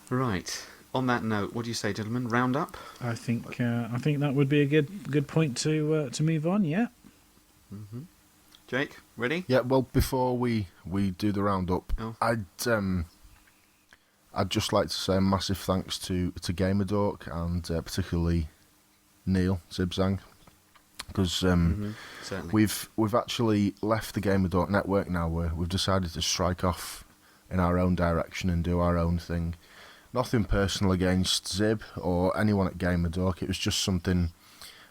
A: Right. On that note, what do you say, gentlemen? Round up.
C: I think that would be a good point to move on. Yeah.
A: Jake, ready?
B: Yeah, well, before we do the roundup,
A: Oh.
B: I'd just like to say a massive thanks to GamerDork and particularly Neil Zibzang, because
A: Certainly.
B: we've actually left the GamerDork network now. We've decided to strike off in our own direction and do our own thing. Nothing personal against Zib or anyone at GamerDork. It was just something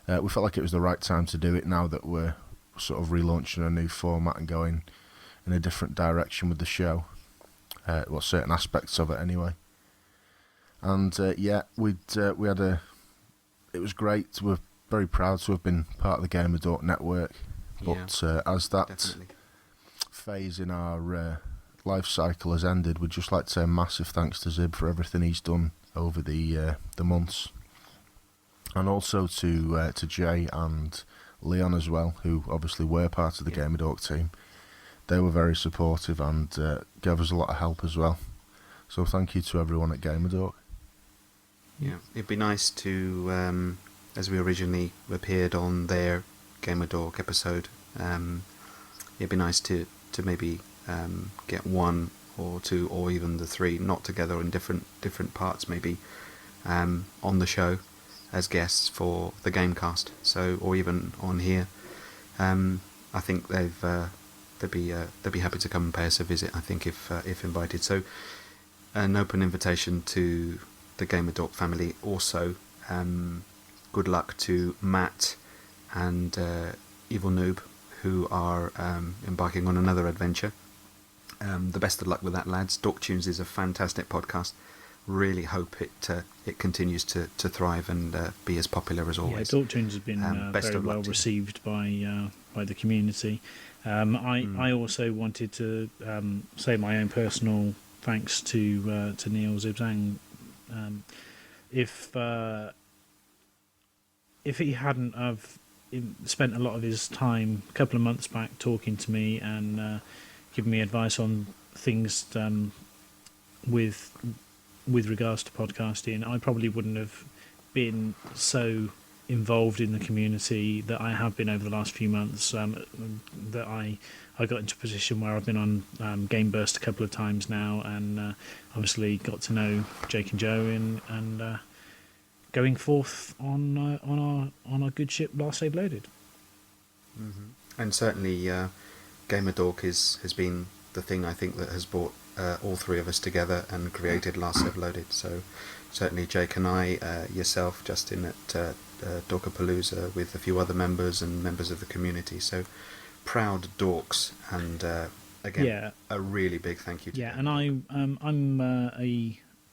B: we felt like it was the right time to do it now that we're sort of relaunching a new format and going in a different direction with the show. Well, certain aspects of it anyway. And yeah, we had it was great. We're very proud to have been part of the GamerDork network. But as that
A: Definitely.
B: phase in our life cycle has ended, we'd just like to say a massive thanks to Zib for everything he's done over the months, and also to Jay and Leon as well, who obviously were part of the GamerDork team. They were very supportive and gave us a lot of help as well. So thank you to everyone at GamerDork.
A: Yeah, it'd be nice to, as we originally appeared on their GamerDork episode, it'd be nice to maybe get one or two or even the three, not together in different parts, maybe on the show as guests for the Gamecast. So, or even on here. I think they'd be happy to come and pay us a visit, I think, if invited. So, an open invitation to the GamerDork family. Also, good luck to Matt and Evil Noob, who are embarking on another adventure. The best of luck with that, lads. Dork Tunes is a fantastic podcast. Really hope it continues to thrive and be as popular as always.
C: Yeah, Dork Tunes has been
A: best
C: very
A: of luck
C: well
A: to you.
C: received by the community. I also wanted to say my own personal thanks to Neil Zibzang. If he hadn't have spent a lot of his time a couple of months back talking to me and giving me advice on things with regards to podcasting, I probably wouldn't have been so involved in the community that I have been over the last few months. That I got into a position where I've been on Game Burst a couple of times now, and obviously got to know Jake and Joe and going forth on our good ship Last Save Loaded.
A: And certainly, GamerDork has been the thing, I think, that has brought all three of us together and created Last Save Loaded. So certainly Jake and I, yourself, Justin at Dorkapalooza, with a few other members and members of the community. So proud dorks, and again, a really big thank you to
C: Yeah,
A: them.
C: and I'm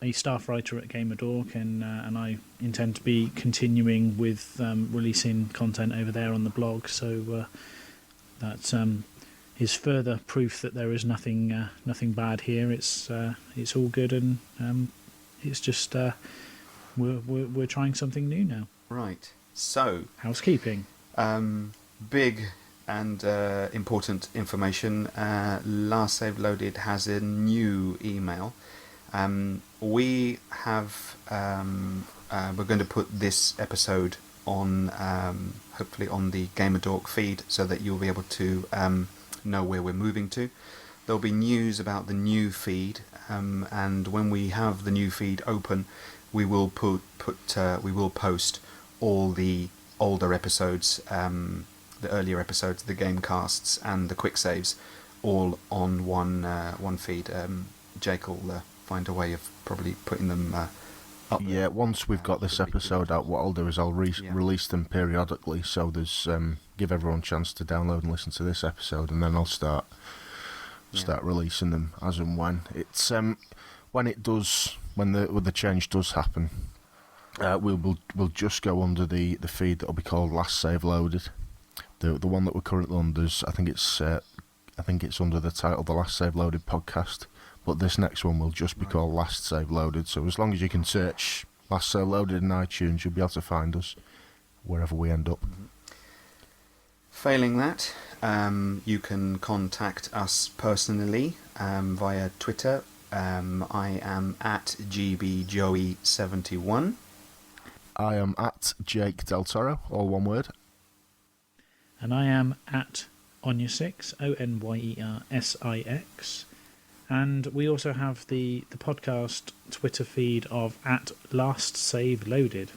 C: a staff writer at GamerDork, and I intend to be continuing with releasing content over there on the blog. So that is further proof that there is nothing bad here. It's all good, and it's just we're trying something new now.
A: Right. So
C: Housekeeping.
A: big and important information. Last Save Loaded has a new email. We have we're going to put this episode on hopefully on the GamerDork feed, so that you'll be able to know where we're moving to. There'll be news about the new feed, and when we have the new feed open, we will we will post all the older episodes the earlier episodes, the game casts, and the quick saves, all on one feed. Jake will find a way of probably putting them up.
B: Yeah, once we've got this episode out, what I'll do is I'll release them periodically, so there's give everyone a chance to download and listen to this episode, and then I'll start releasing them as and when. It's when the change does happen, we'll just go under the feed that'll be called Last Save Loaded. The one that we're currently under, I think it's under the title The Last Save Loaded Podcast. But this next one will just be called Last Save Loaded. So as long as you can search Last Save Loaded in iTunes, you'll be able to find us wherever we end up.
A: Failing that, you can contact us personally via Twitter. I am at gbjoey71.
C: I
B: am at Jake Del Toro, all one word.
C: And I am at Onyesix, ONYERSIX. And we also have the podcast Twitter feed of at Last Save Loaded.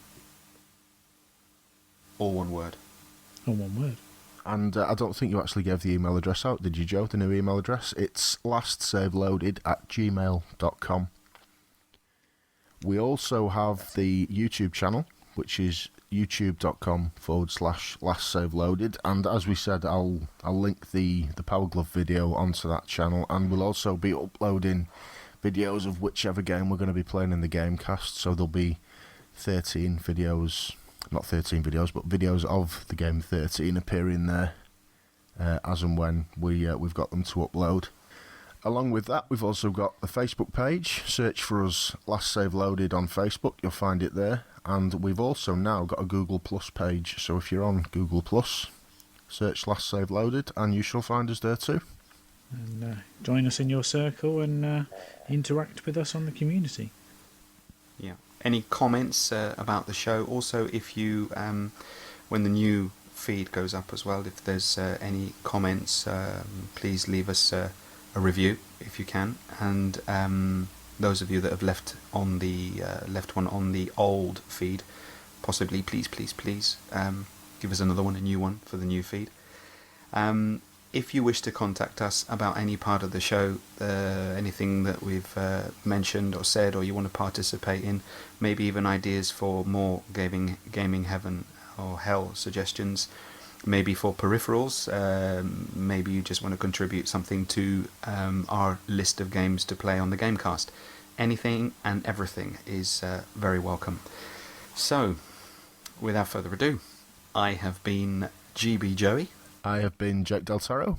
A: All one word.
C: All one word.
B: And I don't think you actually gave the email address out, did you, Joe? The new email address? It's lastsaveloaded@gmail.com. We also have the YouTube channel, which is youtube.com/lastsaveloaded, and as we said, I'll link the Power Glove video onto that channel, and we'll also be uploading videos of whichever game we're going to be playing in the Gamecast, so there'll be 13 videos, not 13 videos, but videos of the game 13 appearing there as and when we've got them to upload. Along with that, we've also got the Facebook page. Search for us, Last Save Loaded, on Facebook. You'll find it there. And we've also now got a Google Plus page. So if you're on Google Plus, search Last Save Loaded, and you shall find us there too.
C: And join us in your circle and interact with us on the community.
A: Yeah. Any comments about the show? Also, if you, when the new feed goes up as well, if there's any comments, please leave us a review if you can, and those of you that have left one on the old feed, possibly please give us another one, a new one for the new feed. If you wish to contact us about any part of the show, anything that we've mentioned or said, or you want to participate in, maybe even ideas for more gaming heaven or hell suggestions, maybe for peripherals, maybe you just want to contribute something to our list of games to play on the Gamecast. Anything and everything is very welcome. So, without further ado, I have been GB Joey.
B: I have been Jake Del Toro.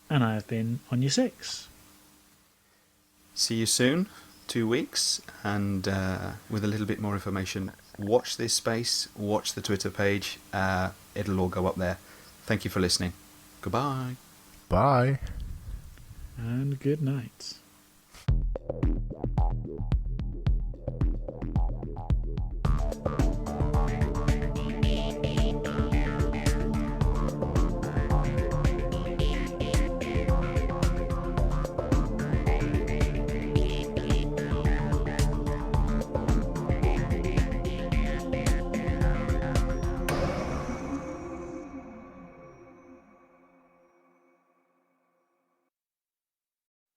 C: And I have been Onyesix.
A: See you soon, 2 weeks, and with a little bit more information. Watch this space, watch the Twitter page, it'll all go up there. Thank you for listening. Goodbye.
B: Bye.
C: And good night.